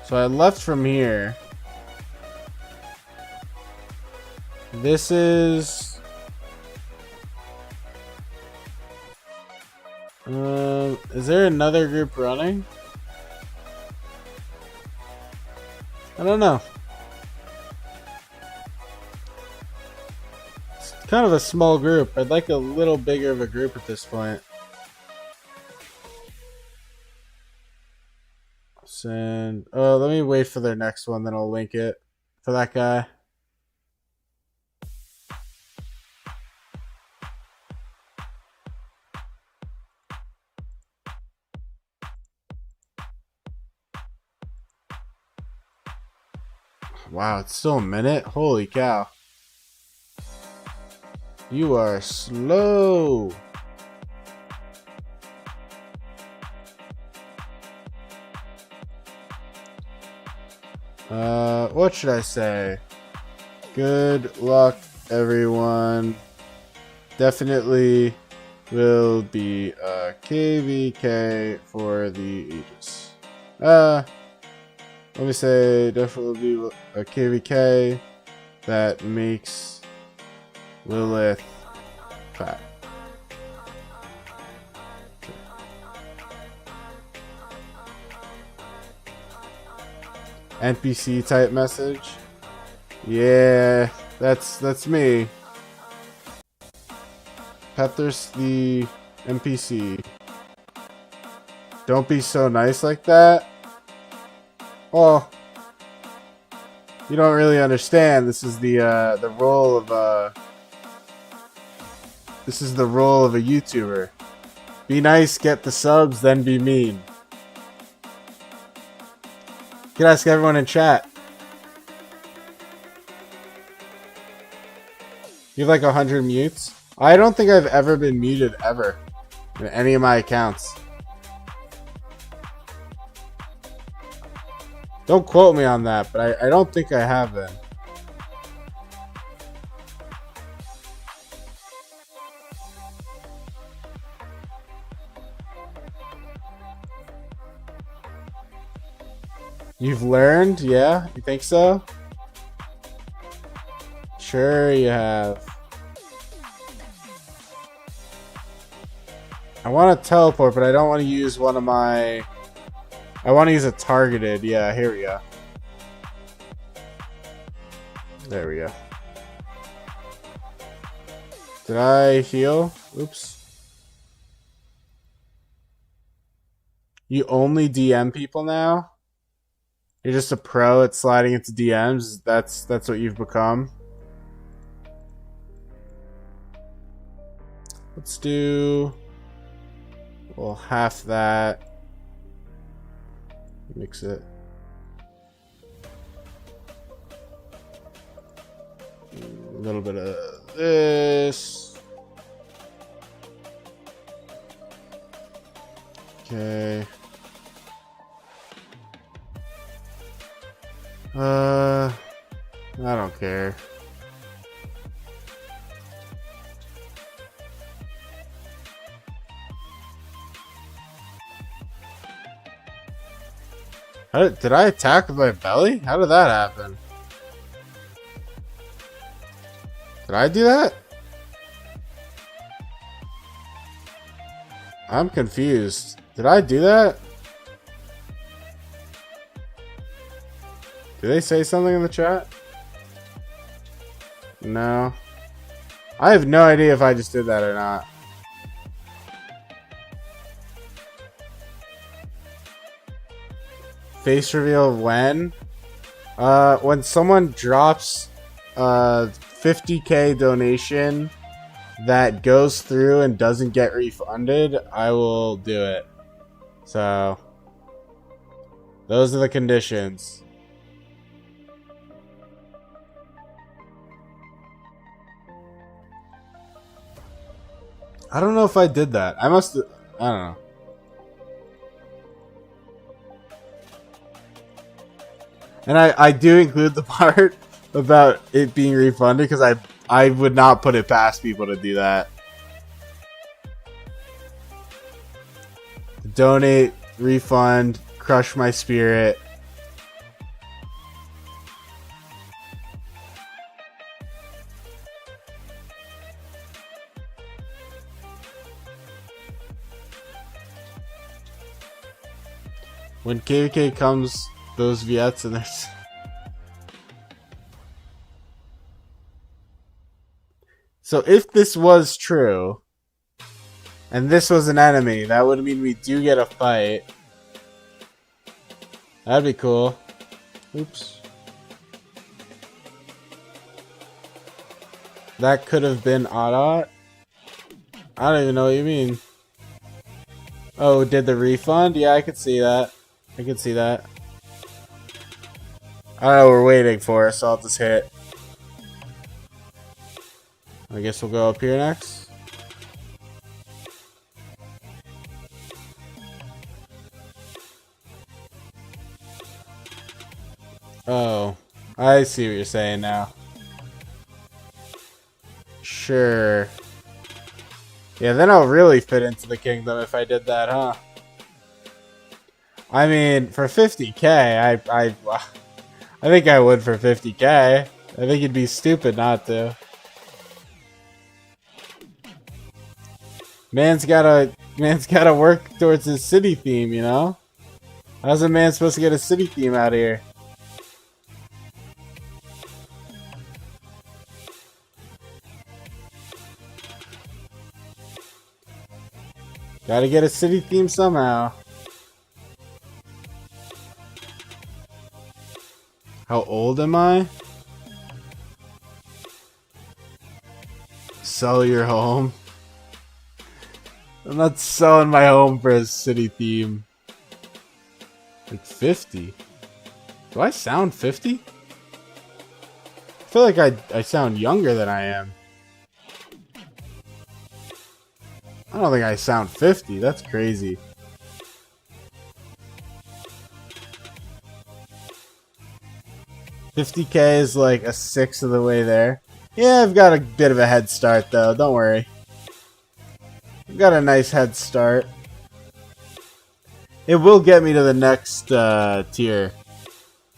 So I left from here. This is... is there another group running? I don't know. It's kind of a small group. I'd like a little bigger of a group at this point. Send... Oh, let me wait for their next one, then I'll link it for that guy. Wow, it's still a minute? Holy cow. You are slow. What should I say? Good luck, everyone. Definitely will be a KVK for the ages. Let me say definitely will be a KVK that makes Lilith fat. NPC type message. Yeah, that's me. Pethirsty NPC. Don't be so nice like that. Oh, you don't really understand. This is the role of a YouTuber. Be nice, get the subs, then be mean. You can ask everyone in chat. You have like 100 mutes? I don't think I've ever been muted ever in any of my accounts. Don't quote me on that, but I don't think I have been. You've learned? Yeah? You think so? Sure you have. I want to teleport, but I don't want to use one of my... I want to use a targeted. Yeah, here we go. There we go. Did I heal? Oops. You only DM people now? You're just a pro at sliding into DMs? That's what you've become? Let's do... well, half that. Mix it. A little bit of this. Okay. I don't care. Did I attack with my belly? How did that happen? Did I do that? I'm confused. Did I do that? Did they say something in the chat? No. I have no idea if I just did that or not. Face reveal when? When someone drops a 50k donation that goes through and doesn't get refunded, I will do it. So, those are the conditions. I don't know if I did that. I must have, I don't know. And I do include the part about it being refunded because I would not put it past people to do that. Donate, refund, crush my spirit. When KVK comes, those Viets and there's... So if this was true, and this was an enemy, that would mean we do get a fight. That'd be cool. Oops. That could have been Audot. I don't even know what you mean. Oh, did the refund? Yeah, I could see that. I could see that. I don't know, we're waiting for it, so I'll just hit. I guess we'll go up here next. Oh, I see what you're saying now. Sure. Yeah, then I'll really fit into the kingdom if I did that, huh? I mean, for 50k, I think I would for 50k. I think it'd be stupid not to. Man's gotta work towards his city theme, you know? How's a man supposed to get a city theme out here? Gotta get a city theme somehow. How old am I? Sell your home. I'm not selling my home for a city theme. Like 50. Do I sound 50? I feel like I sound younger than I am. I don't think I sound 50. That's crazy. $50k is like a sixth of the way there. Yeah, I've got a bit of a head start though. Don't worry. I've got a nice head start. It will get me to the next tier.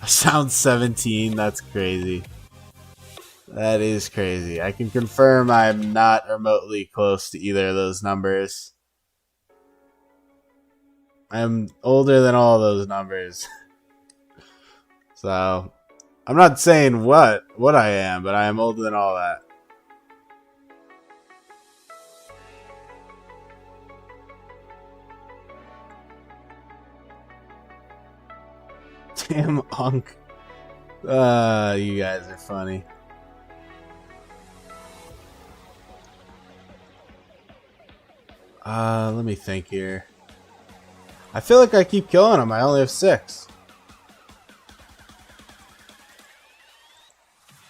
Sound 17, that's crazy. That is crazy. I can confirm I'm not remotely close to either of those numbers. I'm older than all those numbers. So, I'm not saying what I am, but I am older than all that. Damn Unk. You guys are funny. Let me think here. I feel like I keep killing them. I only have 6.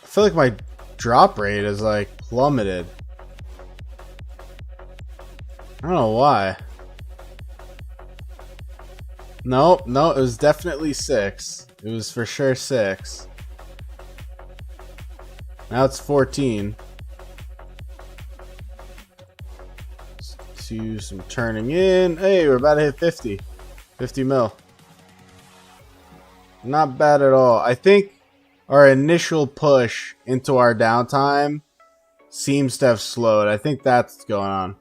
I feel like my drop rate is like plummeted. I don't know why. No, it was definitely 6. It was for sure 6. Now it's 14. Let's do some turning in. Hey, we're about to hit 50. 50 mil. Not bad at all. I think our initial push into our downtime seems to have slowed. I think that's what's going on.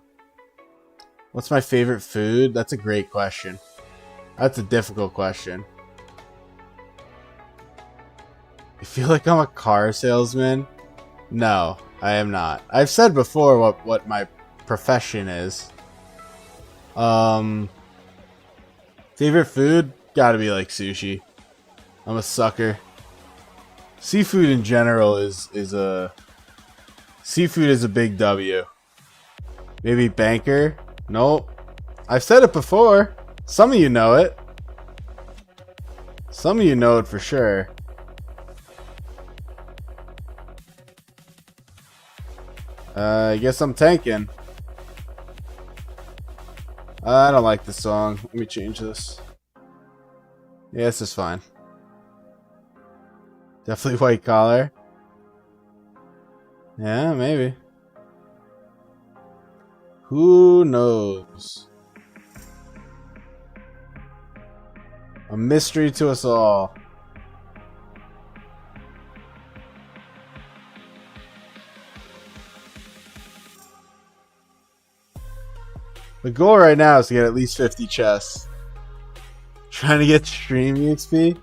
What's my favorite food? That's a great question. That's a difficult question. I feel like I'm a car salesman. No, I am not. I've said before what my profession is. Favorite food? Gotta be like sushi. I'm a sucker. Seafood in general is a big W. Maybe banker? Nope. I've said it before. Some of you know it. Some of you know it for sure. I guess I'm tanking. I don't like this song. Let me change this. Yeah, this is fine. Definitely white collar. Yeah, maybe. Who knows? A mystery to us all. The goal right now is to get at least 50 chests. Trying to get stream EXP.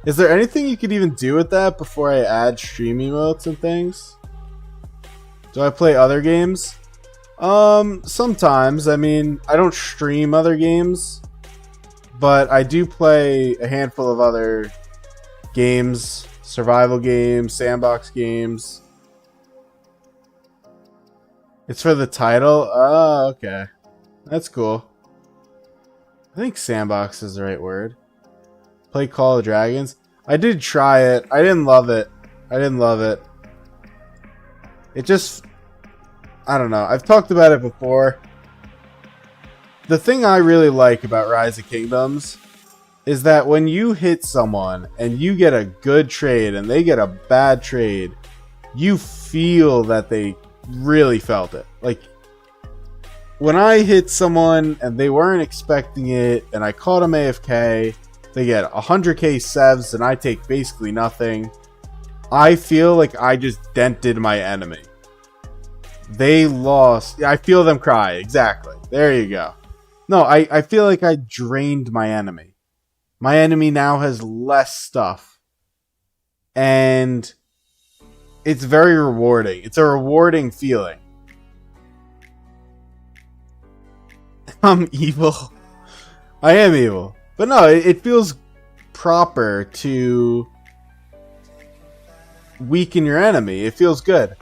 Is there anything you could even do with that before I add stream emotes and things? Do I play other games? Sometimes. I mean, I don't stream other games, but I do play a handful of other games, survival games, sandbox games. It's for the title? Oh, okay. That's cool. I think sandbox is the right word. Play Call of Dragons. I did try it. I didn't love it. It just... I don't know. I've talked about it before. The thing I really like about Rise of Kingdoms is that when you hit someone and you get a good trade and they get a bad trade, you feel that they really felt it. Like, when I hit someone and they weren't expecting it and I caught them AFK, they get 100k sevs and I take basically nothing, I feel like I just dented my enemy. They lost. I feel them cry. Exactly. There you go. No, I feel like I drained my enemy. My enemy now has less stuff. And it's very rewarding. It's a rewarding feeling. I'm evil. I am evil. But no, it feels proper to weaken your enemy. It feels good.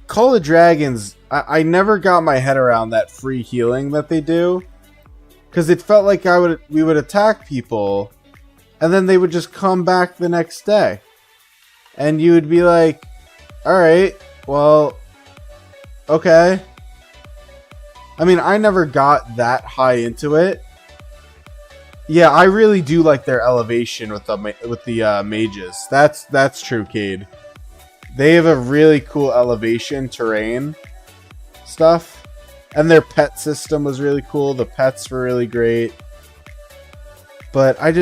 Call of Dragons, I never got my head around that free healing that they do. Because it felt like we would attack people, and then they would just come back the next day. And you would be like, alright, well, okay. I mean, I never got that high into it. Yeah, I really do like their elevation with the mages. That's true, Cade. They have a really cool elevation terrain stuff. And their pet system was really cool. The pets were really great. But I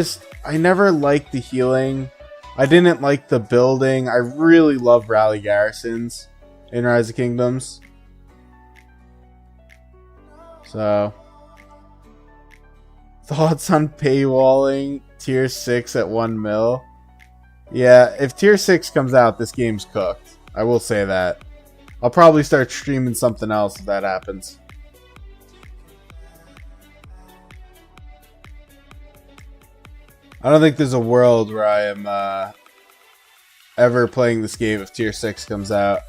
I never liked the healing. I didn't like the building. I really love rally garrisons in Rise of Kingdoms. So, thoughts on paywalling tier 6 at 1 mil? Yeah, if tier 6 comes out, this game's cooked. I will say that. I'll probably start streaming something else if that happens. I don't think there's a world where I am ever playing this game if tier 6 comes out.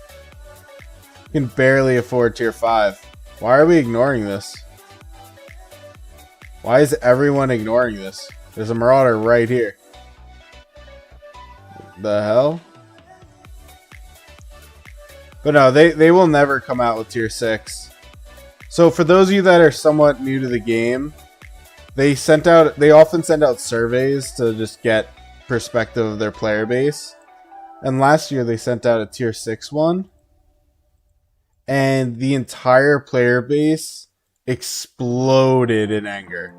I can barely afford tier 5. Why are we ignoring this? Why is everyone ignoring this? There's a Marauder right here. The hell? But no, they will never come out with tier 6. So for those of you that are somewhat new to the game, they often send out surveys to just get perspective of their player base. And last year they sent out a tier 6 one. And the entire player base exploded in anger.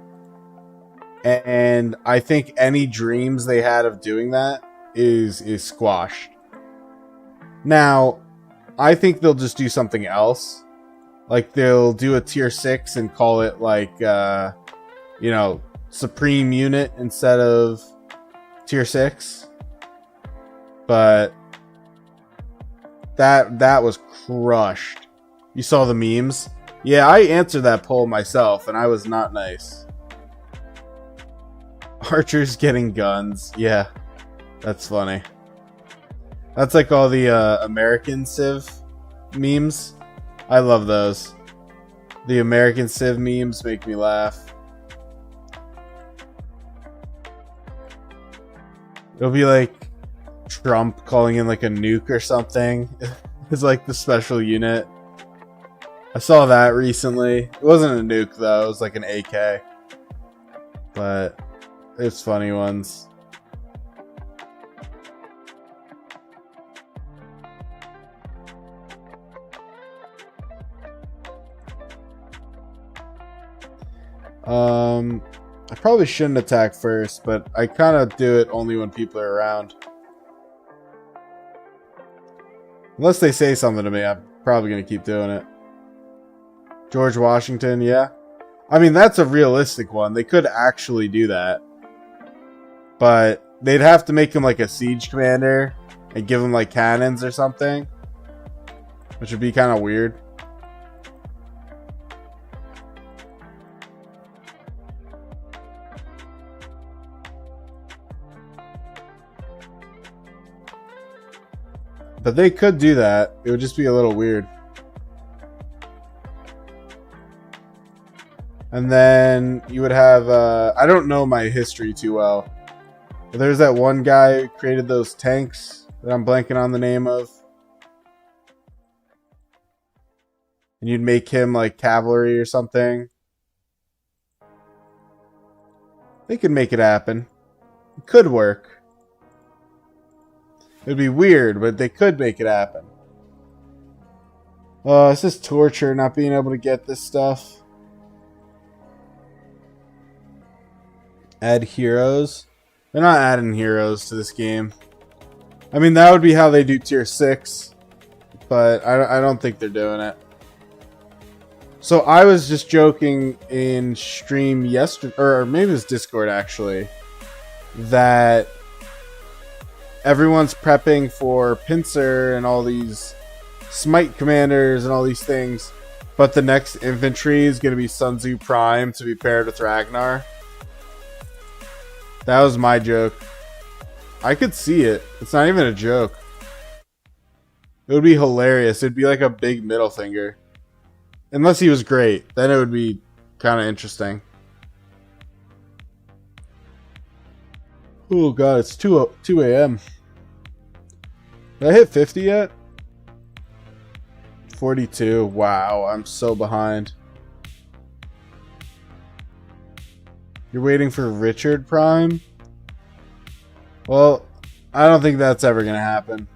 And I think any dreams they had of doing that is squashed. Now, I think they'll just do something else. Like they'll do a tier 6 and call it like you know, Supreme Unit instead of tier 6. But that was crushed. You saw the memes? Yeah, I answered that poll myself and I was not nice. Archers getting guns. Yeah, that's funny. That's like all the American Civ memes. I love those. The American Civ memes make me laugh. It'll be like Trump calling in like a nuke or something. It's like the special unit. I saw that recently. It wasn't a nuke though, it was like an AK. But it's funny ones. I probably shouldn't attack first, but I kind of do it only when people are around. Unless they say something to me, I'm probably going to keep doing it. George Washington, yeah. I mean, that's a realistic one. They could actually do that. But they'd have to make him like a siege commander and give him like cannons or something. Which would be kind of weird. But they could do that. It would just be a little weird. And then you would have... I don't know my history too well. But there's that one guy who created those tanks that I'm blanking on the name of. And you'd make him like cavalry or something. They could make it happen. It could work. It'd be weird, but they could make it happen. It's just torture not being able to get this stuff. Add heroes. They're not adding heroes to this game. I mean, that would be how they do tier 6. But I don't think they're doing it. So I was just joking in stream yesterday, or maybe it was Discord actually, that everyone's prepping for Pincer and all these Smite commanders and all these things, but the next infantry is going to be Sun Tzu Prime to be paired with Ragnar. That was my joke. I could see it. It's not even a joke. It would be hilarious. It'd be like a big middle finger. Unless he was great. Then it would be kind of interesting. Oh god, it's 2 a.m. Did I hit 50 yet? 42. Wow, I'm so behind. You're waiting for Richard Prime? Well, I don't think that's ever going to happen.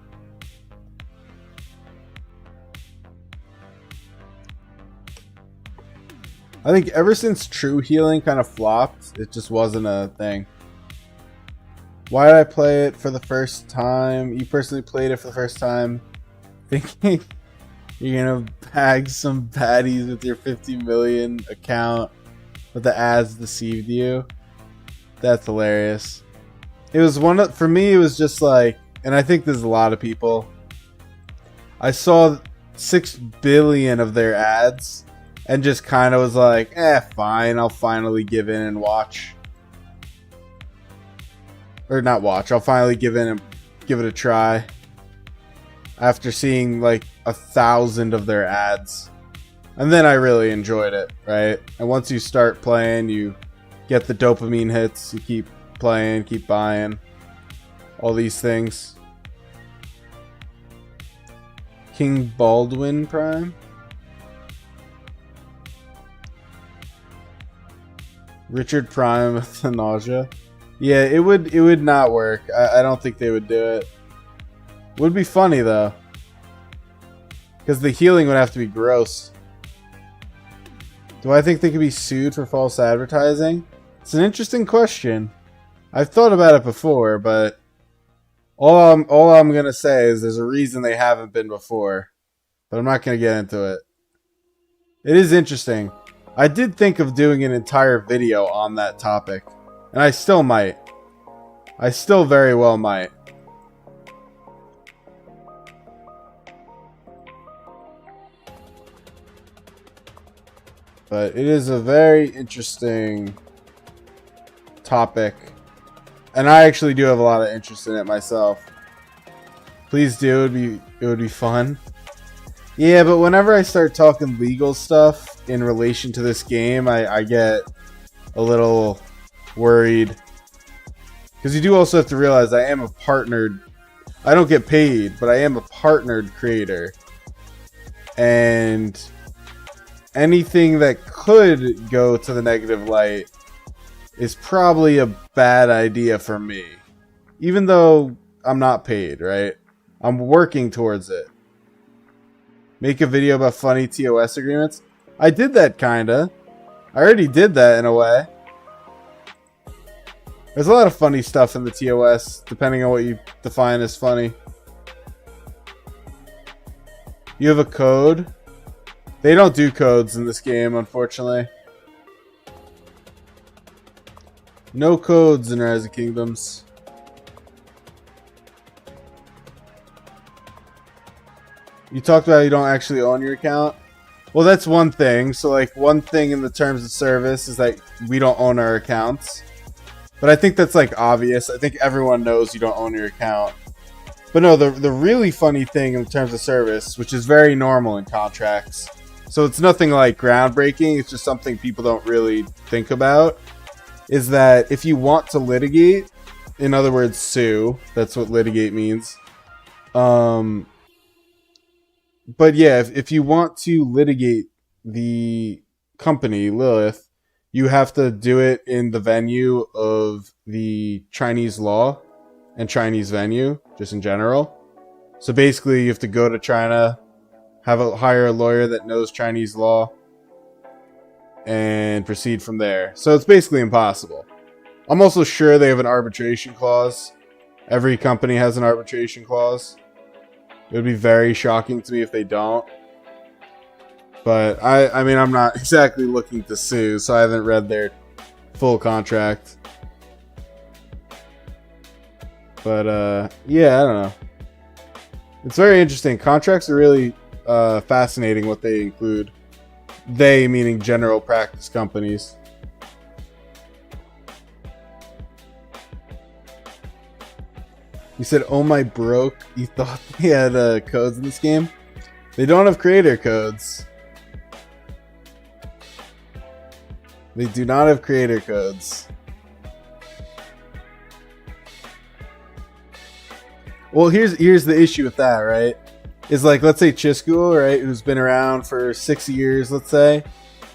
I think ever since True Healing kind of flopped, it just wasn't a thing. Why did I play it for the first time? You personally played it for the first time thinking you're gonna bag some baddies with your 50 million account, but the ads deceived you. That's hilarious. It was for me, it was just like, and I think there's a lot of people. I saw 6 billion of their ads and just kind of was like, fine, I'll finally give in and watch. Or not watch, I'll finally give in and give it a try. After seeing like 1,000 of their ads. And then I really enjoyed it, right? And once you start playing, you get the dopamine hits, you keep playing, keep buying. All these things. King Baldwin Prime? Richard Prime with the nausea? Yeah, it would not work. I don't think they would do it. Would be funny though. Because the healing would have to be gross. Do I think they could be sued for false advertising? It's an interesting question. I've thought about it before, but all I'm gonna say is there's a reason they haven't been before. But I'm not gonna get into it. It is interesting. I did think of doing an entire video on that topic. And I still might. I still very well might. But it is a very interesting topic. And I actually do have a lot of interest in it myself. Please do, it would be fun. Yeah, but whenever I start talking legal stuff in relation to this game, I get a little worried. Because you do also have to realize I am a partnered... I don't get paid, but I am a partnered creator. And anything that could go to the negative light is probably a bad idea for me. Even though I'm not paid, right? I'm working towards it. Make a video about funny TOS agreements? I did that, kinda. I already did that in a way. There's a lot of funny stuff in the TOS, depending on what you define as funny. You have a code? They don't do codes in this game, unfortunately. No codes in Rise of Kingdoms. You talked about you don't actually own your account. Well, that's one thing. So, like, one thing in the terms of service is that we don't own our accounts. But I think that's, like, obvious. I think everyone knows you don't own your account. But no, the really funny thing in terms of service, which is very normal in contracts, so it's nothing like groundbreaking, it's just something people don't really think about, is that if you want to litigate, in other words, sue, that's what litigate means. But yeah, if you want to litigate the company, Lilith, you have to do it in the venue of the Chinese law and Chinese venue, just in general. So basically, you have to go to China, hire a lawyer that knows Chinese law, and proceed from there. So it's basically impossible. I'm also sure they have an arbitration clause. Every company has an arbitration clause. It would be very shocking to me if they don't. But I mean, I'm not exactly looking to sue, so I haven't read their full contract. But yeah, I don't know. It's very interesting. Contracts are really fascinating what they include. They meaning general practice companies. You said, oh my broke, you thought they had codes in this game? They don't have creator codes. They do not have creator codes. Well, here's the issue with that, right? Is like, let's say Chiscool, right, who's been around for 6 years, let's say.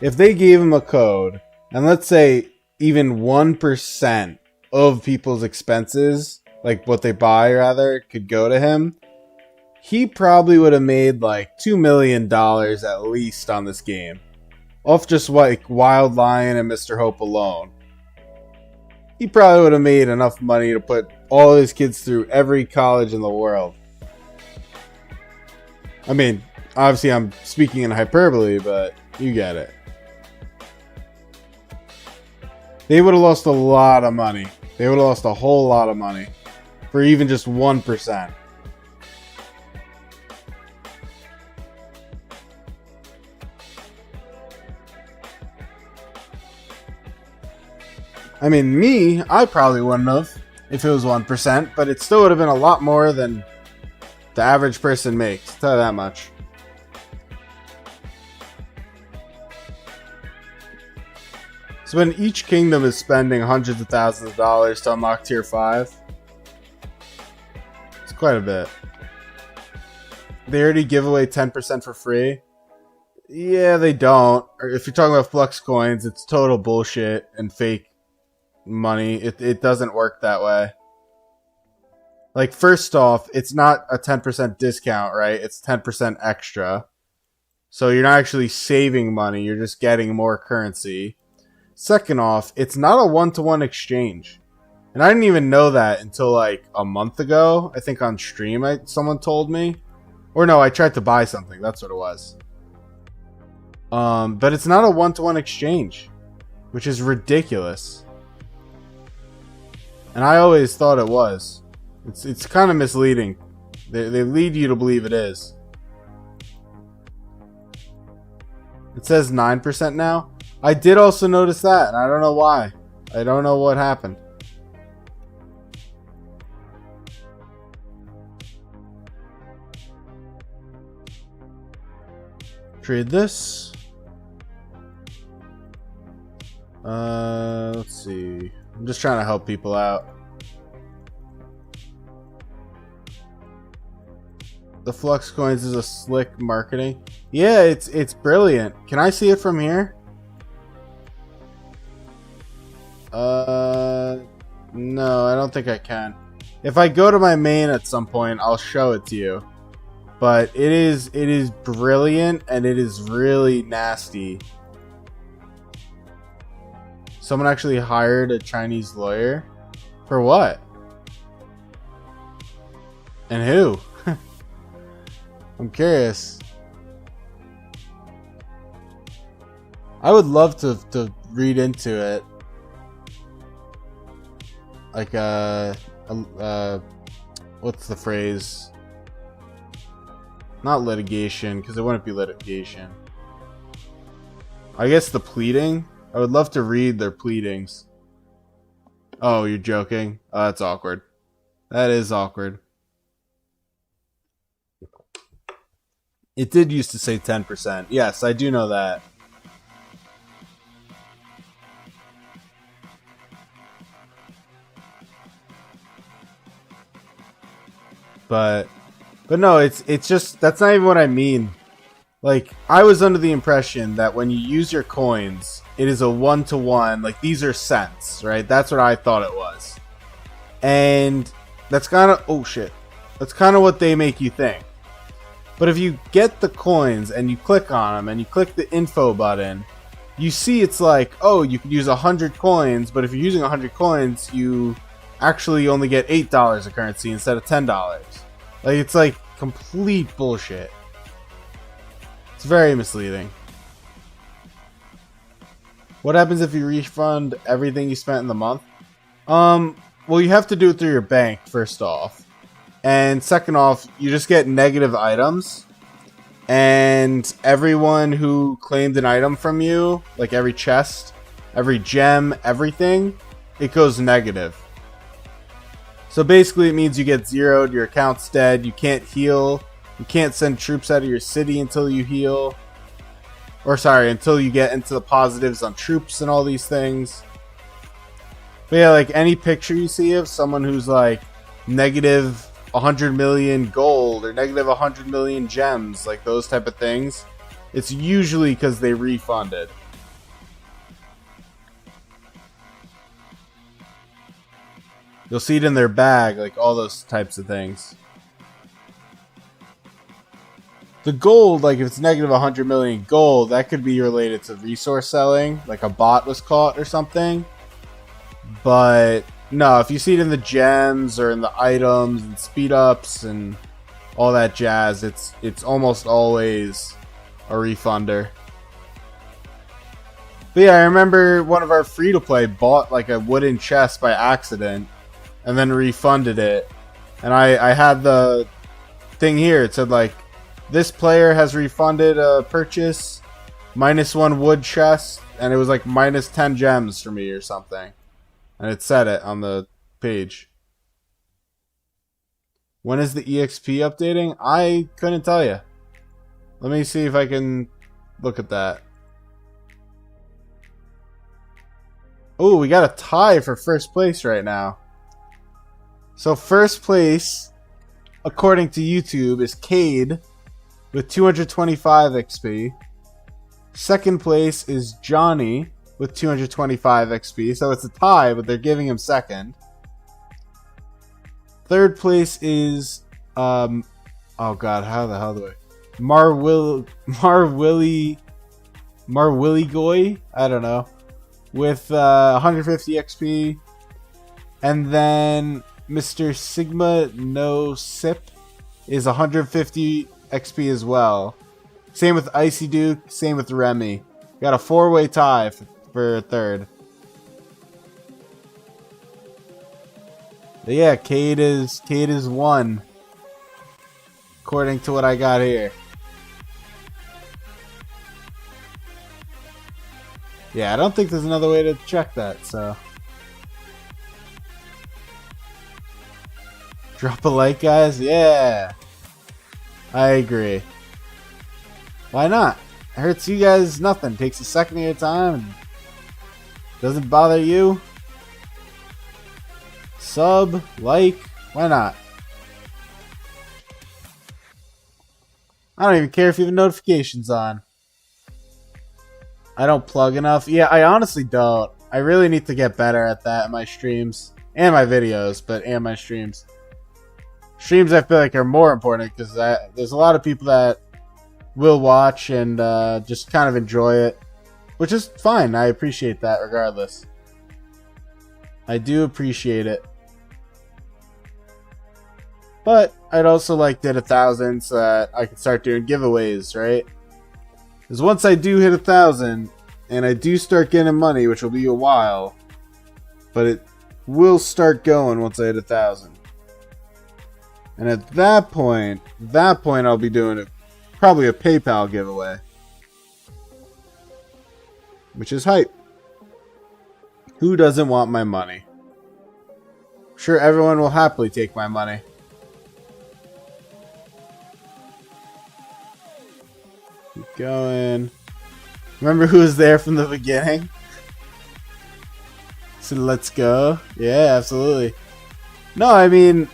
If they gave him a code, and let's say even 1% of people's expenses, like what they buy rather, could go to him, he probably would have made like $2 million at least on this game. Off just like Wild Lion and Mr. Hope alone. He probably would have made enough money to put all his kids through every college in the world. I mean, obviously I'm speaking in hyperbole, but you get it. They would have lost a lot of money. They would have lost a whole lot of money for even just 1%. I mean, me, I probably wouldn't have if it was 1%, but it still would have been a lot more than the average person makes. I'll tell you that much. So when each kingdom is spending hundreds of thousands of dollars to unlock tier 5, it's quite a bit. They already give away 10% for free. Yeah, they don't. Or if you're talking about Flux coins, it's total bullshit and fake money. It doesn't work that way. Like, first off, it's not a 10% discount, right? It's 10% extra. So you're not actually saving money, you're just getting more currency. Second off, it's not a one-to-one exchange. And I didn't even know that until like a month ago. I think on stream someone told me. Or no, I tried to buy something. That's what it was. But it's not a one-to-one exchange, which is ridiculous. And I always thought it was. It's kind of misleading. They lead you to believe it is. It says 9% now. I did also notice that, and I don't know why. I don't know what happened. Trade this. Let's see. I'm just trying to help people out. The Flux coins is a slick marketing. Yeah, it's brilliant. Can I see it from here? No, I don't think I can. If I go to my main at some point, I'll show it to you. But it is brilliant and it is really nasty. Someone actually hired a Chinese lawyer? For what? And who? I'm curious. I would love to read into it. Like what's the phrase? Not litigation, because it wouldn't be litigation. I guess the pleading? I would love to read their pleadings. Oh, you're joking? Oh, that's awkward. That is awkward. It did used to say 10%. Yes, I do know that. But no, it's just, that's not even what I mean. Like, I was under the impression that when you use your coins, it is a one-to-one, like these are cents, right? That's what I thought it was. And that's kind of, oh shit. That's kind of what they make you think. But if you get the coins and you click on them and you click the info button, you see it's like, oh, you could use 100 coins, but if you're using 100 coins, you actually only get $8 of currency instead of $10. Like, it's like complete bullshit. It's very misleading. What happens if you refund everything you spent in the month? Well, you have to do it through your bank, first off. And second off, you just get negative items. And everyone who claimed an item from you, like every chest, every gem, everything, it goes negative. So basically it means you get zeroed, your account's dead, you can't heal, you can't send troops out of your city until you heal. Or sorry, until you get into the positives on troops and all these things. But yeah, like any picture you see of someone who's like negative 100 million gold or negative 100 million gems, like those type of things, it's usually because they refunded. You'll see it in their bag, like all those types of things. The gold, like if it's negative 100 million gold, that could be related to resource selling, like a bot was caught or something. But No, if you see it in the gems or in the items and speed ups and all that jazz, it's almost always a refunder. But yeah, I remember one of our free-to-play bought like a wooden chest by accident and then refunded it. And I had the thing here. It said like, this player has refunded a purchase, -1 wood chest, and it was like -10 gems for me or something. And it said it on the page. When is the EXP updating? I couldn't tell you. Let me see if I can look at that. Oh, we got a tie for first place right now. So first place, according to YouTube, is Cade with 225 XP. Second place is Johnny with 225 XP. So it's a tie, but they're giving him second. Third place is oh god, how the hell do I Marwilly Goy? I don't know. With 150 XP. And then Mr. Sigma No Sip is 150 XP as well. Same with Icy Duke, same with Remy. Got a 4-way tie for third. But yeah, Cade is 1. According to what I got here. Yeah, I don't think there's another way to check that, so. Drop a like, guys. Yeah. I agree. Why not? It hurts you guys nothing. Takes a second of your time and doesn't bother you. Sub, like, why not? I don't even care if you have notifications on. I don't plug enough. Yeah, I honestly don't. I really need to get better at that in my streams. And my videos, and my streams. Streams I feel like are more important because there's a lot of people that will watch and just kind of enjoy it. Which is fine. I appreciate that regardless. I do appreciate it. But I'd also like to hit 1,000 so that I can start doing giveaways, right? Because once I do hit 1,000 and I do start getting money, which will be a while, but it will start going once I hit 1,000. And at that point I'll be doing probably a PayPal giveaway, which is hype. Who doesn't want my money? I'm sure everyone will happily take my money. Keep going. Remember who was there from the beginning? So let's go. Yeah, absolutely. No, I mean,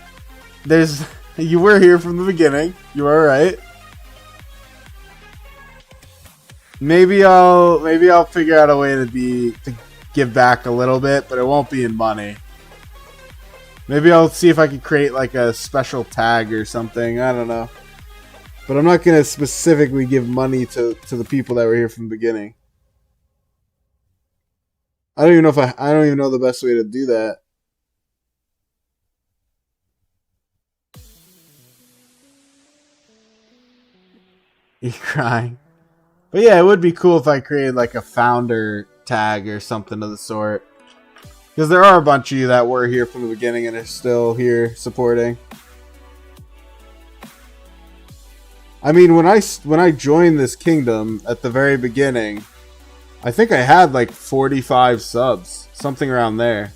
you were here from the beginning. You are right. Maybe I'll figure out a way to give back a little bit, but it won't be in money. Maybe I'll see if I can create like a special tag or something. I don't know. But I'm not going to specifically give money to the people that were here from the beginning. I don't even know the best way to do that. You're crying. But yeah, it would be cool if I created like a founder tag or something of the sort. Because there are a bunch of you that were here from the beginning and are still here supporting. I mean, when I joined this kingdom at the very beginning, I think I had like 45 subs, something around there.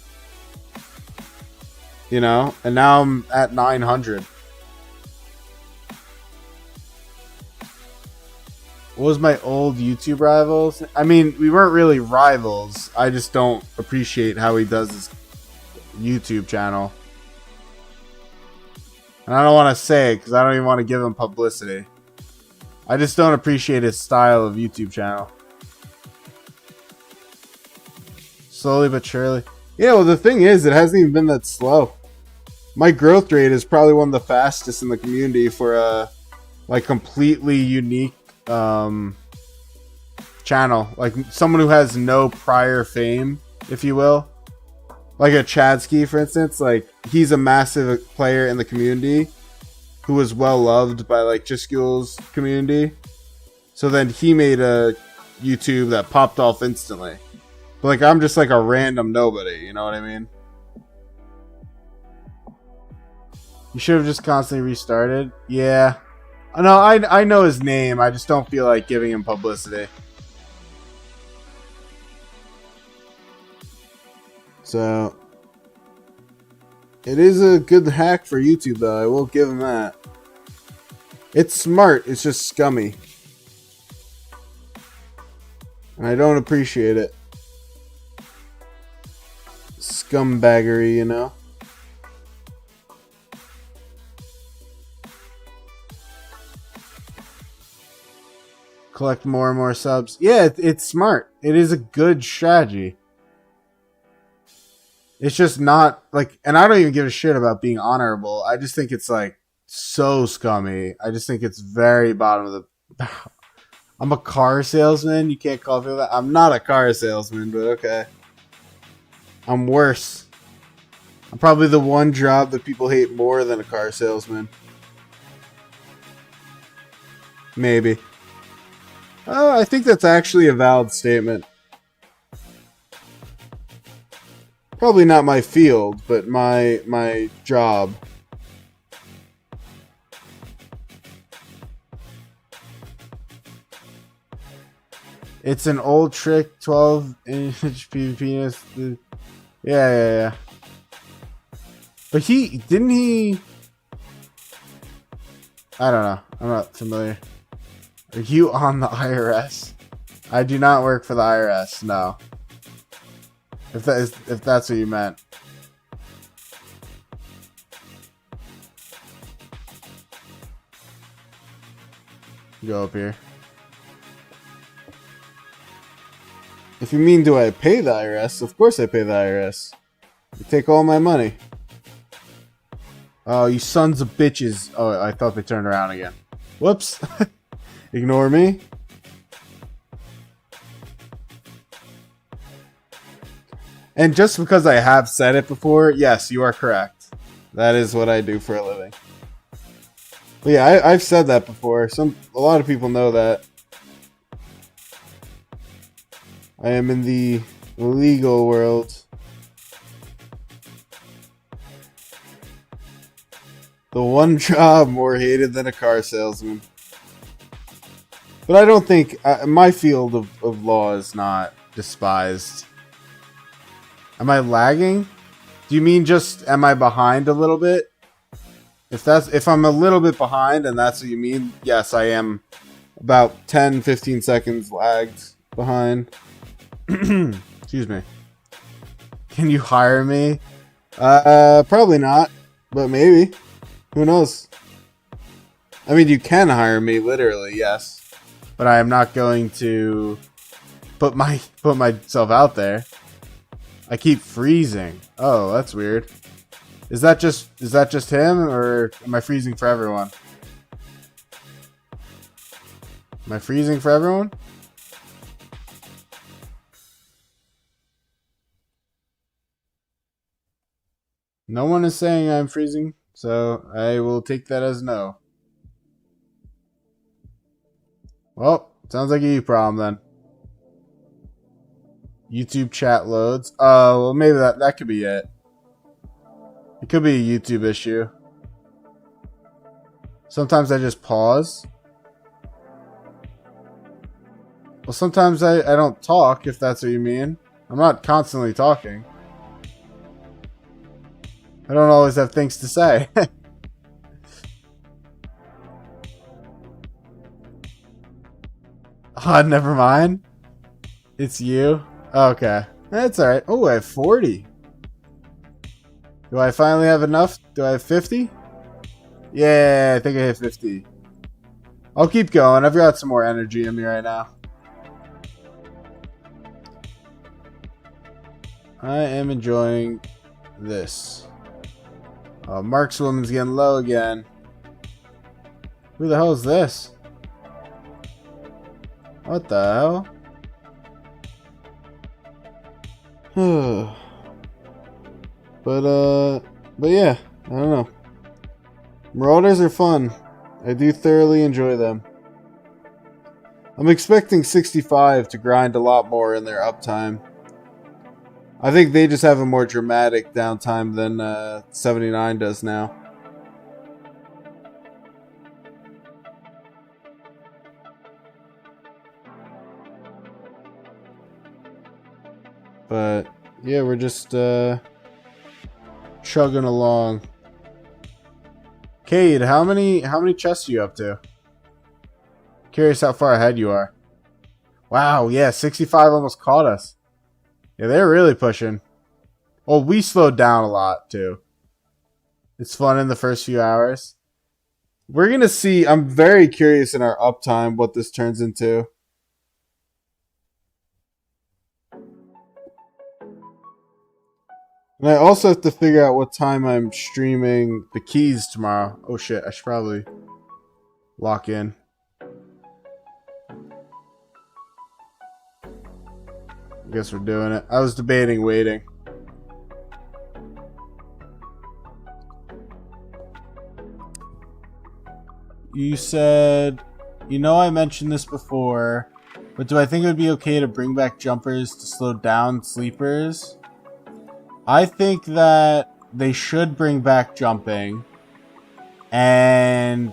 You know, and now I'm at 900. What was my old YouTube rivals? I mean, we weren't really rivals. I just don't appreciate how he does his YouTube channel. And I don't want to say it because I don't even want to give him publicity. I just don't appreciate his style of YouTube channel. Slowly but surely. Yeah, well, the thing is, it hasn't even been that slow. My growth rate is probably one of the fastest in the community for a like completely unique channel. Like someone who has no prior fame, if you will. Like a Chadsky, for instance, like he's a massive player in the community who was well loved by like Chiskule's community. So then he made a YouTube that popped off instantly. But like I'm just like a random nobody, you know what I mean? You should have just constantly restarted. Yeah. No, I know his name. I just don't feel like giving him publicity. So it is a good hack for YouTube, though. I will give him that. It's smart. It's just scummy. And I don't appreciate it. Scumbaggery, you know? Collect more and more subs. Yeah, it's smart. It is a good strategy. It's just not like, and I don't even give a shit about being honorable. I just think it's like so scummy. I just think it's very bottom of the. I'm a car salesman. You can't call me that. I'm not a car salesman, but okay. I'm worse. I'm probably the one job that people hate more than a car salesman. Maybe. I think that's actually a valid statement. Probably not my field, but my job. It's an old trick, 12-inch PvP. Yeah. But didn't he? I don't know. I'm not familiar. Are you on the IRS? I do not work for the IRS. No. If that's what you meant. Go up here. If you mean, do I pay the IRS? Of course I pay the IRS. You take all my money. Oh, you sons of bitches. Oh, I thought they turned around again. Whoops. Ignore me. And just because I have said it before, yes, you are correct. That is what I do for a living. But yeah, I've said that before. A lot of people know that. I am in the legal world. The one job more hated than a car salesman. But I don't think my field of law is not despised. Am I lagging? Do you mean just am I behind a little bit? If I'm a little bit behind and that's what you mean, yes, I am about 10-15 seconds lagged behind. Excuse me. Can you hire me? Probably not, but maybe. Who knows? I mean, you can hire me, literally, yes. But I am not going to put myself out there. I keep freezing. Oh, that's weird. Is that just him, or am I freezing for everyone? Am I freezing for everyone? No one is saying I'm freezing, so I will take that as no. Well, sounds like a you problem then. YouTube chat loads. Oh, well, maybe that could be it. It could be a YouTube issue. Sometimes I just pause. Well, sometimes I don't talk, if that's what you mean. I'm not constantly talking. I don't always have things to say. Oh, never mind. It's you? Okay. That's alright. Oh, I have 40. Do I finally have enough? Do I have 50? Yeah, I think I hit 50. I'll keep going. I've got some more energy in me right now. I am enjoying this. Oh, Mark's woman's getting low again. Who the hell is this? What the hell? But yeah, I don't know. Marauders are fun. I do thoroughly enjoy them. I'm expecting 65 to grind a lot more in their uptime. I think they just have a more dramatic downtime than 79 does now. But yeah, we're just chugging along. Cade, how many chests are you up to? Curious how far ahead you are. Wow, yeah, 65 almost caught us. Yeah, they're really pushing. Well, we slowed down a lot too. It's fun in the first few hours. We're gonna see. I'm very curious in our uptime what this turns into. And I also have to figure out what time I'm streaming the keys tomorrow. Oh shit, I should probably lock in. I guess we're doing it. I was debating waiting. You said, you know I mentioned this before, but do I think it would be okay to bring back jumpers to slow down sleepers? I think that they should bring back jumping and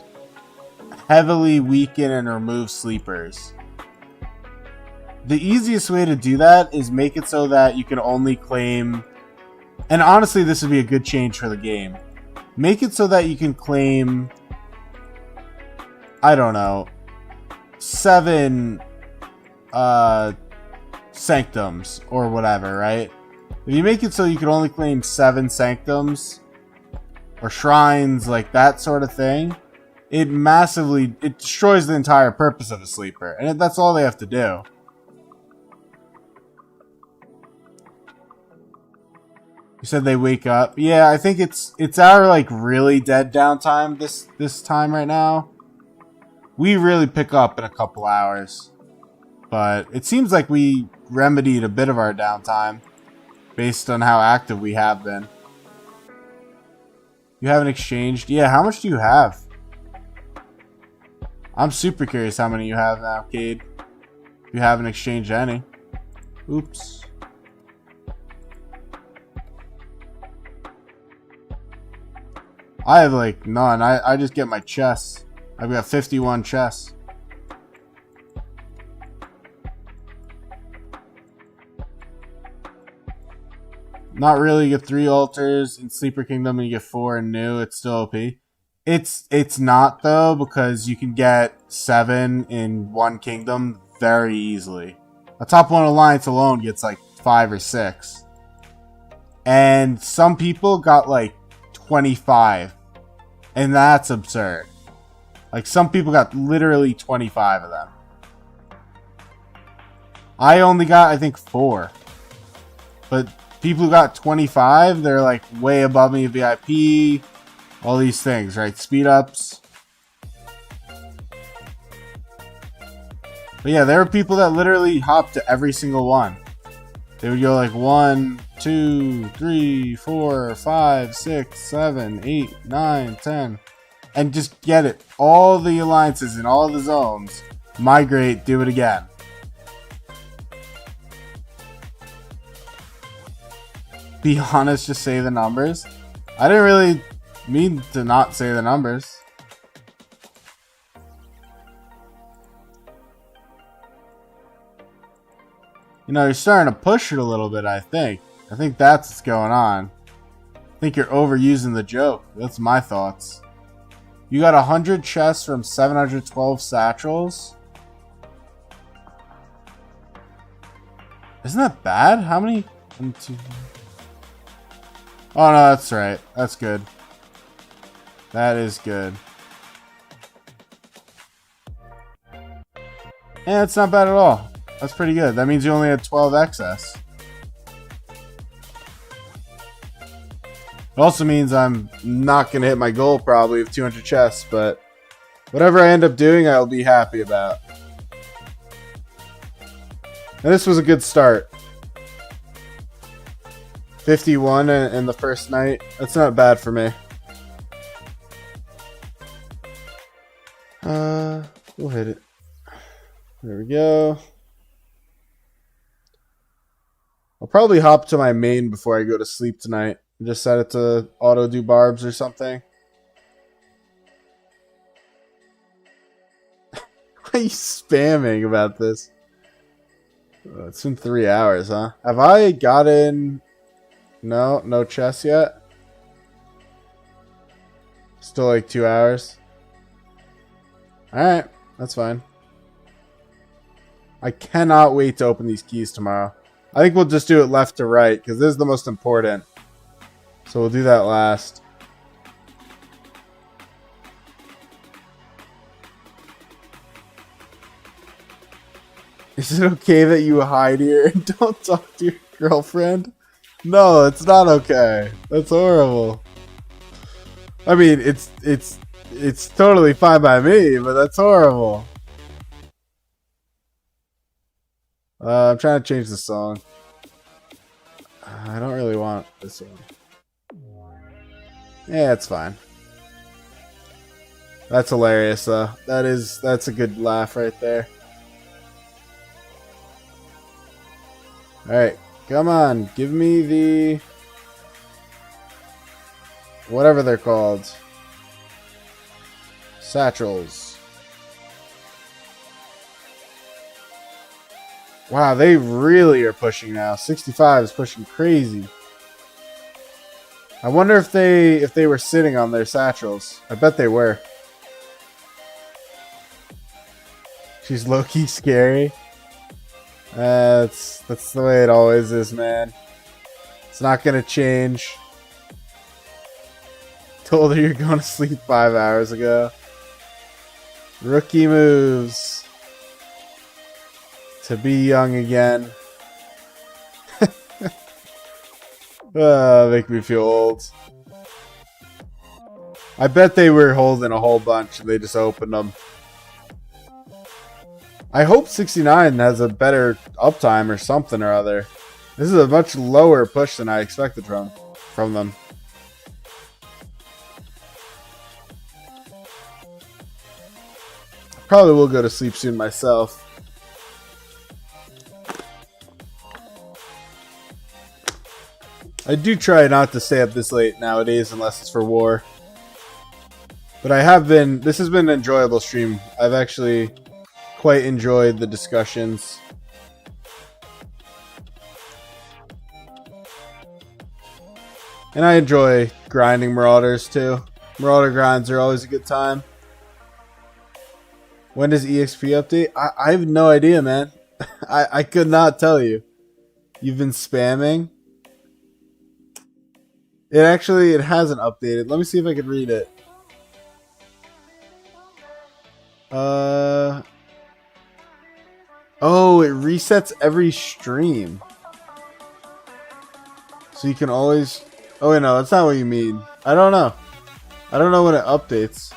heavily weaken and remove sleepers. The easiest way to do that is make it so that you can only claim, and honestly this would be a good change for the game, make it so that you can claim, I don't know, 7 sanctums or whatever, right? If you make it so you can only claim 7 sanctums or shrines, like that sort of thing, it destroys the entire purpose of a sleeper, and that's all they have to do. You said they wake up. Yeah, I think it's our like really dead downtime this time right now. We really pick up in a couple hours, but it seems like we remedied a bit of our downtime based on how active we have been. You haven't exchanged? Yeah, how much do you have? I'm super curious how many you have now, Cade. You haven't exchanged any. Oops. I have like none. I just get my chests. I've got 51 chests. Not really. You get 3 altars in Sleeper Kingdom and you get 4 in New. It's still OP. It's not though, because you can get 7 in one kingdom very easily. A top 1 alliance alone gets like 5 or 6. And some people got like 25. And that's absurd. Like some people got literally 25 of them. I only got, I think, 4. But people who got 25, they're like way above me, VIP, all these things, right? Speed ups. But yeah, there were people that literally hopped to every single one. They would go like 1, 2, 3, 4, 5, 6, 7, 8, 9, 10. And just get it. All the alliances in all the zones. Migrate, do it again. Be honest, just say the numbers. I didn't really mean to not say the numbers. You know, you're starting to push it a little bit, I think. I think that's what's going on. I think you're overusing the joke. That's my thoughts. You got 100 chests from 712 satchels. Isn't that bad? How many? 1, 2, 3. Oh no, that's right. That's good. That is good. Yeah, that's not bad at all. That's pretty good. That means you only had 12 excess. It also means I'm not going to hit my goal probably of 200 chests, but whatever I end up doing, I'll be happy about. And this was a good start. 51 in the first night. That's not bad for me. We'll hit it. There we go. I'll probably hop to my main before I go to sleep tonight. Just set it to auto do barbs or something. Why are you spamming about this? It's been 3 hours, huh? Have I gotten... No chess yet? Still like 2 hours? Alright, that's fine. I cannot wait to open these keys tomorrow. I think we'll just do it left to right, because this is the most important. So we'll do that last. Is it okay that you hide here and don't talk to your girlfriend? No, it's not okay. That's horrible. I mean, it's totally fine by me, but that's horrible. I'm trying to change the song. I don't really want this one. Yeah, it's fine. That's hilarious, though. That's a good laugh right there. Alright, come on. Give me the... whatever they're called. Satchels. Wow, they really are pushing now. 65 is pushing crazy. I wonder if they were sitting on their satchels. I bet they were. She's low-key scary. That's the way it always is, man. It's not gonna change. Told her you're going to sleep 5 hours ago. Rookie moves. To be young again. Make me feel old. I bet they were holding a whole bunch and they just opened them. I hope 69 has a better uptime or something or other. This is a much lower push than I expected from them. Probably will go to sleep soon myself. I do try not to stay up this late nowadays unless it's for war. But I have been... this has been an enjoyable stream. I've actually quite enjoyed the discussions. And I enjoy grinding Marauders too. Marauder grinds are always a good time. When does EXP update? I have no idea, man. I could not tell you. You've been spamming? It hasn't updated. Let me see if I can read it. Oh, it resets every stream. So you can always... oh, wait, no, that's not what you mean. I don't know. I don't know when it updates.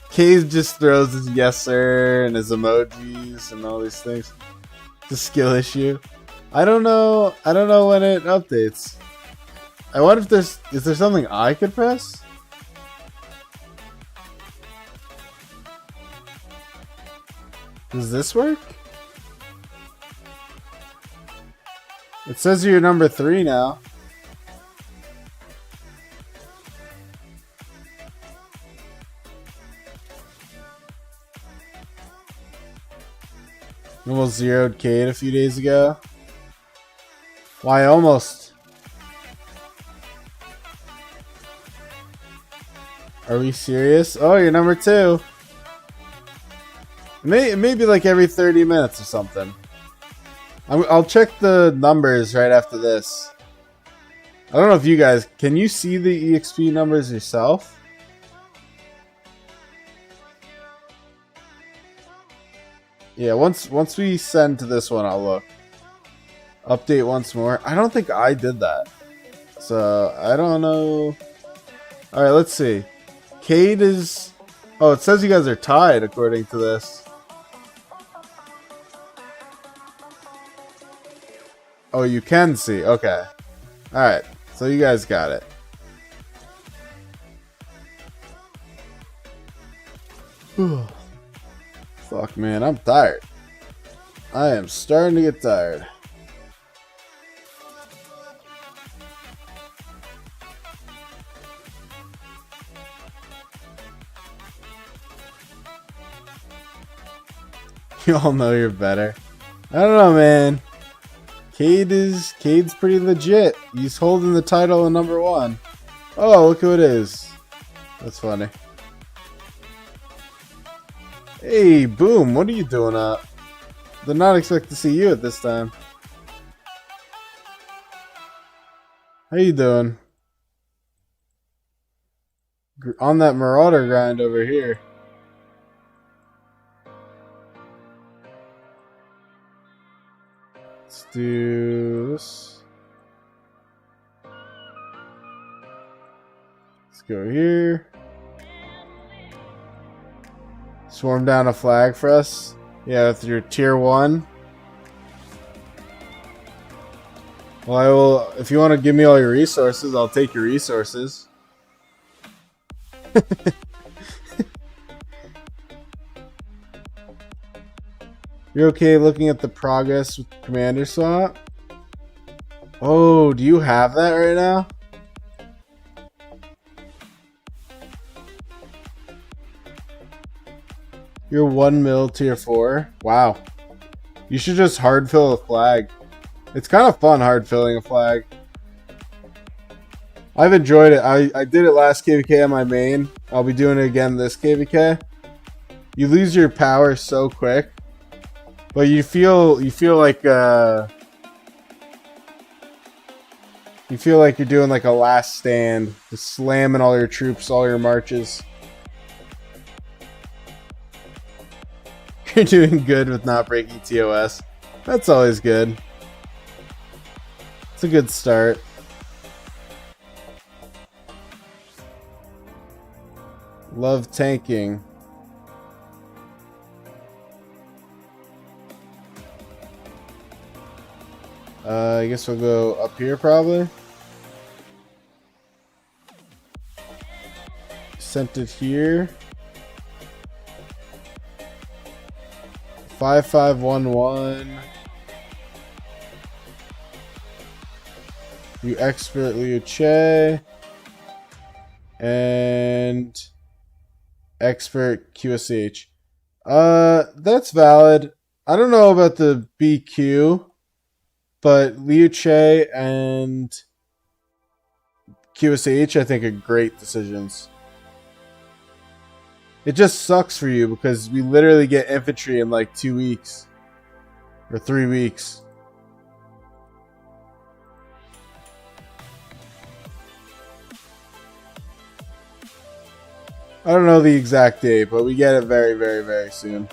Cave just throws his yes sir and his emojis and all these things. It's a skill issue. I don't know when it updates. I wonder if is there something I could press? Does this work? It says you're number 3 now. Almost zeroed Cade a few days ago. Why almost? Are we serious? Oh, you're number 2. Maybe like every 30 minutes or something. I'll check the numbers right after this. I don't know if you guys... can you see the EXP numbers yourself? Yeah, once we send to this one, I'll look. Update once more. I don't think I did that. So, I don't know. Alright, let's see. Cade is... oh, it says you guys are tied according to this. Oh, you can see. Okay. Alright. So you guys got it. Fuck, man. I'm tired. I am starting to get tired. You all know you're better. I don't know, man. Cade's pretty legit. He's holding the title in #1. Oh, look who it is. That's funny. Hey, Boom, what are you doing up? Did not expect to see you at this time. How you doing? On that Marauder grind over here. Let's do this. Let's go here. Swarm down a flag for us. Yeah, with your tier 1. Well, I will. If you want to give me all your resources, I'll take your resources. You're okay looking at the progress with Commander Swap? Oh, do you have that right now? You're 1 mil tier 4? Wow. You should just hard fill a flag. It's kind of fun hard filling a flag. I've enjoyed it. I did it last KVK on my main. I'll be doing it again this KVK. You lose your power so quick. But you feel like you're doing like a last stand, just slamming all your troops, all your marches. You're doing good with not breaking TOS. That's always good. It's a good start. Love tanking. I guess we'll go up here probably. Sent it here. 5511. You expert Liu Che. And expert QSH. That's valid. I don't know about the BQ. But Liu Che and QSH, I think, are great decisions. It just sucks for you because we literally get infantry in like 2 weeks. Or 3 weeks. I don't know the exact date, but we get it very, very, very soon.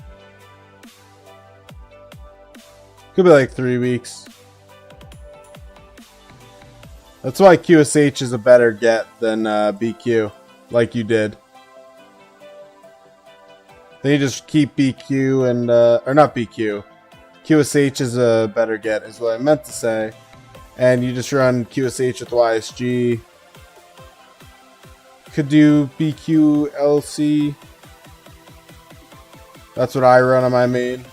Could be like 3 weeks. That's why QSH is a better get than BQ, like you did. Then you just keep BQ and, or not BQ. QSH is a better get, is what I meant to say. And you just run QSH with YSG. Could do BQ LC. That's what I run on my main.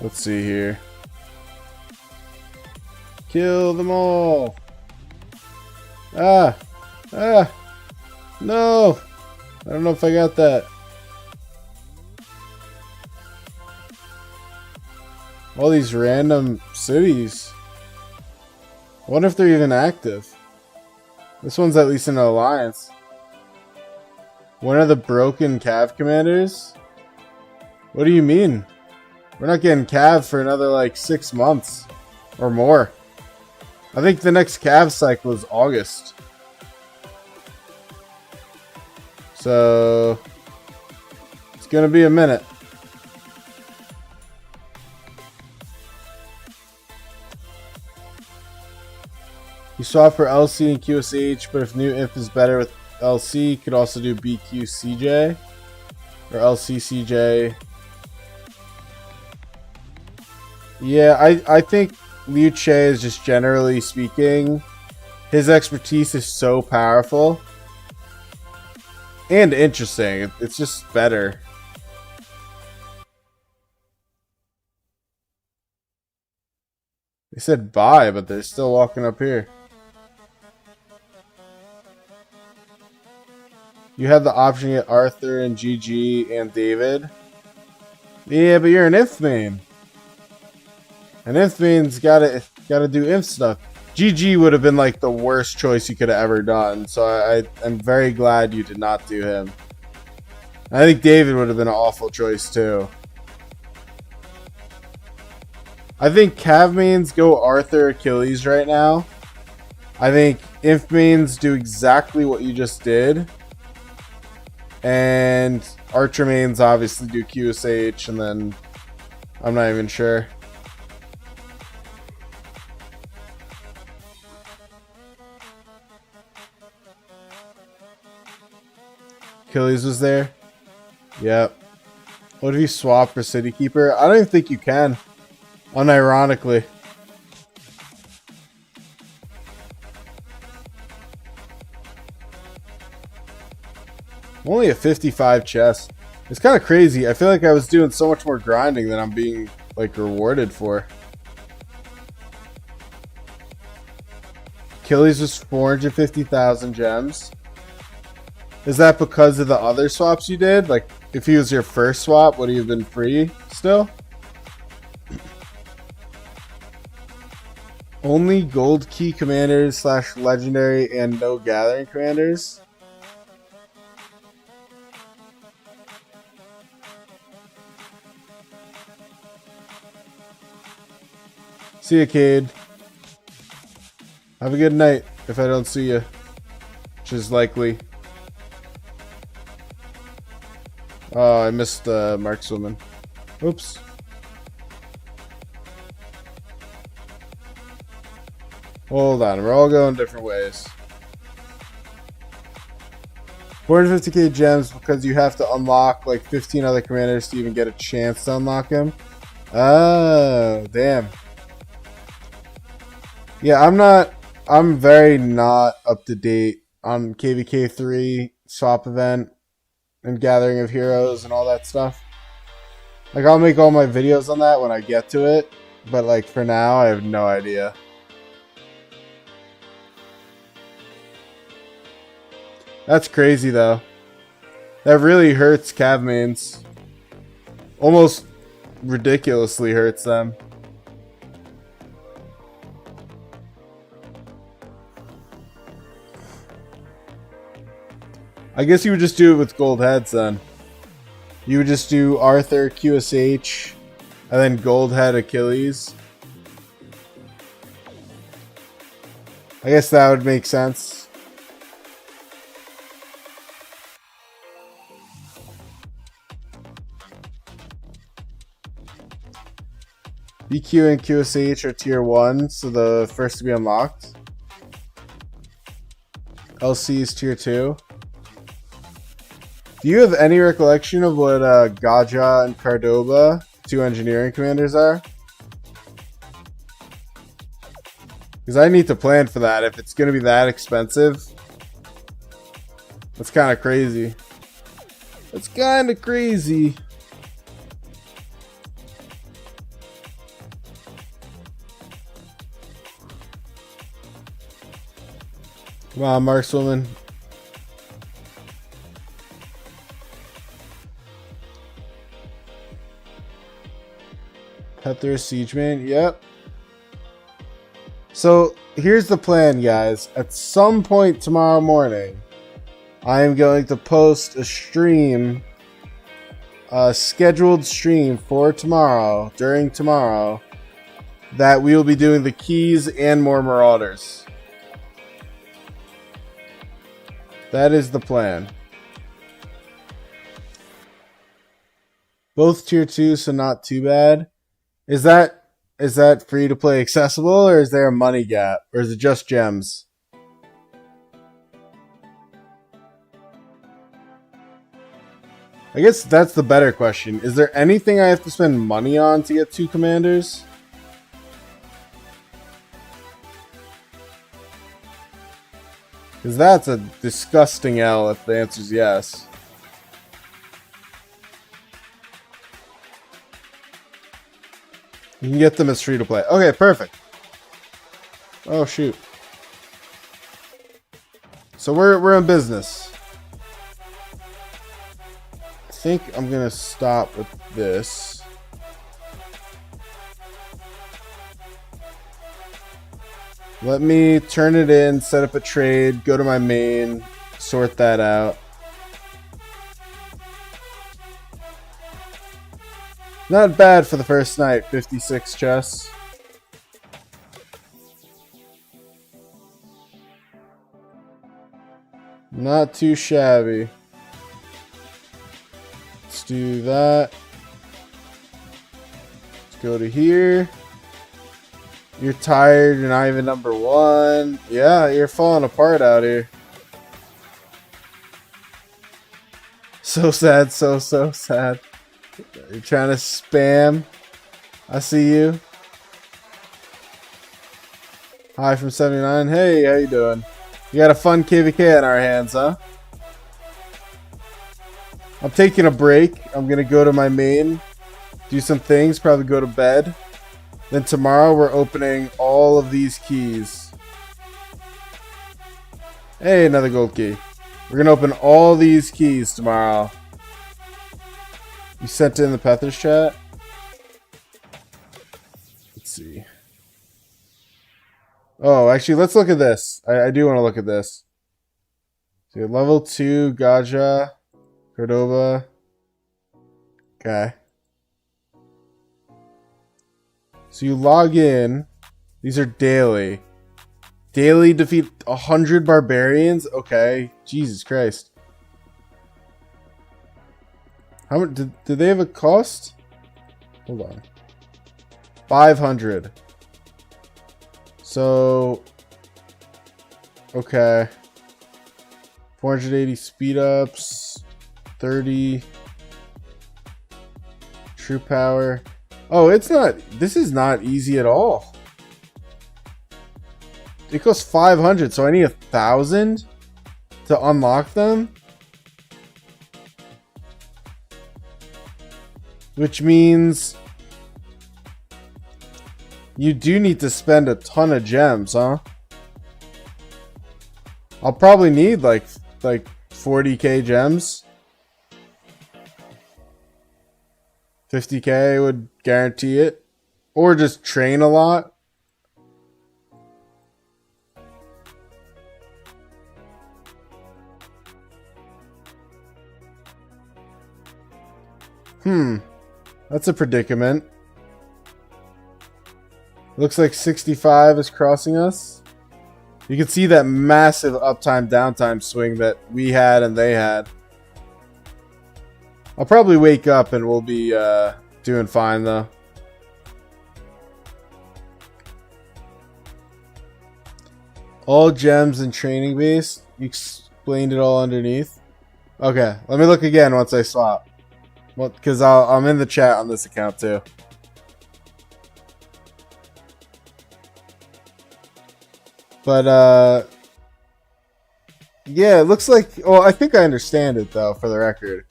Let's see here. Kill them all. Ah. Ah. No. I don't know if I got that. All these random cities. I wonder if they're even active. This one's at least in an alliance. One of the broken Cav commanders? What do you mean? We're not getting Cav for another like 6 months or more. I think the next Cav cycle is August. So it's gonna be a minute. You swap for LC and QSH, but if new inf is better with LC, you could also do BQCJ or LCCJ. Yeah, I think Liu Che is just generally speaking, his expertise is so powerful and interesting. It's just better. They said bye, but they're still walking up here. You have the option to get Arthur and GG and David. Yeah, but you're an inf main. And inf main's gotta do inf stuff. GG would have been like the worst choice you could have ever done. So I'm very glad you did not do him. I think David would have been an awful choice too. I think Cav mains go Arthur Achilles right now. I think inf mains do exactly what you just did. And Archer mains obviously do QSH, and then I'm not even sure. Achilles was there. Yep. What if you swap for City Keeper? I don't even think you can. Unironically. Only a 55 chest. It's kind of crazy. I feel like I was doing so much more grinding than I'm being like rewarded for. Achilles was 450,000 gems. Is that because of the other swaps you did? Like, if he was your first swap, would he have been free still? Only gold key commanders / legendary and no gathering commanders. See you, Cade. Have a good night if I don't see you, which is likely. Oh, I missed markswoman. Oops. Hold on, we're all going different ways. 450k gems because you have to unlock like 15 other commanders to even get a chance to unlock him. Oh, damn. Yeah, I'm very not up to date on KVK 3 swap event and gathering of heroes and all that stuff. Like, I'll make all my videos on that when I get to it, but like for now I have no idea. That's crazy though. That really hurts Cav mains. Almost ridiculously hurts them. I guess you would just do it with gold heads then. You would just do Arthur QSH and then gold head Achilles. I guess that would make sense. BQ and QSH are tier 1, so the first to be unlocked. LC is tier 2. Do you have any recollection of what Gaja and Cardoba, 2 engineering commanders, are? Because I need to plan for that. If it's going to be that expensive, that's kind of crazy. That's kind of crazy. Come on, markswoman. Petter Siege Man, yep. So here's the plan, guys. At some point tomorrow morning, I am going to post a stream, a scheduled stream for tomorrow, during tomorrow, that we will be doing the keys and more Marauders. That is the plan. Both tier 2, so not too bad. Is that is that free to play accessible, or is there a money gap, or is it just gems? I guess that's the better question. Is there anything I have to spend money on to get 2 commanders? Because that's a disgusting L if the answer is yes. You can get them as free to play. Okay, perfect. Oh shoot. So we're in business. I think I'm gonna stop with this. Let me turn it in, set up a trade, go to my main, sort that out. Not bad for the first night, 56 chests. Not too shabby. Let's do that. Let's go to here. You're tired, you're not even number 1. Yeah, you're falling apart out here. So sad, so sad. You're trying to spam. I see you. Hi from 79. Hey, how you doing? You got a fun KVK on our hands, huh? I'm taking a break. I'm gonna go to my main, do some things, probably go to bed. Then tomorrow we're opening all of these keys. Hey, another gold key. We're gonna open all these keys tomorrow. You sent in the Pethers chat? Let's see. Oh, actually, let's look at this. I do want to look at this. So level 2, Gaja, Cordoba. Okay. So you log in. These are daily. Daily defeat 100 barbarians? Okay. Jesus Christ. How much did they have a cost? Hold on. 500. So okay. 480 speed ups, 30 true power. Oh, it's not, this is not easy at all. It costs 500, so I need 1,000 to unlock them. Which means you do need to spend a ton of gems, huh? I'll probably need like 40k gems. 50k would guarantee it. Or just train a lot. That's a predicament. Looks like 65 is crossing us. You can see that massive uptime downtime swing that we had and they had. I'll probably wake up and we'll be doing fine though. All gems and training base. You explained it all underneath. Okay, let me look again once I swap. Well, because I'm in the chat on this account too. But yeah, it looks like, well, I think I understand it though, for the record.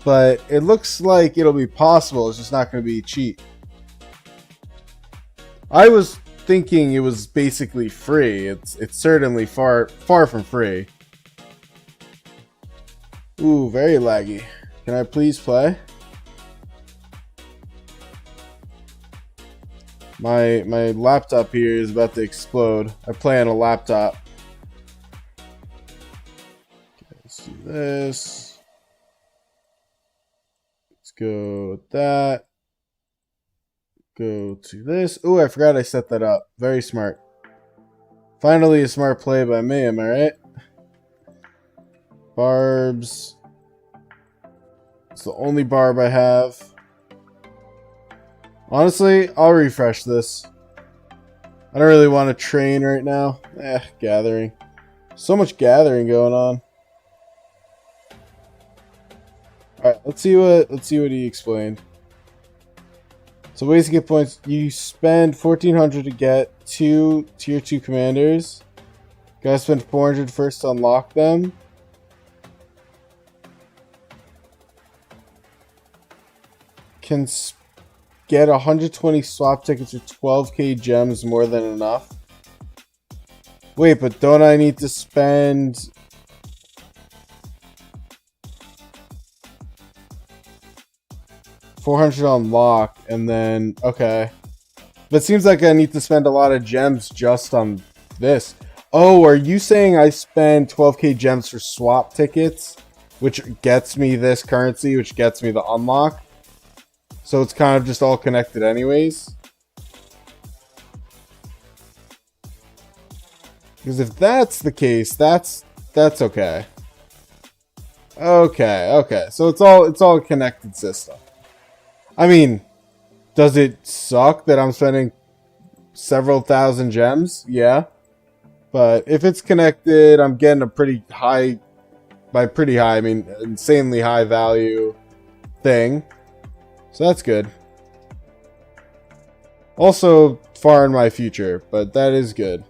But it looks like it'll be possible, it's just not going to be cheap. I was thinking it was basically free. It's certainly far from free. Ooh, very laggy. Can I please play? My laptop here is about to explode. I play on a laptop. Okay, let's do this. Let's go with that. Go to this. Oh, I forgot I set that up. Very smart. Finally a smart play by me, am I right? Barbs. It's the only barb I have. Honestly, I'll refresh this. I don't really want to train right now. Gathering. So much gathering going on. Alright, let's see what he explained. So ways to get points. You spend 1,400 to get 2 tier 2 commanders. Gotta spend 400 first to unlock them. Can get 120 swap tickets or 12k gems, more than enough. Wait, but don't I need to spend... $400 to unlock, and then... Okay. But it seems like I need to spend a lot of gems just on this. Oh, are you saying I spend 12k gems for swap tickets? Which gets me this currency, which gets me the unlock? So it's kind of just all connected anyways? Because if that's the case, that's okay. Okay. So it's all a connected system. I mean, does it suck that I'm spending several thousand gems? Yeah. But if it's connected, I'm getting a pretty high, by pretty high, I mean insanely high value thing. So that's good. Also far in my future, but that is good.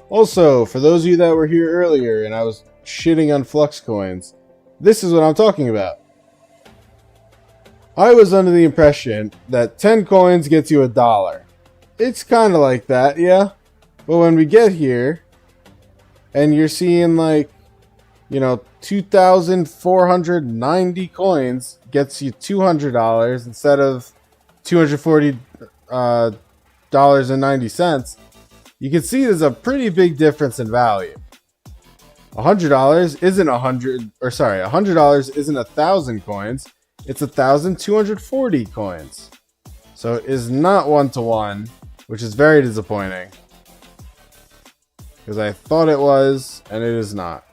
Also, for those of you that were here earlier and I was shitting on Flux coins, this is what I'm talking about. I was under the impression that 10 coins gets you $1. It's kind of like that, yeah. But when we get here, and you're seeing like, you know, 2,490 coins gets you $200 instead of $240.90. You can see there's a pretty big difference in value. $100 isn't $100 isn't 1,000 coins. It's 1,240 coins. So it is not 1-to-1, which is very disappointing. Because I thought it was, and it is not.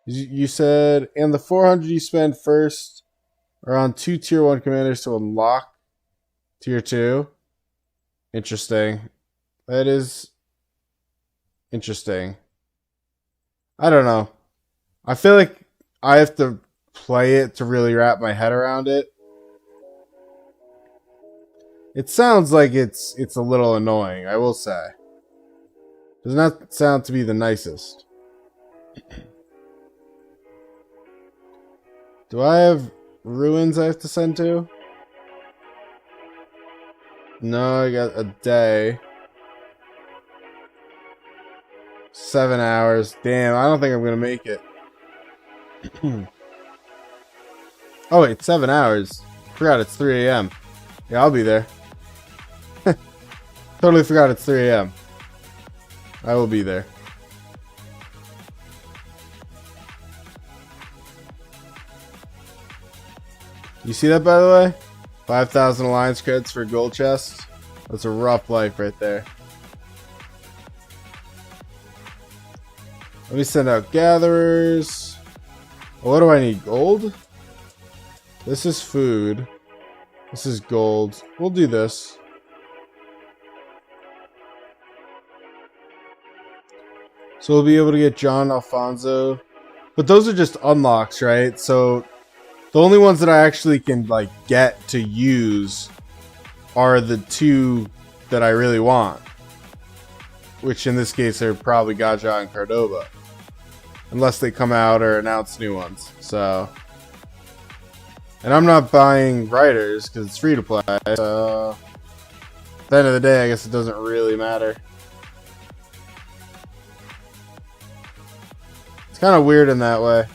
You said, and the 400 you spend first are on 2 tier 1 commanders to unlock tier 2. Interesting. That is interesting. I don't know. I feel like I have to play it to really wrap my head around it. It sounds like it's a little annoying, I will say. Does not sound to be the nicest. Do I have ruins I have to send to? No, I got a day. 7 hours. Damn, I don't think I'm gonna make it. Oh wait, 7 hours. Forgot it's 3 a.m. Yeah, I'll be there. Totally forgot it's 3 a.m. I will be there. You see that, by the way? 5,000 alliance credits for gold chest. That's a rough life right there. Let me send out gatherers. What do I need? Gold? This is food. This is gold. We'll do this. So we'll be able to get John Alfonso. But those are just unlocks, right? So the only ones that I actually can like get to use are the 2 that I really want. Which in this case are probably Gaja and Cordova. Unless they come out or announce new ones. So, and I'm not buying writers because it's free to play. So at the end of the day, I guess it doesn't really matter. It's kind of weird in that way.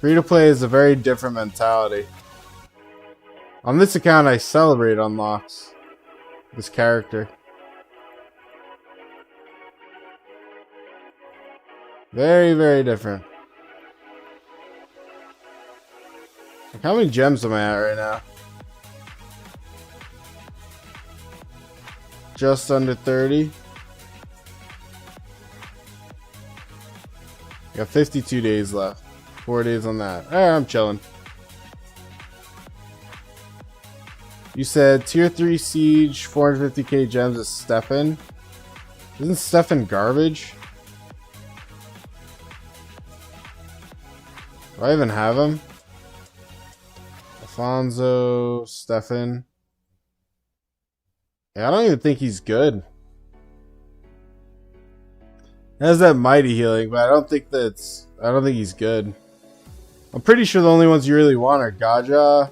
Free to play is a very different mentality. On this account, I celebrate unlocks. This character. Very, very different. Like, how many gems am I at right now? Just under 30. Got 52 days left. 4 days on that. Alright, I'm chilling. You said tier 3 siege, 450k gems is Stefan. Isn't Stefan garbage? Do I even have him? Alfonso, Stefan. Yeah, I don't even think he's good. He has that mighty healing, but I don't think he's good. I'm pretty sure the only ones you really want are Gaja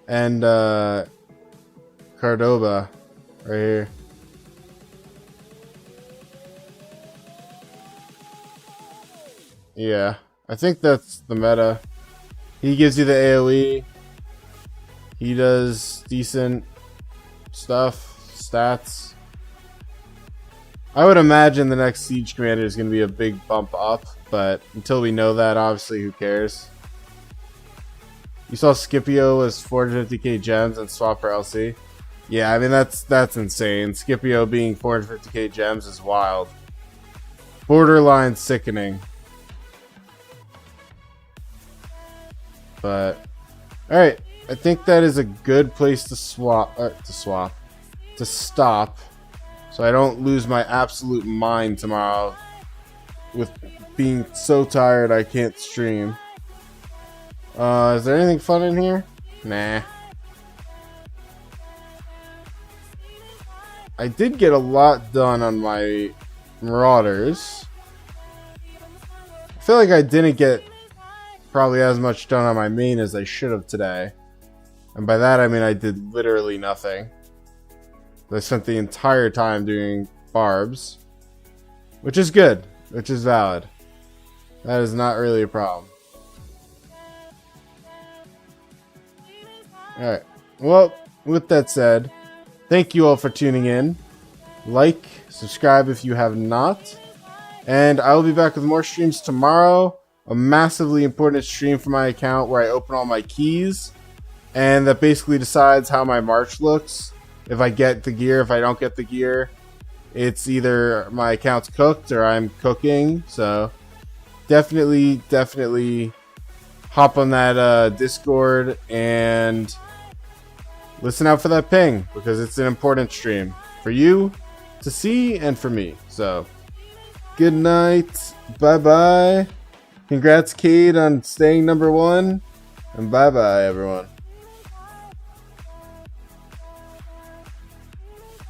and Cordoba right here. Yeah, I think that's the meta. He gives you the AoE. He does decent stuff, stats. I would imagine the next Siege Commander is going to be a big bump up, but until we know that, obviously, who cares? You saw Scipio was 450k gems and swap for LC. Yeah, I mean, that's insane. Scipio being 450k gems is wild. Borderline sickening. But, alright. I think that is a good place to stop. So I don't lose my absolute mind tomorrow with being so tired I can't stream. Is there anything fun in here? Nah. I did get a lot done on my Marauders. I feel like I didn't get probably as much done on my main as I should have today. And by that I mean I did literally nothing. I spent the entire time doing barbs. Which is good. Which is valid. That is not really a problem. Alright. Well, with that said, thank you all for tuning in. Like, subscribe if you have not. And I will be back with more streams tomorrow. A massively important stream for my account where I open all my keys. And that basically decides how my March looks. If I get the gear, if I don't get the gear, it's either my account's cooked or I'm cooking. So definitely hop on that Discord and listen out for that ping, because it's an important stream for you to see and for me. So good night. Bye-bye. Congrats, Cade, on staying #1. And bye-bye, everyone.